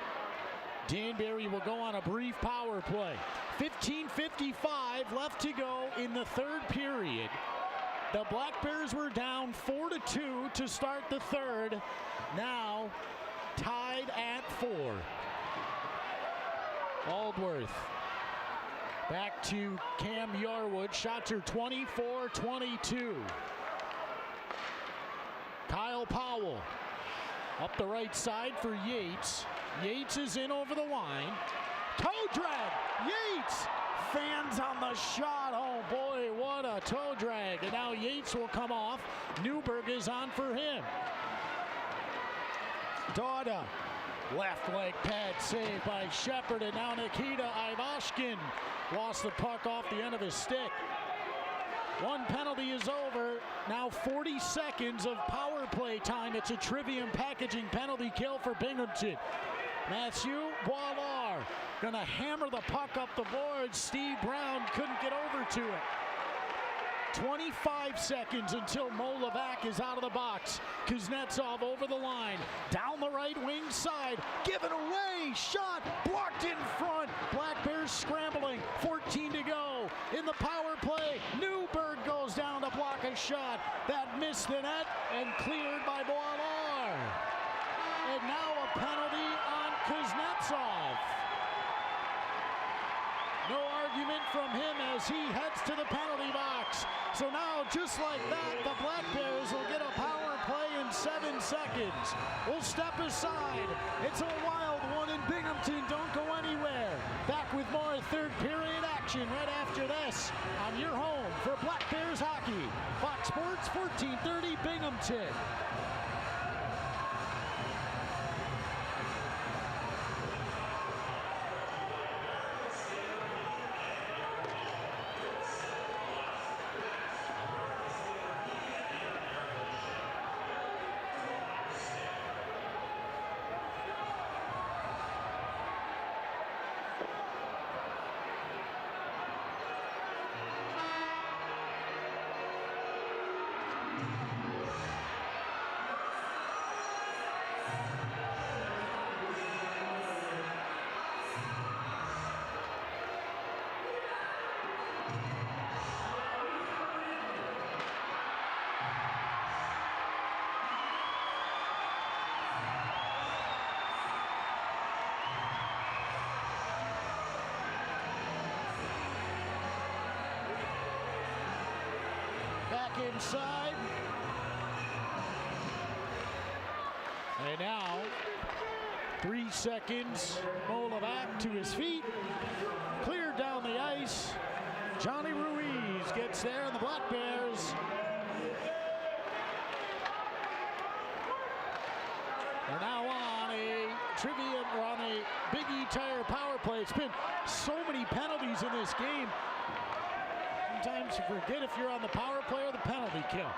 Danbury will go on a brief power play. 15:55 left to go in the third period. The Black Bears were down 4-2 to start the third. Now tied at 4. Aldworth back to Cam Yarwood. Shots are 24-22. Kyle Powell up the right side for Yates. Yates is in over the line. Toe drag. Yates fans on the shot. Oh boy, what a toe drag. And now Yates will come off. Newberg is on for him. Dauda, left leg pad saved by Shepard. And now Nikita Ivashkin lost the puck off the end of his stick. One penalty is over. Now 40 seconds of power play time. It's a Trivium Packaging penalty kill for Binghamton. Matthew Boilard gonna hammer the puck up the board. Steve Brown couldn't get over to it. 25 seconds until Mo Levac is out of the box. Kuznetsov over the line, down the right wing side, given away, shot, blocked in front. Black Bears scrambling, 14 to go. In the power play, Newberg goes down to block a shot. That missed the net and cleared by Boilard. And now a penalty on Kuznetsov. No argument from him as he heads to the penalty box. So now, just like that, the Black Bears will get a power play in 7 seconds. We'll step aside. It's a wild one in Binghamton. Don't go anywhere. Back with more third period action right after this on your home for Black Bears hockey. Fox Sports 1430 Binghamton. Back inside. And now, 3 seconds. Mo Levac to his feet. Cleared down the ice. Johnny Ruiz gets there, and the Black Bears are now on a trivia, or on a Big E Tire power play. It's been so many penalties in this game. sometimes you forget if you're on the power play or the penalty kill.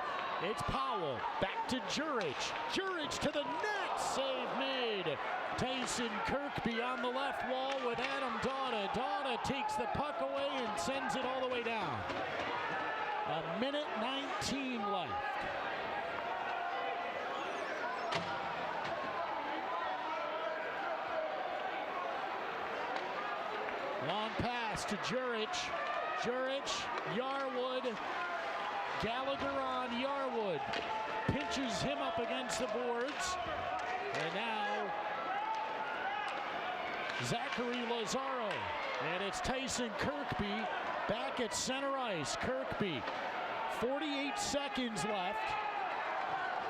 It's Powell, back to Jurich. Jurich to the net, save made. Tyson Kirkby on the left wall with Adam Dauda. Dauda takes the puck away and sends it all the way down. A minute 19 left. Long pass to Jurich. Jurich, Yarwood. Gallagher on Yarwood. Pinches him up against the boards. And now Zachary Lazaro. And it's Tyson Kirkby back at center ice. Kirkby, 48 seconds left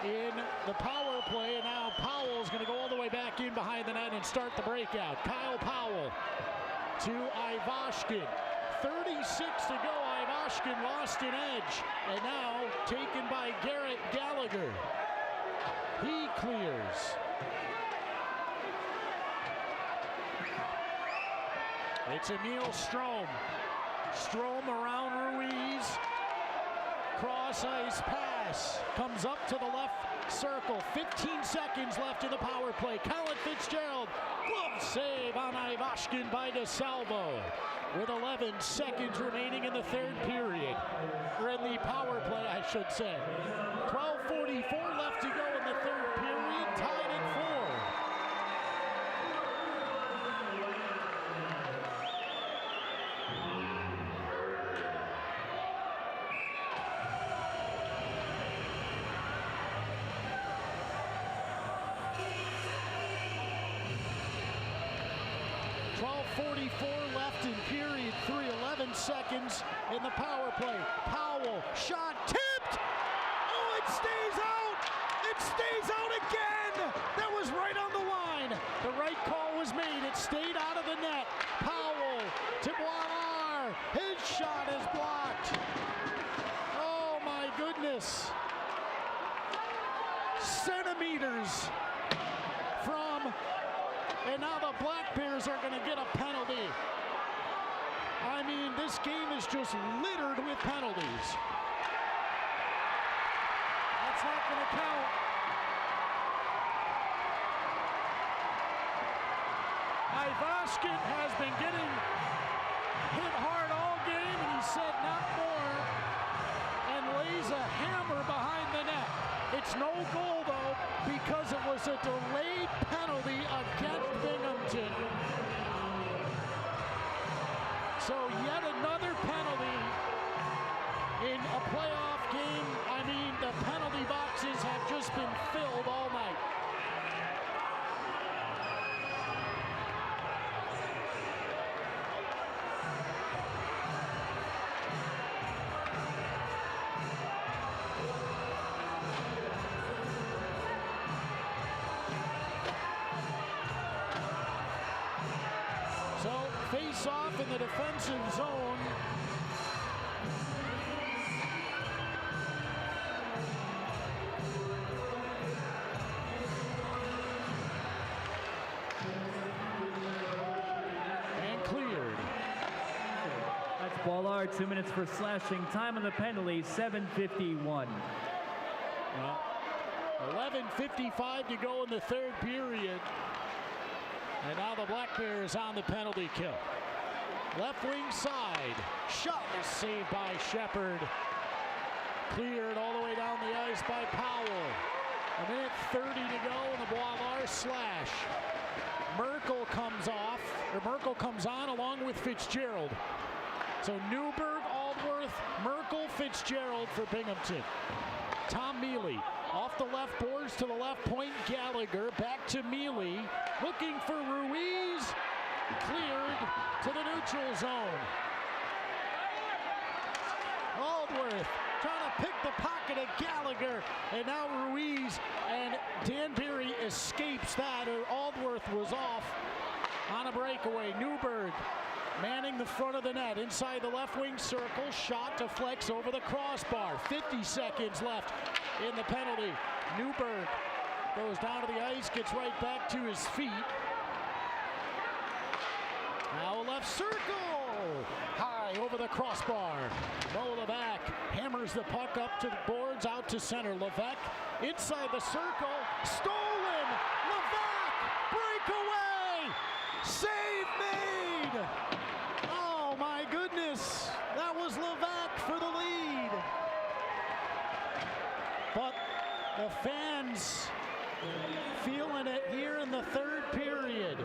in the power play. And now Powell's going to go all the way back in behind the net and start the breakout. Kyle Powell to Ivashkin. 36 to go. Ivashkin lost an edge. And now taken by Garrett Gallagher. He clears. It's Emil Strome. Strome around Ruiz. Cross ice pass. Comes up to the left circle. 15 seconds left in the power play. Colin Fitzgerald. Glove save on Ivashkin by DeSalvo. With 11 seconds remaining in the third period. Or in the power play, I should say. 12:44 left to go in the third period. Tied at 4. Left in period 3, 11 seconds in the power play. Powell, shot, tipped! Oh, it stays out! It stays out again! That was right on the line. The right call was made. It stayed out of the net. Powell to Boilard. His shot is blocked. Oh, my goodness. Centimeters from... And now the Black Bears are going to get a penalty. I mean, this game is just littered with penalties. That's not going to count. Ivashkin has been getting hit hard all game, and he said not more, and lays a hammer behind the net. It's no goal, though, because it was a delayed penalty against Binghamton. So yet another penalty in a playoff game. I mean, the penalty boxes have just been filled all night. Face off in the defensive zone. And cleared. That's Boilard, 2 minutes for slashing. Time on the penalty, 7:51. Well, 11:55 to go in the third period. And now the Black Bears on the penalty kill. Left wing side. Shot is saved by Shepard. Cleared all the way down the ice by Powell. A minute 30 to go in the Boilard slash. Merkel comes off, or Merkel comes on along with Fitzgerald. So Newberg, Aldworth, Merkel, Fitzgerald for Binghamton. Tom Mealy off the left boards to the left point. Gallagher back to Mealy. Looking for Ruiz. Cleared to the neutral zone. Aldworth trying to pick the pocket of Gallagher. And now Ruiz and Danbury escapes that. Aldworth was off on a breakaway. Newberg manning the front of the net. Inside the left wing circle. Shot deflects over the crossbar. 50 seconds left in the penalty. Newberg goes down to the ice, gets right back to his feet. Now left circle. High high over the crossbar. Mo Levac hammers the puck up to the boards, out to center. Levac inside the circle, stolen. Levac, breakaway, save made. Oh my goodness, that was Levac for the lead. But the fans feeling it here in the third period.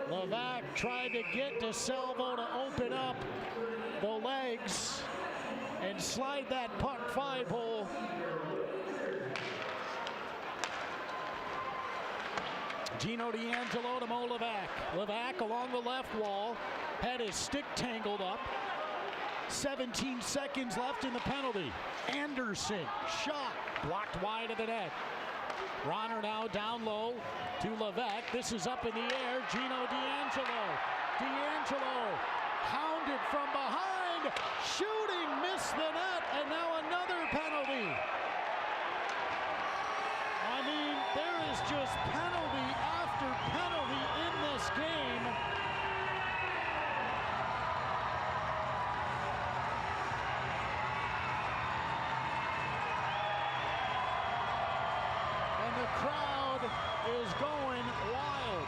Levac tried to get DeSalvo to open up the legs and slide that puck 5-hole. Gino D'Angelo to Mo Levac. Levac along the left wall, had his stick tangled up. 17 seconds left in the penalty. Anderson, shot, blocked wide of the net. Ronner now down low to Levac. This is up in the air. Gino D'Angelo. D'Angelo hounded from behind. Shooting, missed the net, and now another penalty. I mean, there is just penalty after penalty in this game. The crowd is going wild.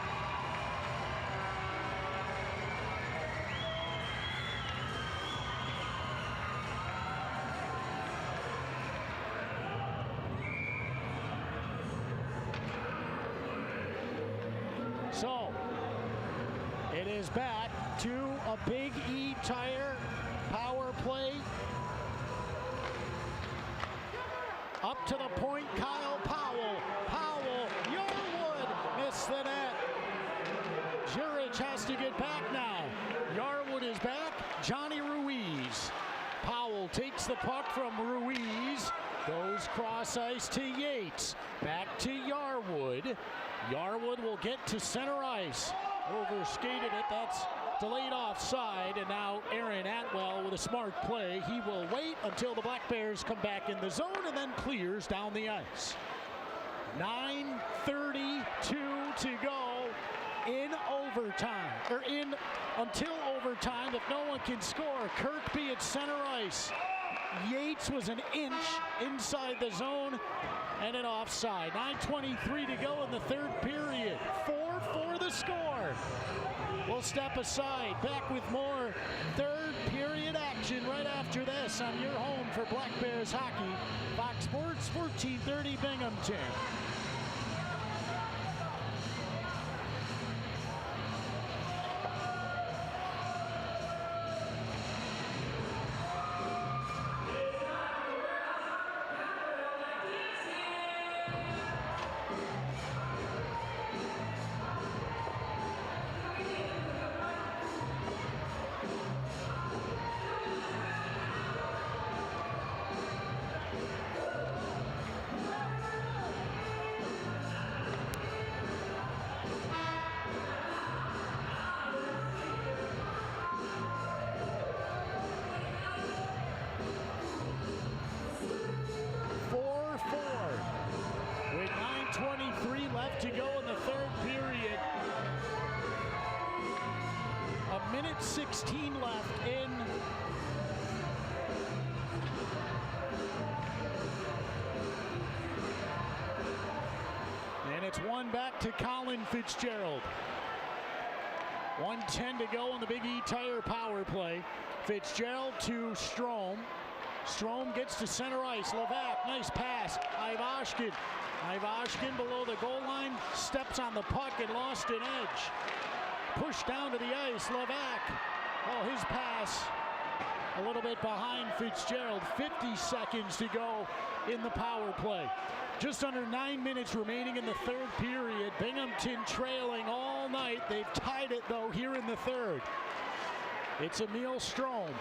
So it is back to a Big E Tire power play. Up to the point, Kyle Powell. Powell, Yarwood missed the net. Jurich has to get back now. Yarwood is back. Johnny Ruiz. Powell takes the puck from Ruiz. Goes cross ice to Yates. Back to Yarwood. Yarwood will get to center ice. Overskated it. That's delayed offside, and now Aaron Atwell with a smart play. He will wait until the Black Bears come back in the zone and then clears down the ice. 9:32 to go in overtime, or until overtime if no one can score. Kirkby at center ice. Yates was an inch inside the zone and an offside. 9:23 to go in the third period. 4-4 the score. We'll step aside, back with more third period action right after this on your home for Black Bears hockey. Fox Sports 1430 Binghamton. To go in the third period. A minute 16 left in. And it's one back to Colin Fitzgerald. 1:10 to go on the Big E Tire power play. Fitzgerald to Strome. Strome gets to center ice. Levac, nice pass. Ivashkin below the goal line, steps on the puck and lost an edge. Pushed down to the ice, Levac. Oh, his pass a little bit behind Fitzgerald. 50 seconds to go in the power play. Just under 9 minutes remaining in the third period. Binghamton trailing all night. They've tied it, though, here in the third. It's Emil Strome.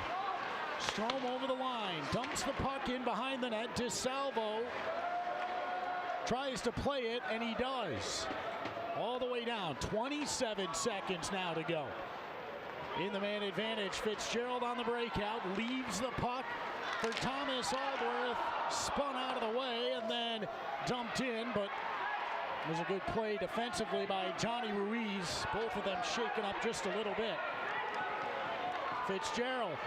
Strome over the line, dumps the puck in behind the net. DeSalvo tries to play it, and he does. All the way down. 27 seconds now to go. In the man advantage, Fitzgerald on the breakout, leaves the puck for Thomas Aldworth. Spun out of the way and then dumped in, but it was a good play defensively by Johnny Ruiz. Both of them shaken up just a little bit. Fitzgerald,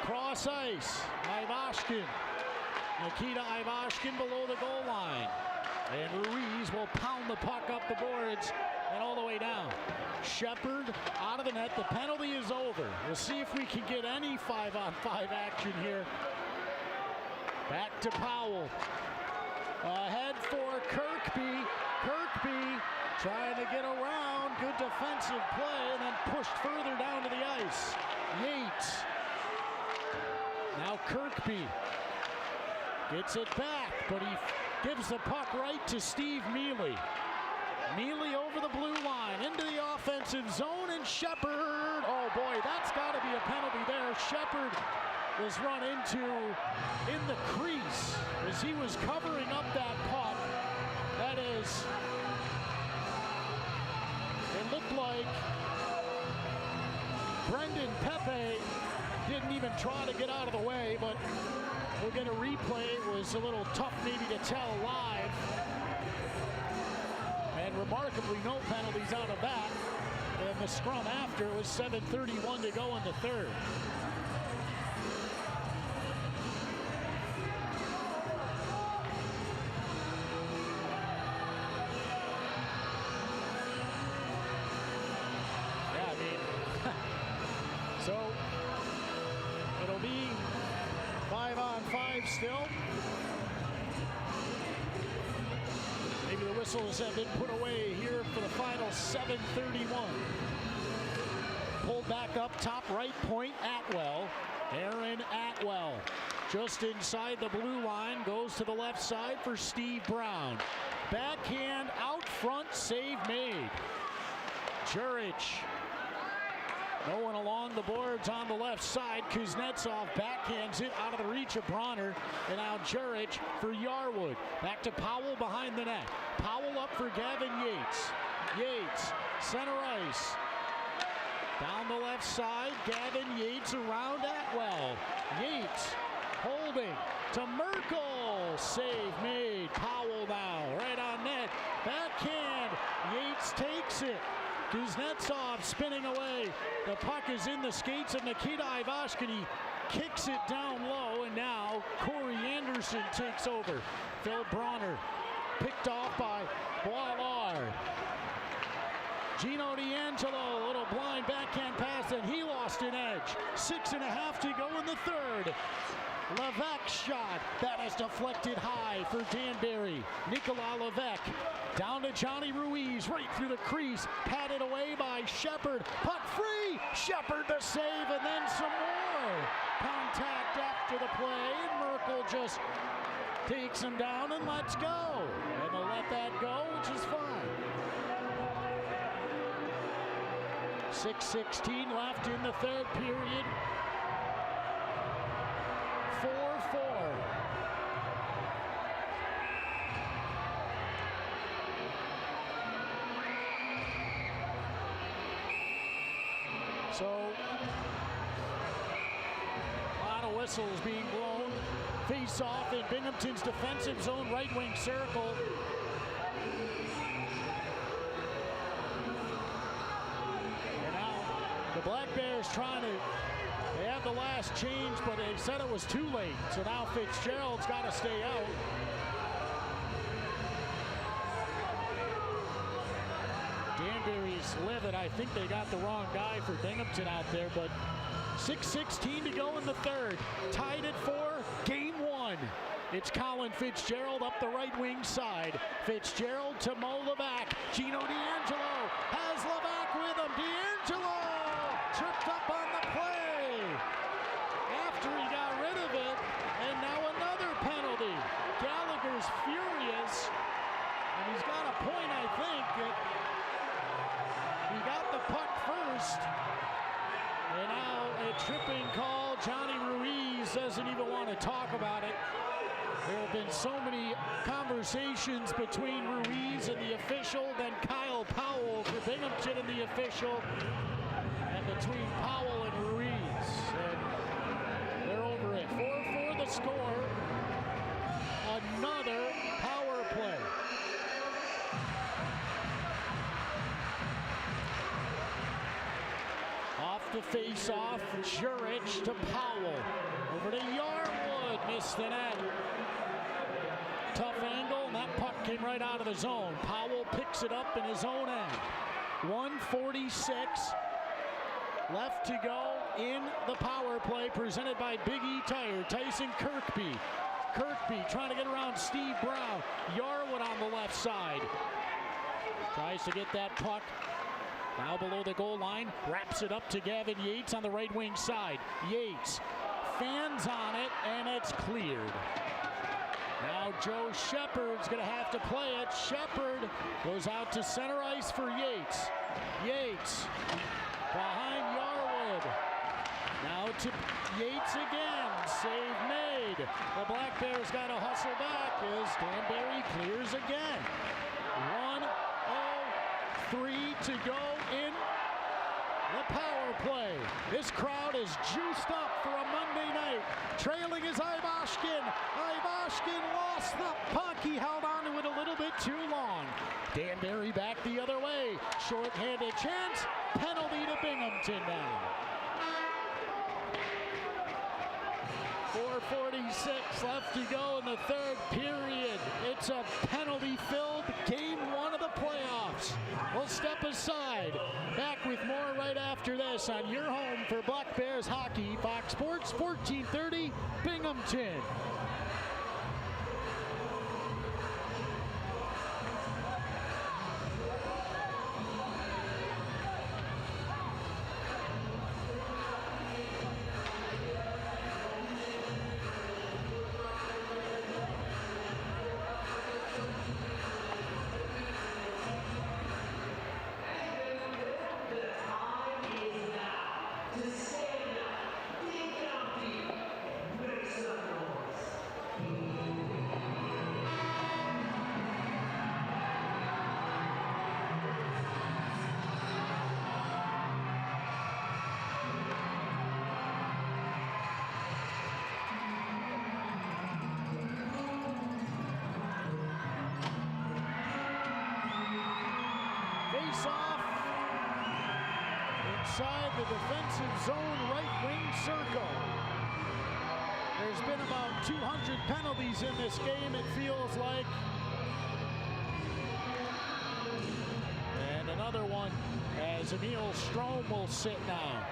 cross ice, Ivashkin. Nikita Ivashkin below the goal line. And Ruiz will pound the puck up the boards and all the way down. Shepard out of the net. The penalty is over. We'll see if we can get any 5-on-5 action here. Back to Powell. Ahead for Kirkby. Kirkby trying to get around. Good defensive play and then pushed further down to the ice. Yates. Now Kirkby gets it back, but he gives the puck right to Steve Mealy. Mealy over the blue line into the offensive zone, and Shepard. Oh boy, that's got to be a penalty there. Shepard was run into in the crease as he was covering up that puck. That is, it looked like Brendan Pepe didn't even try to get out of the way, but we'll get a replay. It was a little tough maybe to tell live. And remarkably, no penalties out of that. And the scrum after was 7:31 to go in the third. Yeah, I mean, so it'll be 5-on-5 still. Maybe the whistles have been put away here for the final 7:31. Pulled back up top right point, Atwell. Aaron Atwell just inside the blue line, goes to the left side for Steve Brown. Backhand out front, save made. Jurich. No one along the boards on the left side. Kuznetsov backhands it out of the reach of Bronner. And now Jurich for Yarwood. Back to Powell behind the net. Powell up for Gavin Yates. Yates, center ice. Down the left side, Gavin Yates around Atwell. Yates holding to Merkel. Save made. Powell now right on net. Backhand. Yates takes it. Kuznetsov spinning away. The puck is in the skates of Nikita Ivashkin. He kicks it down low, and now Corey Anderson takes over. Phil Bronner picked off by Boilard. Gino D'Angelo, little blind backhand pass, and he lost an edge. 6.5 to go in the third. Levesque's shot, that is deflected high for Danbury. Nicolas Levesque down to Johnny Ruiz, right through the crease, patted away by Shepard. Puck free, Shepard the save, and then some more contact after the play. And Merkel just takes him down and lets go. And they'll let that go, which is fine. 6:16 left in the third period. 4-4. So, a lot of whistles being blown. Face off in Binghamton's defensive zone, right wing circle. And now the Black Bears trying to, they have the last change, but they said it was too late. So now Fitzgerald's got to stay out. Danbury's livid. I think they got the wrong guy for Binghamton out there, but 6:16 to go in the third. Tied at 4, game 1. It's Colin Fitzgerald up the right wing side. Fitzgerald to Mo Levac. Gino D'Angelo has Levac with him. D'Angelo tripped up on the play after he got rid of it, and now another penalty. Gallagher's furious, and he's got a point, I think, that he got the puck first. And now a tripping call. Johnny Ruiz doesn't even want to talk about it. There have been so many conversations between Ruiz and the official, then Kyle Powell for Binghamton and the official, and between Powell and Ruiz. And they're over it. 4-4 the score. Another power play. Off the face-off. Jurich to Powell. Over to Yarwood. Missed the net. Tough angle, and that puck came right out of the zone. Powell picks it up in his own end. 1:46 left to go in the power play presented by Big E Tire. Tyson Kirkby. Kirkby trying to get around Steve Brown. Yarwood on the left side. Tries to get that puck now below the goal line. Wraps it up to Gavin Yates on the right wing side. Yates fans on it, and it's cleared. Now Joe Shepard's going to have to play it. Shepard goes out to center ice for Yates. Yates behind Yarwood. Now to Yates again. Save made. The Black Bears got to hustle back as Danbury clears again. 1:03 to go in the power play. This crowd is juiced up for a Monday night. Trailing is Ivashkin. Ivashkin lost the puck. He held on to it a little bit too long. Danbury back the other way. Short-handed chance. Penalty to Binghamton now. 4:46 left to go in the third period. It's a penalty-filled game one of the playoffs. We'll step aside. Back with more right after this on your home for Black Bears hockey, Fox Sports 1430 Binghamton. Face-off inside the defensive zone right wing circle. There's been about 200 penalties in this game, it feels like. And another one as Emil Strom will sit now.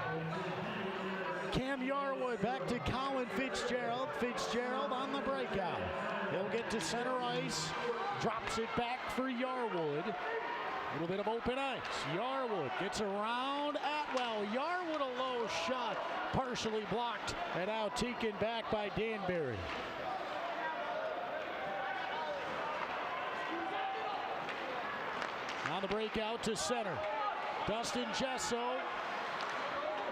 Cam Yarwood back to Colin Fitzgerald. Fitzgerald on the breakout. He'll get to center ice. Drops it back for Yarwood. A little bit of open ice. Yarwood gets around Atwell. Yarwood a low shot. Partially blocked and now taken back by Danbury. On the breakout to center. Dustin Gesso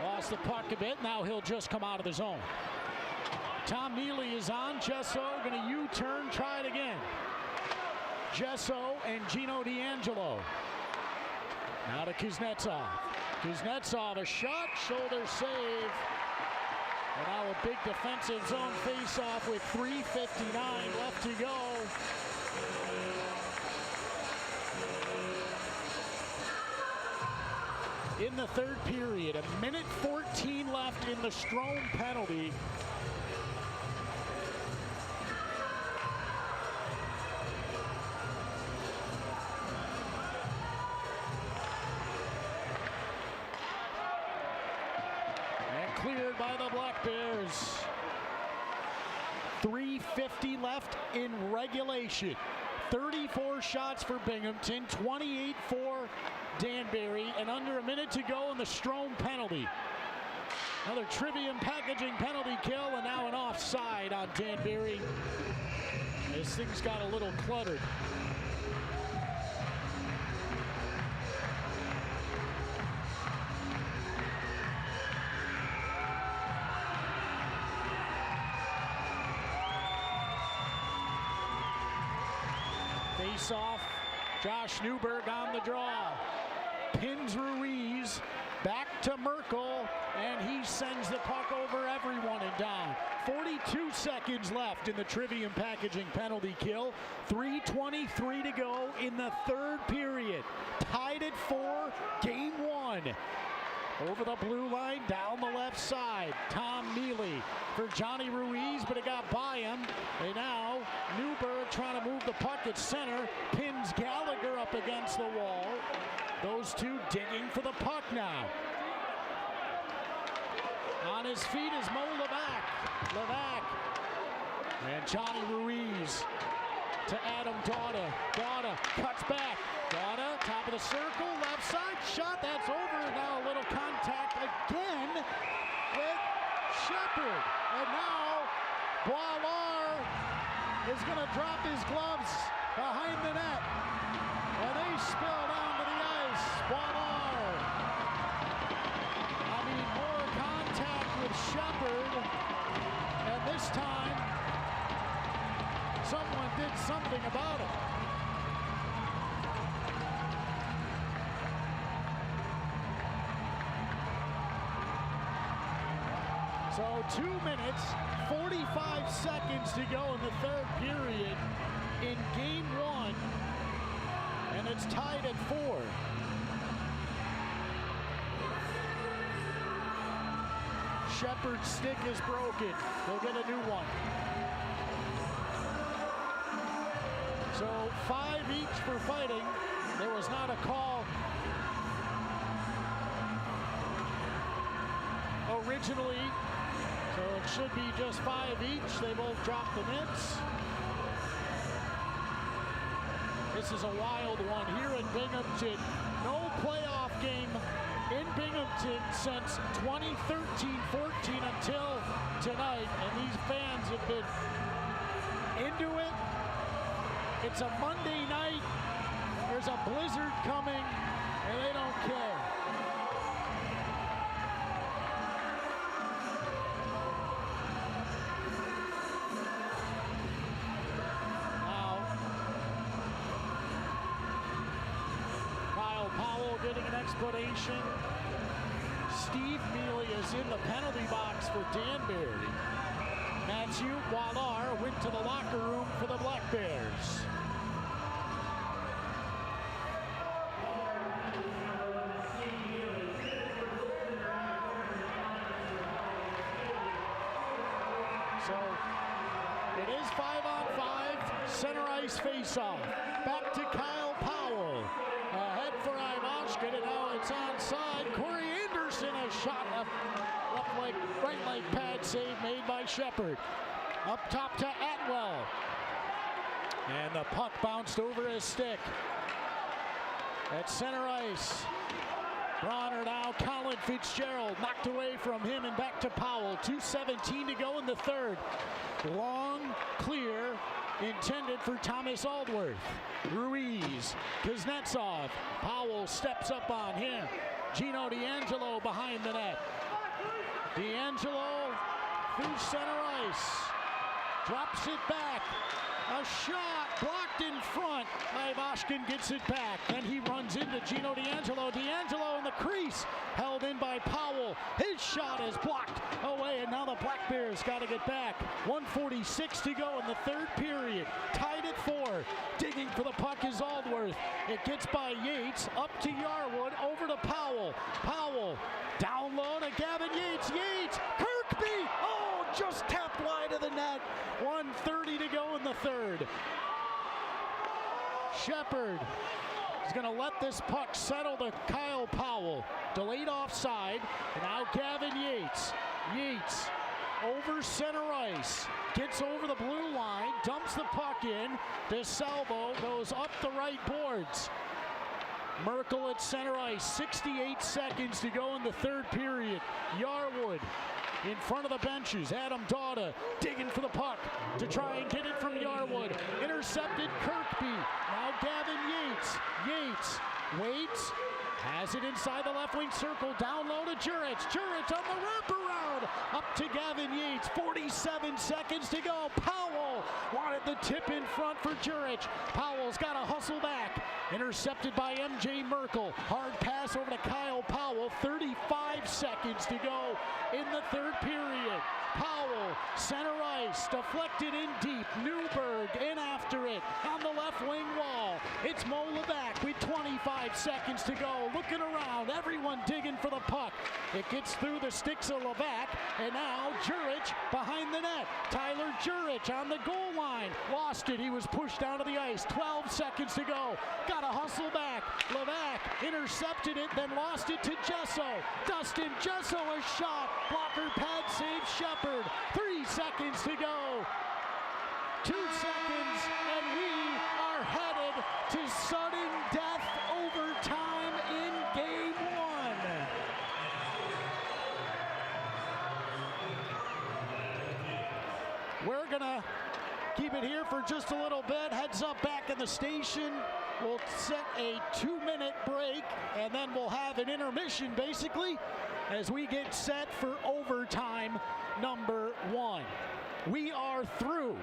lost the puck a bit. Now he'll just come out of the zone. Tom Neely is on. Gesso going to U-turn, try it again. Gesso and Gino D'Angelo. Now to Kuznetsov. Kuznetsov, a shot, shoulder save. And now a big defensive zone face-off with 3:59 left to go. In the third period, 1:14 left in the Strom penalty. Cleared by the Black Bears. 3:50 left in regulation. 34 shots for Binghamton, 28 for Danbury, and under a minute to go in the Strom penalty. Another Trivium packaging penalty kill, and now an offside on Danbury. This thing's got a little cluttered. Face-off, Josh Newberg on the draw. Pins Ruiz, back to Merkel, and he sends the puck over everyone and down. 42 seconds left in the Trivium packaging penalty kill. 3:23 to go in the third period. Tied at 4, game one. Over the blue line, down the left side. Tom Neely for Johnny Ruiz, but it got by him. And now Newberg trying to move the puck at center. Pins Gallagher up against the wall. Those two digging for the puck now. On his feet is Mo Levac. And Johnny Ruiz to Adam Dauda. Dauda cuts back. Dauda, top of the circle, left side shot. That's over. Now a little contact again with Shepard. And now Boilard is going to drop his gloves behind the net. And they spill down to the ice. Boilard. I mean, more contact with Shepard. And this time, someone did something about it. So 2 minutes, 45 seconds to go in the third period in game one, and it's tied at 4. Shepard's stick is broken. They'll get a new one. So 5 each for fighting. There was not a call originally, so it should be just 5 each. They both dropped the mitts. This is a wild one here in Binghamton. No playoff game in Binghamton since 2013-14 until tonight, and these fans have been into it. It's a Monday night, there's a blizzard coming, and they don't care. Now, Kyle Powell getting an explanation. Steve Mealy is in the penalty box for Danbury. Mathieu Boilard went to the locker room for the Black Bears. So it is 5-on-5, center ice faceoff. Back to Kyle Powell. Ahead for Ivashkin, and now it's onside. Corey Anderson, a shot left leg, right leg pad save made by Shepard. Up top to Atwell. And the puck bounced over his stick. At center ice. Bronner now, Colin Fitzgerald knocked away from him and back to Powell. 2:17 to go in the third. Long, clear, intended for Thomas Aldworth. Ruiz, Kuznetsov. Powell steps up on him. Gino D'Angelo behind the net. D'Angelo through center ice. Drops it back. A shot blocked in front. Ivashkin gets it back. Then he runs into Gino D'Angelo. D'Angelo in the crease. Held in by Powell. His shot is blocked away, and now the Black Bears got to get back. 1:46 to go in the third period. Tied at 4. Digging for the puck is Aldworth. It gets by Yates. Up to Yarwood. Over to Powell. Powell down low to Gavin Yates. Yates. Kirkby. Oh, just tapped wide of the net. 1:30 to go in the third. Shepard is going to let this puck settle to Kyle Powell. Delayed offside. Now Gavin Yates. Yates over center ice. Gets over the blue line. Dumps the puck in. DeSalvo goes up the right boards. Merkel at center ice. 68 seconds to go in the third period. Yarwood in front of the benches. Adam Dauda digging for the puck to try and get it from Yarwood. Intercepted Kirkby. Now Gavin Yates. Yates waits. Has it inside the left wing circle. Down low to Jurich. Jurich on the wraparound. Up to Gavin Yates. 47 seconds to go. Powell wanted the tip in front for Jurich. Powell's got to hustle back. Intercepted by MJ Merkel. Hard pass over to Kyle Powell. 35 seconds to go in the third period. Powell, center ice. ice, deflected in deep. Newberg in after it on the left wing wall. It's Mo Levac with 25 seconds to go. Looking around, everyone digging for the puck. It gets through the sticks of Levac, and now Jurich behind the net. Tyler Jurich on the goal line. Lost it. He was pushed down to the ice. 12 seconds to go. Got to hustle back. Levac intercepted it, then lost it to Gesso. Dustin Gesso, a shot. Blocker pad save Shepard. 3 seconds to go. 2 seconds, and we are headed to sudden death overtime in game 1. We're gonna keep it here for just a little bit. Heads up back in the station. We'll set a 2-minute break, and then we'll have an intermission, basically, as we get set for overtime number 1. We are through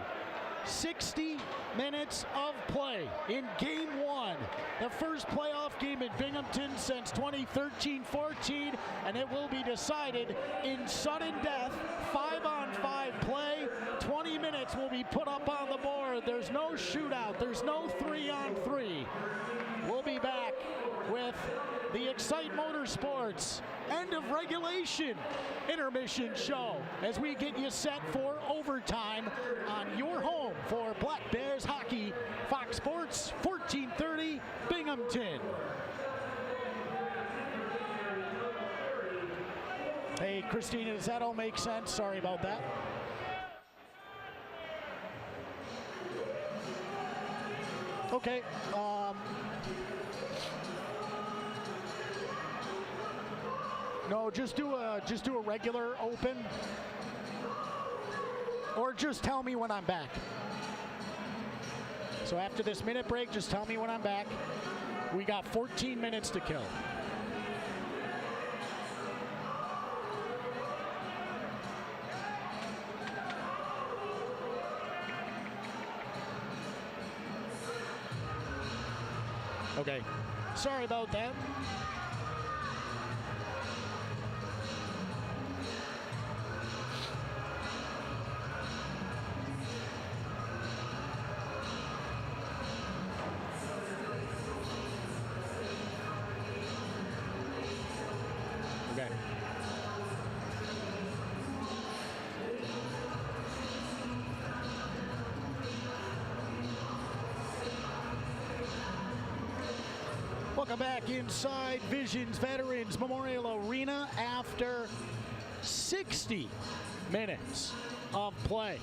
60 minutes of play in game 1. The first playoff game in Binghamton since 2013-14, and it will be decided in sudden death, 5-on-5 play. 20 minutes will be put up on the board. There's no shootout. There's no 3-on-3. We'll be back with the Excite Motorsports end of regulation intermission show as we get you set for overtime on your home for Black Bears hockey, Fox Sports 1430 Binghamton. Hey, Christina, does that all make sense? Sorry about that. Okay. No, just do a regular open, or just tell me when I'm back. So after this minute break, just tell me when I'm back. We got 14 minutes to kill. Okay, sorry about that. Okay. Welcome back inside Visions Veterans Memorial Arena after 60 minutes of play.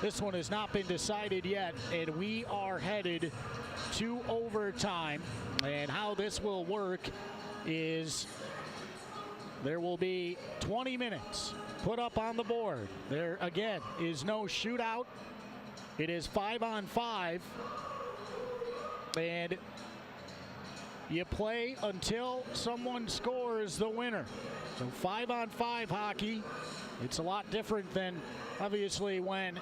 This one has not been decided yet, and we are headed to overtime. And how this will work is there will be 20 minutes put up on the board. There, again, is no shootout. It is 5-on-5. And you play until someone scores the winner. So 5-on-5 hockey. It's a lot different than, obviously, when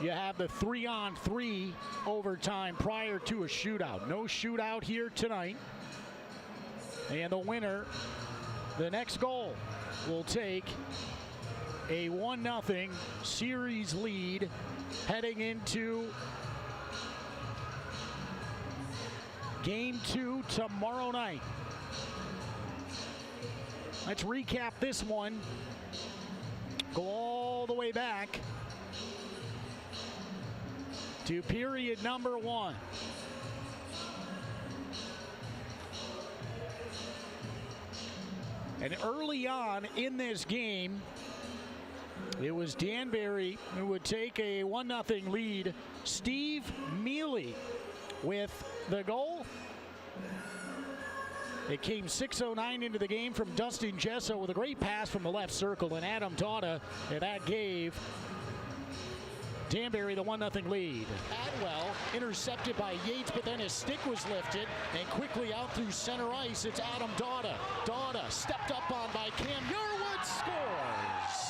you have the 3-on-3 overtime prior to a shootout. No shootout here tonight. And the winner, the next goal, will take a 1-0 series lead heading into Game 2 tomorrow night. Let's recap this one. Go all the way back to period number 1. And early on in this game, it was Danbury who would take a 1-0 lead. Steve Mealy with the goal. It came 6:09 into the game from Dustin Gesso with a great pass from the left circle, and Adam Dauda, and that gave Danbury the 1-0 lead. Adwell intercepted by Yates, but then his stick was lifted, and quickly out through center ice, it's Adam Dauda. Dauda stepped up on by Cam Yarwood, scores!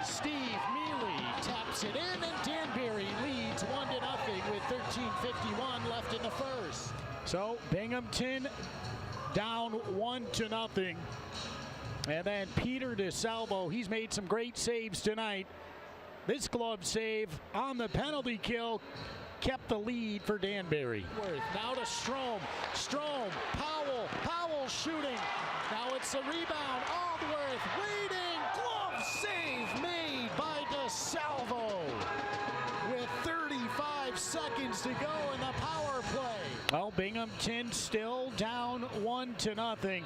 Steve Mealy taps it in, and Danbury leads 1-0 with 13:51 left in the first. So Binghamton down 1-0 And then Peter DeSalvo, he's made some great saves tonight. This glove save on the penalty kill kept the lead for Danbury. Now to Strom. Powell shooting. Now it's a rebound. Aldworth waiting. Glove save made by DeSalvo with 35 seconds to go in the power play. Well, Binghamton still down 1-0.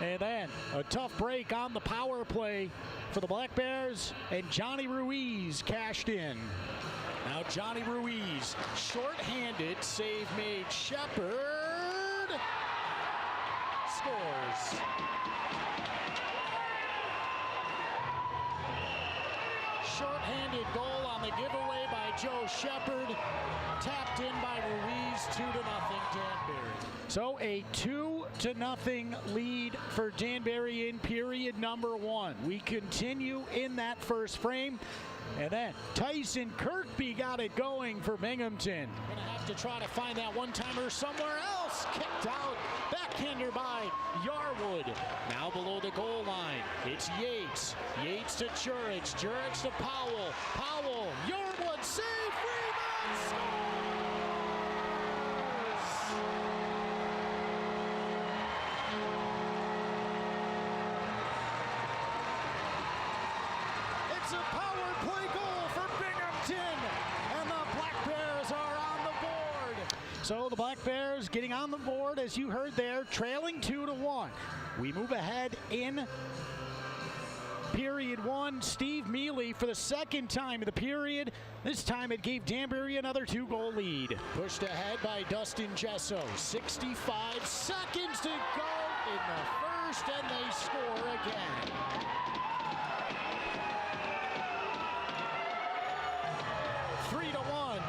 And then a tough break on the power play for the Black Bears, and Johnny Ruiz cashed in. Now Johnny Ruiz, shorthanded, save made. Shepard scores. Shorthanded goal on the giveaway by Joe Shepard, tapped in by Ruiz, 2-0 Danbury. So a 2-0 lead for Danbury in period number 1. We continue in that first frame. And then Tyson Kirkby got it going for Binghamton. Gonna have to try to find that one-timer somewhere else. Kicked out, backhander by Yarwood. Now below the goal line, it's Yates. Yates to Jurich. Jurich to Powell. Powell, Yarwood, save, rebound, scores! It's a power play goal for Binghamton, and the Black Bears are on the board. So the Black Bears getting on the board, as you heard there, trailing 2-1. We move ahead in period 1. Steve Mealy for the second time in the period. This time it gave Danbury another 2-goal lead. Pushed ahead by Dustin Gesso. 65 seconds to go in the first, and they score again.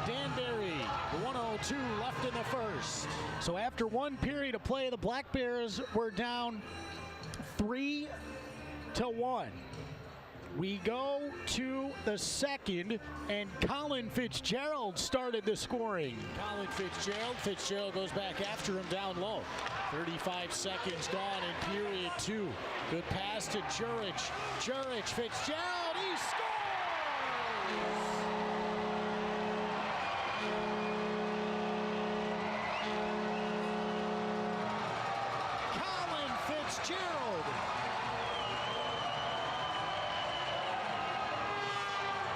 Danbury, 1:02 left in the first. So after one period of play, the Black Bears were down 3-1. We go to the second, and Colin Fitzgerald started the scoring. Colin Fitzgerald goes back after him down low. 35 seconds gone in period 2. Good pass to Jurich. Fitzgerald, he scores! Fitzgerald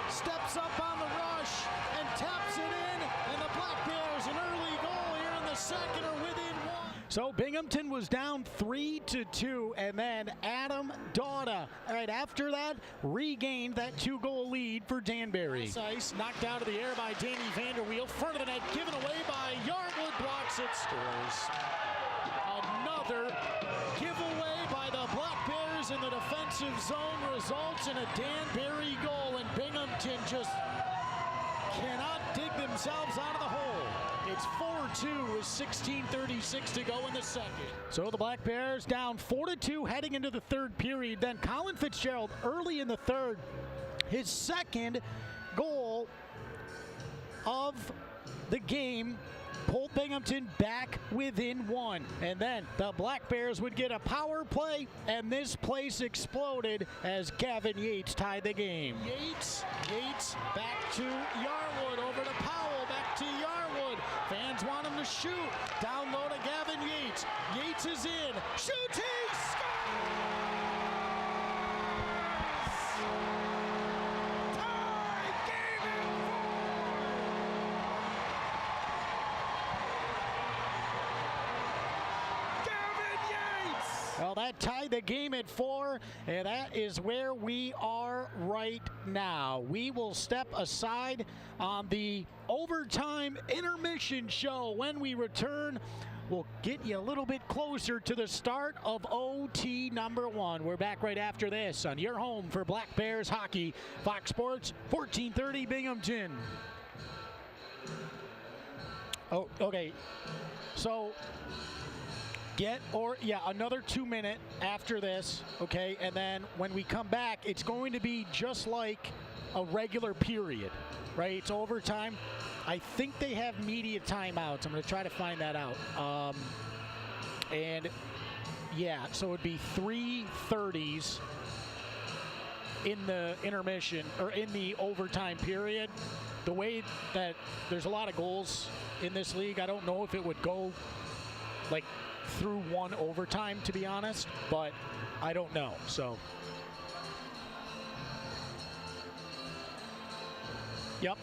steps up on the rush and taps it in, and the Black Bears an early goal here in the second are within 1. So Binghamton was down 3-2, and then Adam Dauda, right after that, regained that 2-goal lead for Danbury. Ice knocked out of the air by Danny Vanderweel, front of the net given away by Yarwood, blocks it, scores. Another giveaway by the Black Bears in the defensive zone results in a Danbury goal, and Binghamton just cannot dig themselves out of the hole. It's 4-2 with 16:36 to go in the second. So the Black Bears down 4-2 heading into the third period. Then Colin Fitzgerald early in the third, his second goal of the game, pulled Binghamton back within 1. And then the Black Bears would get a power play, and this place exploded as Gavin Yates tied the game. Yates back to Yarwood, over to Powell, back to Yarwood. Fans want him to shoot. Down low to Gavin Yates. Yates is in. Shoots, he scores! Well, that tied the game at 4, and that is where we are right now. We will step aside on the overtime intermission show. When we return, we'll get you a little bit closer to the start of OT number 1. We're back right after this on your home for Black Bears hockey, Fox Sports 1430 Binghamton. Oh, okay. So another 2-minute after this, okay? And then when we come back, it's going to be just like a regular period, right? It's overtime. I think they have media timeouts. I'm going to try to find that out. And Yeah, so it would be 3 30s in the intermission, or in the overtime period. The way that there's a lot of goals in this league, I don't know if it would go like through one overtime, to be honest, but I don't know. So yep,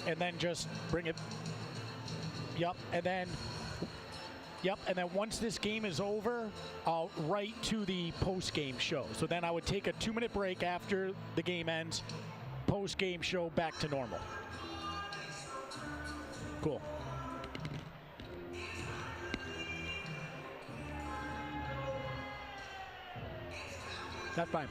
and then just bring it. Yep, and then once this game is over, I'll right to the post-game show. So then I would take a 2-minute break after the game ends, post-game show back to normal. Cool. That's fine.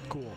Cool.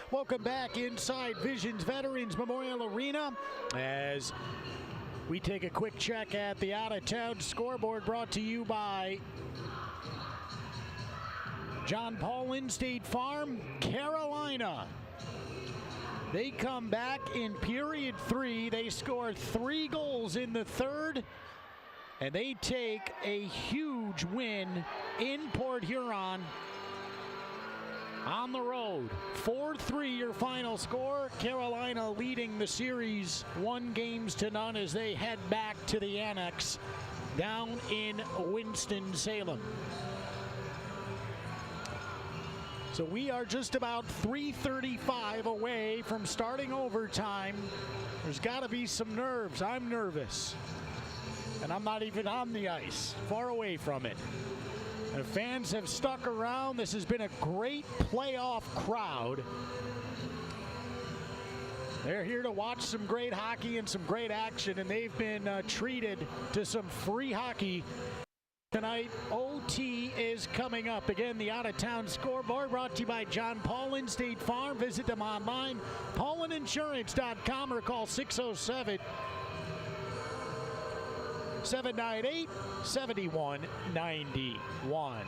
Welcome back inside Visions Veterans Memorial Arena as we take a quick check at the out-of-town scoreboard, brought to you by John Paulin State Farm, Carolina. They come back in period 3. They score 3 goals in the third, and they take a huge win in Port Huron on the road. 4-3 your final score. Carolina leading the series 1-0 as they head back to the Annex down in Winston-Salem. So we are just about 3:35 away from starting overtime. There's got to be some nerves. I'm nervous. And I'm not even on the ice, far away from it. The fans have stuck around. This has been a great playoff crowd. They're here to watch some great hockey and some great action, and they've been treated to some free hockey tonight. OT is coming up. Again, the out-of-town scoreboard brought to you by John Paulin State Farm. Visit them online, paulininsurance.com, or call 607-798-7191.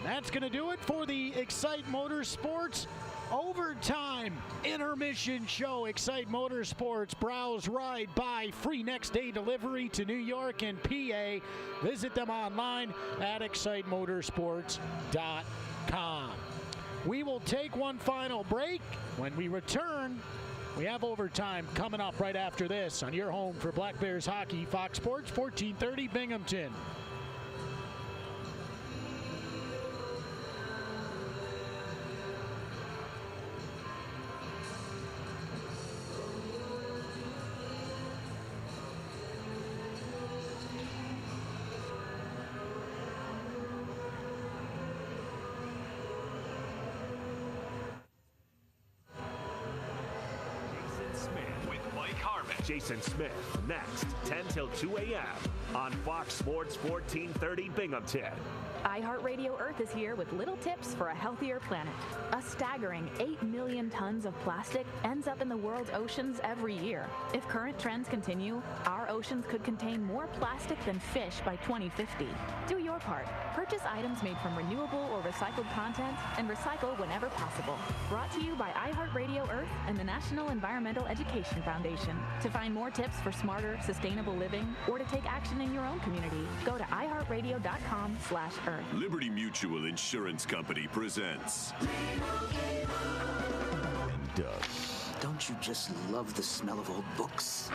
That's going to do it for the Excite Motorsports Overtime Intermission Show. Excite Motorsports, browse, ride, buy, free next day delivery to New York and PA. Visit them online at excitemotorsports.com. We will take one final break. When we return, we have overtime coming up right after this on your home for Black Bears hockey, Fox Sports 1430 Binghamton. Jason Smith next, 10 till 2 a.m. on Fox Sports 1430 Binghamton. iHeartRadio Earth is here with little tips for a healthier planet. A staggering 8 million tons of plastic ends up in the world's oceans every year. If current trends continue, our oceans could contain more plastic than fish by 2050. Do your part. Purchase items made from renewable or recycled content and recycle whenever possible. Brought to you by iHeartRadio Earth and the National Environmental Education Foundation. To find more tips for smarter, sustainable living or to take action in your own community, go to iHeartRadio.com/Earth. Liberty Mutual Insurance Company presents. And Doug, don't you just love the smell of old books?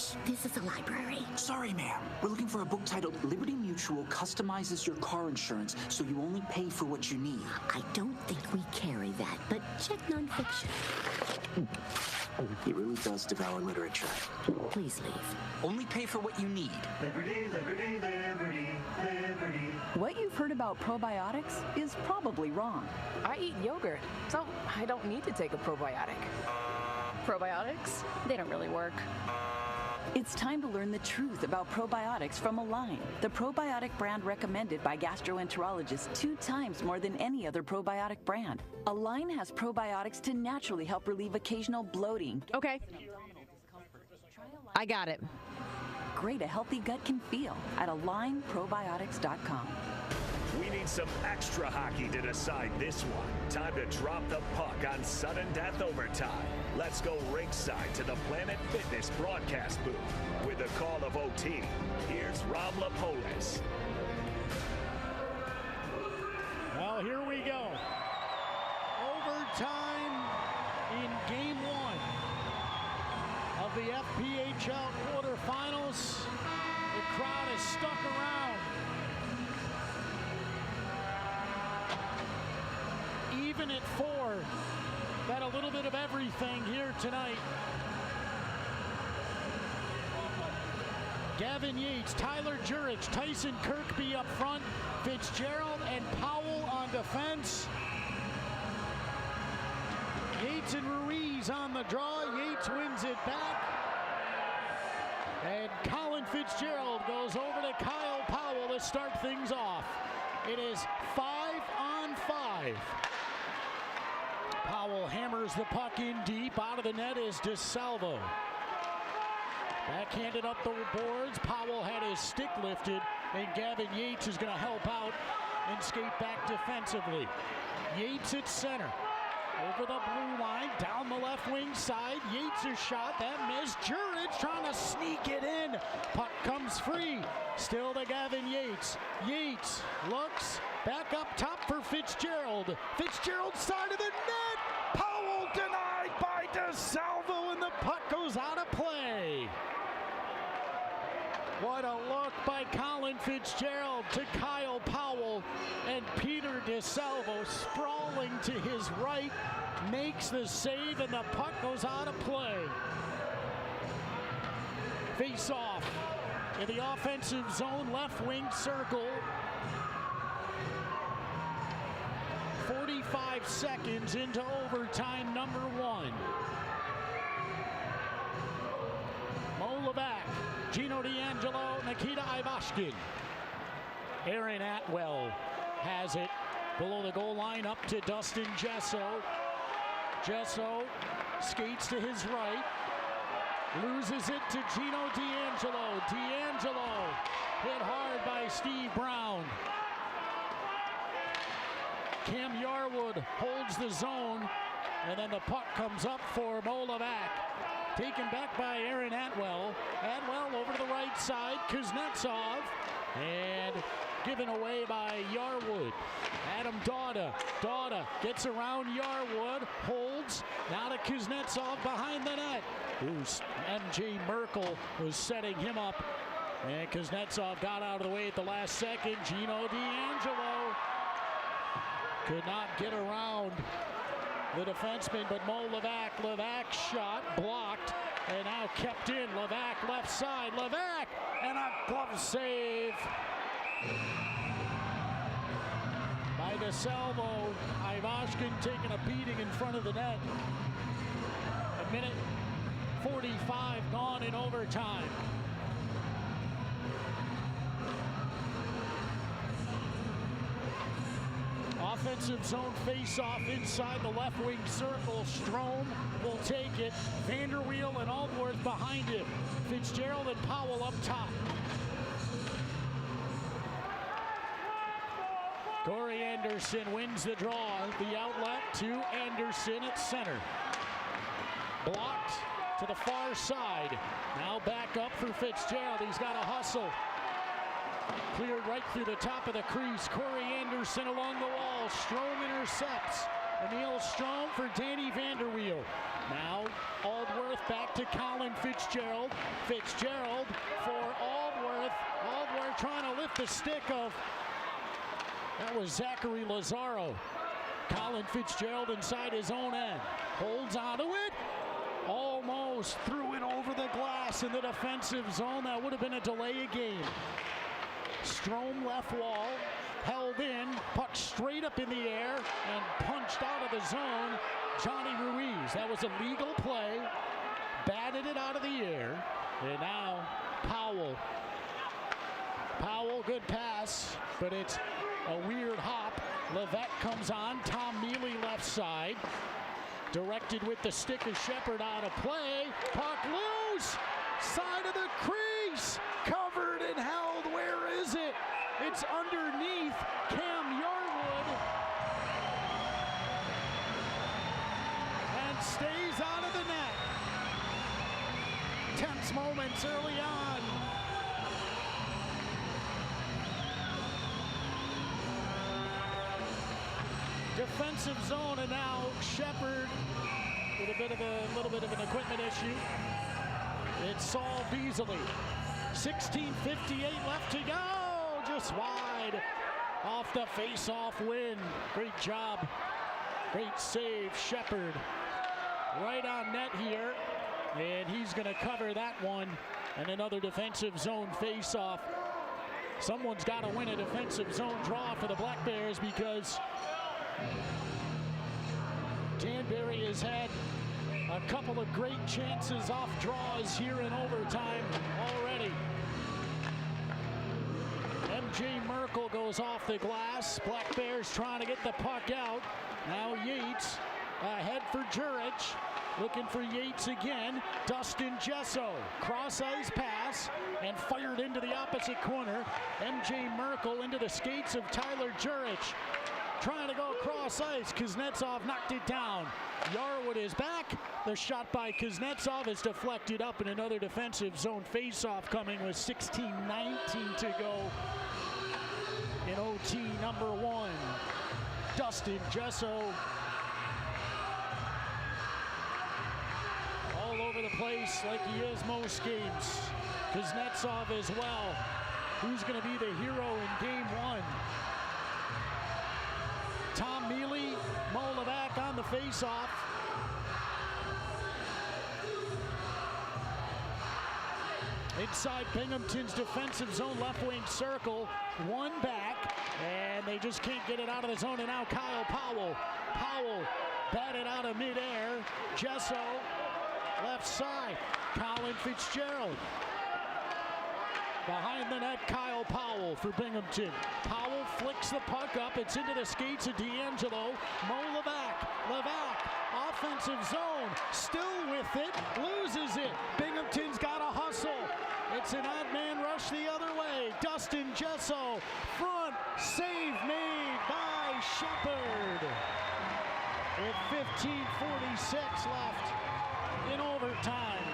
this? This is a library. Sorry, ma'am. We're looking for a book titled Liberty Mutual Customizes Your Car Insurance so you only pay for what you need. I don't think we carry that, but check nonfiction. He really does devour literature. Please leave. Only pay for what you need. Liberty, liberty, liberty, liberty. What you've heard about probiotics is probably wrong. I eat yogurt, so I don't need to take a probiotic. Probiotics? They don't really work. It's time to learn the truth about probiotics from Align, the probiotic brand recommended by gastroenterologists 2 times more than any other probiotic brand. Align has probiotics to naturally help relieve occasional bloating. Okay. I got it. Great a healthy gut can feel at AlignProbiotics.com. We need some extra hockey to decide this one. Time to drop the puck on sudden death overtime. Let's go ringside to the Planet Fitness broadcast booth. With the call of OT, here's Rob Lapolis. Well, here we go. Overtime in Game 1 of the FPHL quarterfinals. The crowd is stuck around. Even at 4, got a little bit of everything here tonight. Gavin Yates, Tyler Jurich, Tyson Kirkby up front, Fitzgerald and Powell on defense. Yates and Ruiz on the draw. Yates wins it back. And Colin Fitzgerald goes over to Kyle Powell to start things off. It is 5-on-5. Powell hammers the puck in deep. Out of the net is DeSalvo. Backhanded up the boards. Powell had his stick lifted, and Gavin Yates is going to help out and skate back defensively. Yates at center. Over the blue line, down the left wing side. Yates' shot, that missed. Jurich trying to sneak it in. Puck comes free. Still to Gavin Yates. Yates looks back up top for Fitzgerald. Fitzgerald side of the net. Powell denied by DeSalvo, and the puck goes out of play. What a look by Colin Fitzgerald to Kyle Powell, and Peter DeSalvo sprawling to his right makes the save, and the puck goes out of play. Face off in the offensive zone, left wing circle. 45 seconds into overtime number 1. Mo Levac, Gino D'Angelo, Nikita Ivashkin. Aaron Atwell has it below the goal line up to Dustin Jesso. Jesso skates to his right. Loses it to Gino D'Angelo. D'Angelo hit hard by Steve Brown. Cam Yarwood holds the zone, and then the puck comes up for Mo Levac. Taken back by Aaron Atwell. Atwell over to the right side. Kuznetsov. And given away by Yarwood. Adam Dauda. Dauda gets around Yarwood. Holds. Now to Kuznetsov behind the net. MJ Merkel was setting him up. And Kuznetsov got out of the way at the last second. Gino D'Angelo could not get around the defenseman, but Mo Levac. Levac shot blocked and now kept in. Levac left side. Levac and a glove save by DeSalvo. Ivashkin taking a beating in front of the net. A minute 45 gone in overtime. Offensive zone face-off inside the left wing circle. Strome will take it. Vanderweel and Aldworth behind him. Fitzgerald and Powell up top. Corey Anderson wins the draw. The outlet to Anderson at center. Blocked to the far side. Now back up for Fitzgerald. He's got to hustle. Cleared right through the top of the crease. Corey Anderson along the wall. Strome intercepts. Emil Strom for Danny Vanderweel. Now Aldworth back to Colin Fitzgerald. Fitzgerald for Aldworth. Aldworth trying to lift the stick of, that was Zachary Lazaro. Colin Fitzgerald inside his own end. Holds onto it. Almost threw it over the glass in the defensive zone. That would have been a delay of game. Strom left wall. Held in. Puck straight up in the air and punched out of the zone. Johnny Ruiz. That was a legal play. Batted it out of the air. And now Powell. Powell, good pass, but it's a weird hop. Levesque comes on. Tom Mealy left side. Directed with the stick of Shepard out of play. Puck loose. Side of the crease. Covered and held. Where is it? It's underneath Cam Yarwood. And stays out of the net. Tense moments early on. Defensive zone, and now Shepard with a little bit of an equipment issue. It's solved easily. 16:58 left to go. Just wide off the face-off win. Great job. Great save, Shepard. Right on net here. And he's going to cover that one. And another defensive zone face-off. Someone's got to win a defensive zone draw for the Black Bears, because Danbury has had a couple of great chances off draws here in overtime already. MJ Merkel goes off the glass. Black Bears trying to get the puck out. Now Yates ahead for Jurich. Looking for Yates again. Dustin Jesso. Cross ice pass and fired into the opposite corner. MJ Merkel into the skates of Tyler Jurich. Trying to go across ice. Kuznetsov knocked it down. Yarwood is back. The shot by Kuznetsov is deflected up, and another defensive zone face-off coming with 16:19 to go in OT number 1. Dustin Jesso all over the place like he is most games. Kuznetsov as well. Who's going to be the hero in game 1? Tom Mealy, Molevac on the face-off. Inside Binghamton's defensive zone, left wing circle, one back, and they just can't get it out of the zone. And now Kyle Powell. Powell batted out of midair. Jesso, left side. Colin Fitzgerald. Behind the net, Kyle Powell for Binghamton. Powell flicks the puck up. It's into the skates of D'Angelo. Molevac. Levac. Offensive zone. Still with it. Loses it. Binghamton's got a hustle. It's an odd man rush the other way. Dustin Jesso. Front. Save made by Shepard. With 15:46 left in overtime.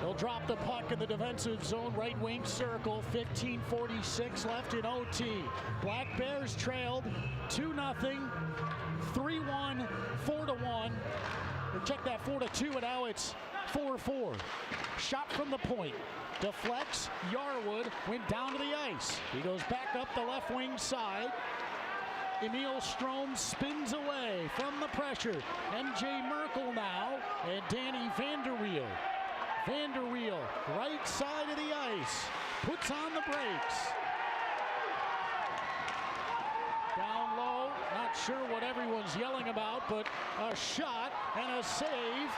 They'll drop the puck in the defensive zone, right wing circle. 15:46 left in OT. Black Bears trailed 2-0, 3-1, 4-1. Or check that, 4-2, and now it's 4-4. Shot from the point. Deflects. Yarwood went down to the ice. He goes back up the left wing side. Emil Strom spins away from the pressure. MJ Merkel now, and Danny Vanderweel. Vanderweel, right side of the ice, puts on the brakes. Down low, not sure what everyone's yelling about, but a shot and a save.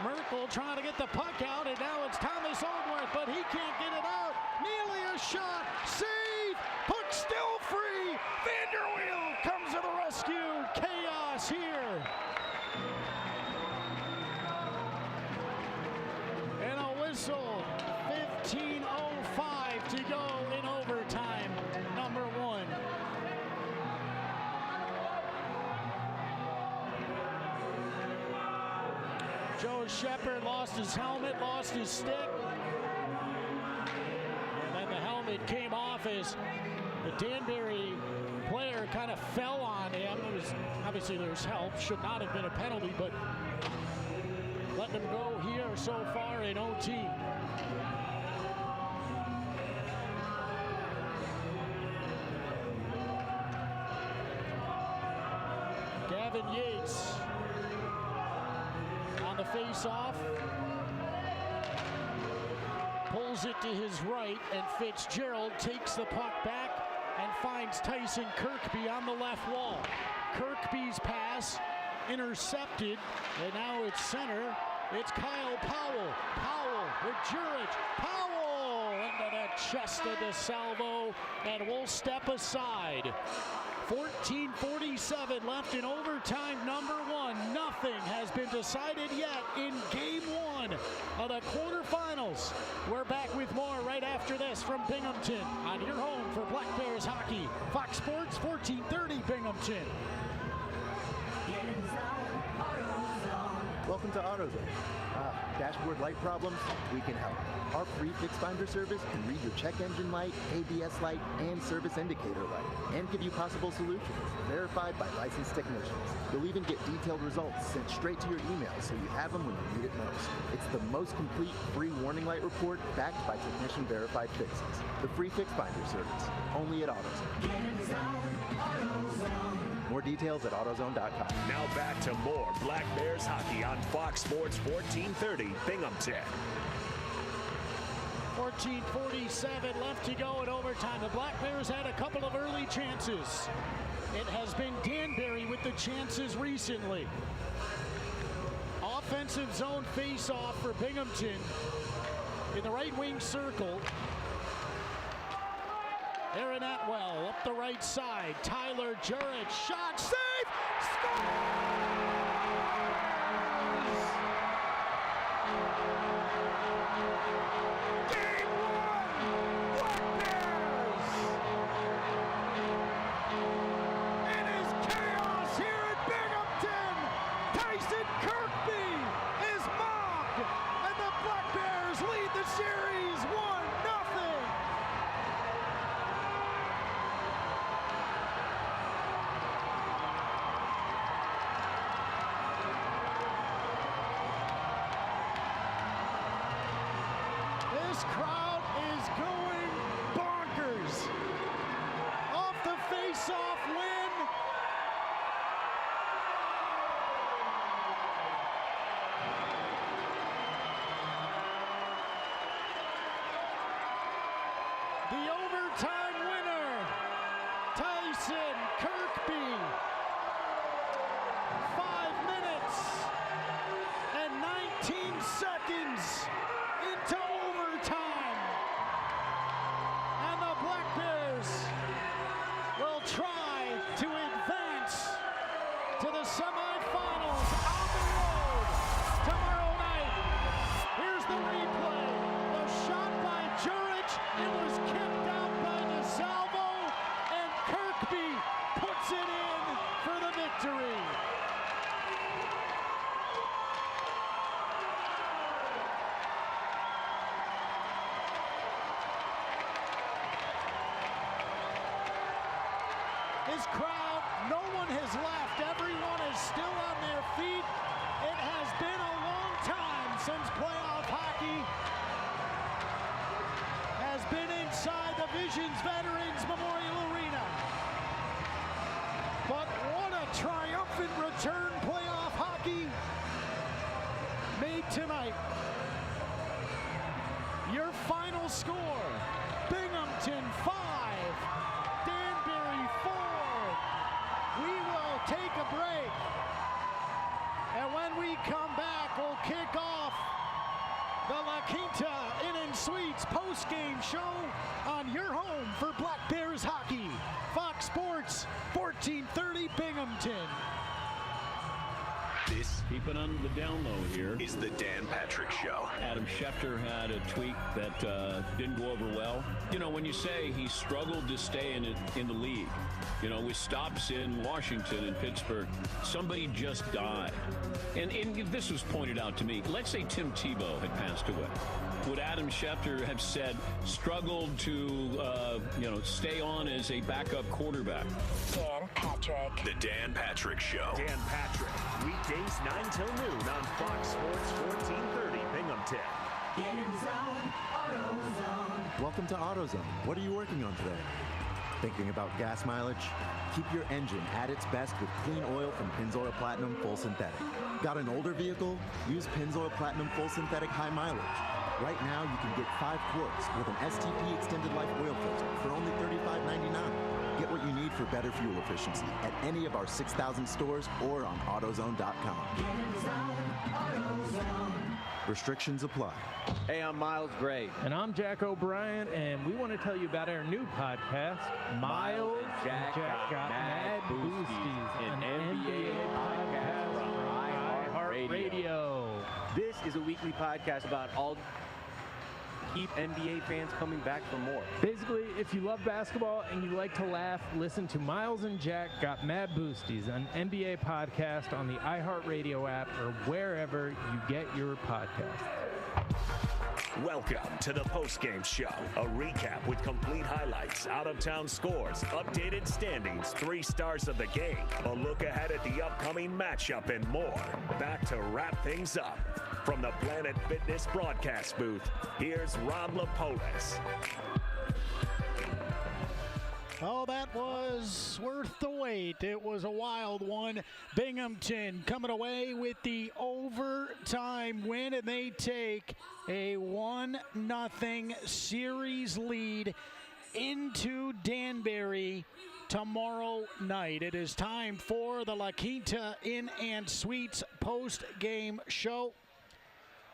Merkel trying to get the puck out, and now it's Thomas Aldworth, but he can't get it out. Nearly a shot, save, puck still free. Vanderweel comes to the rescue. Chaos here. And a whistle. 15:05 to go in overtime, number 1. Joe Shepard lost his helmet, lost his stick. it came off as the Danbury player kind of fell on him. It was, obviously there's help, should not have been a penalty, but letting him go here so far in OT. Gavin Yates on the face-off. Pulls it to his right, and Fitzgerald takes the puck back and finds Tyson Kirkby on the left wall. Kirkby's pass intercepted, and now it's center. It's Kyle Powell. Powell with Jurich. Powell into the chest of DeSalvo, and will step aside. 14:47 left in overtime number 1. Nothing has been decided yet in game 1 of the quarterfinals. We're back with more right after this from Binghamton on your home for Black Bears hockey. Fox Sports 1430 Binghamton. Welcome to AutoZone. Dashboard light problems? We can help. Our free fix finder service can read your check engine light, ABS light, and service indicator light, and give you possible solutions, verified by licensed technicians. You'll even get detailed results sent straight to your email so you have them when you need it most. It's the most complete free warning light report backed by technician verified fixes. The free fix finder service, only at AutoZone. More details at AutoZone.com. Now back to more Black Bears hockey on Fox Sports 1430 Binghamton. 14:47 left to go in overtime. The Black Bears had a couple of early chances. It has been Danbury with the chances recently. Offensive zone face-off for Binghamton in the right wing circle. Aaron Atwell up the right side. Tyler Jurich, shot, save, scores! Game 1, Black Bears! It is chaos here at Binghamton. Tyson Kirkby is mobbed, and the Black Bears lead the series 1-0. This crowd is going bonkers. Off the face-off win. The overtime winner, Tyson Kirkby. 5 minutes and 19 seconds into overtime. And the Black Bears will try to advance to the semifinals on the road tomorrow night. Here's the replay. The shot by Jurich. It was kicked out by DeSalvo, and Kirkby puts it in for the victory. This crowd, no one has left. Everyone is still on their feet. It has been a long time since playoff hockey has been inside the Visions Veterans Memorial Arena. But what a triumphant return playoff hockey made tonight. Your final score, Binghamton 5, Danbury 4. We will take a break, and when we come back, we'll kick off the La Quinta Inn & Suites post-game show on your home for Black Bears hockey. Fox Sports 1430 Binghamton. This, keep it on the down low here, is the Dan Patrick Show. Adam Schefter had a tweak that didn't go over well. You know, when you say he struggled to stay in the league, you know, with stops in Washington and Pittsburgh, somebody just died. And this was pointed out to me. Let's say Tim Tebow had passed away. Would Adam Schefter have said struggled to, stay on as a backup quarterback? Dan Patrick. The Dan Patrick Show. Dan Patrick. Weekdays 9 till noon on Fox Sports 1430 Binghamton. Get in zone, AutoZone. Welcome to AutoZone. What are you working on today? Thinking about gas mileage? Keep your engine at its best with clean oil from Pennzoil Platinum Full Synthetic. Got an older vehicle? Use Pennzoil Platinum Full Synthetic High Mileage. Right now, you can get 5 quarts with an STP Extended Life oil filter for only $35.99. Get what you need for better fuel efficiency at any of our 6,000 stores or on AutoZone.com. Get in zone, AutoZone. Restrictions apply. Hey, I'm Miles Gray. And I'm Jack O'Brien, and we want to tell you about our new podcast, Miles and Jack Got Mad Boosties, an NBA podcast from iHeartRadio. This is a weekly podcast about all keep NBA fans coming back for more. Basically, if you love basketball and you like to laugh, listen to Miles and Jack Got Mad Boosties, an NBA podcast on the iHeartRadio app or wherever you get your podcasts. Welcome to the postgame show, a recap with complete highlights, out-of-town scores, updated standings, 3 stars of the game, a look ahead at the upcoming matchup, and more. Back to wrap things up. From the Planet Fitness broadcast booth, here's Rob Lapolis. Oh, that was worth the wait. It was a wild one. Binghamton coming away with the overtime win, and they take a 1-0 series lead into Danbury tomorrow night. It is time for the La Quinta Inn and Suites post-game show.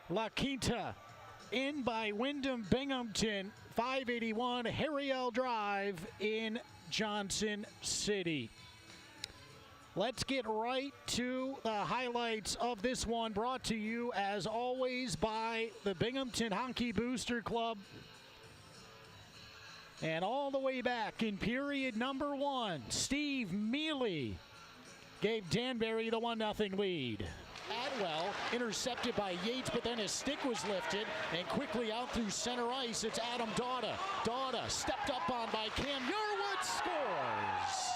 La Quinta Inn by Wyndham Binghamton, 581 Harry L. Drive in Johnson City. Let's get right to the highlights of this one, brought to you as always by the Binghamton Hockey Booster Club. And all the way back in period number 1, Steve Mealy gave Danbury the 1-0 lead. Adwell intercepted by Yates, but then his stick was lifted, and quickly out through center ice, it's Adam Dauda. Dauda stepped up on by Cam Yarwood, scores!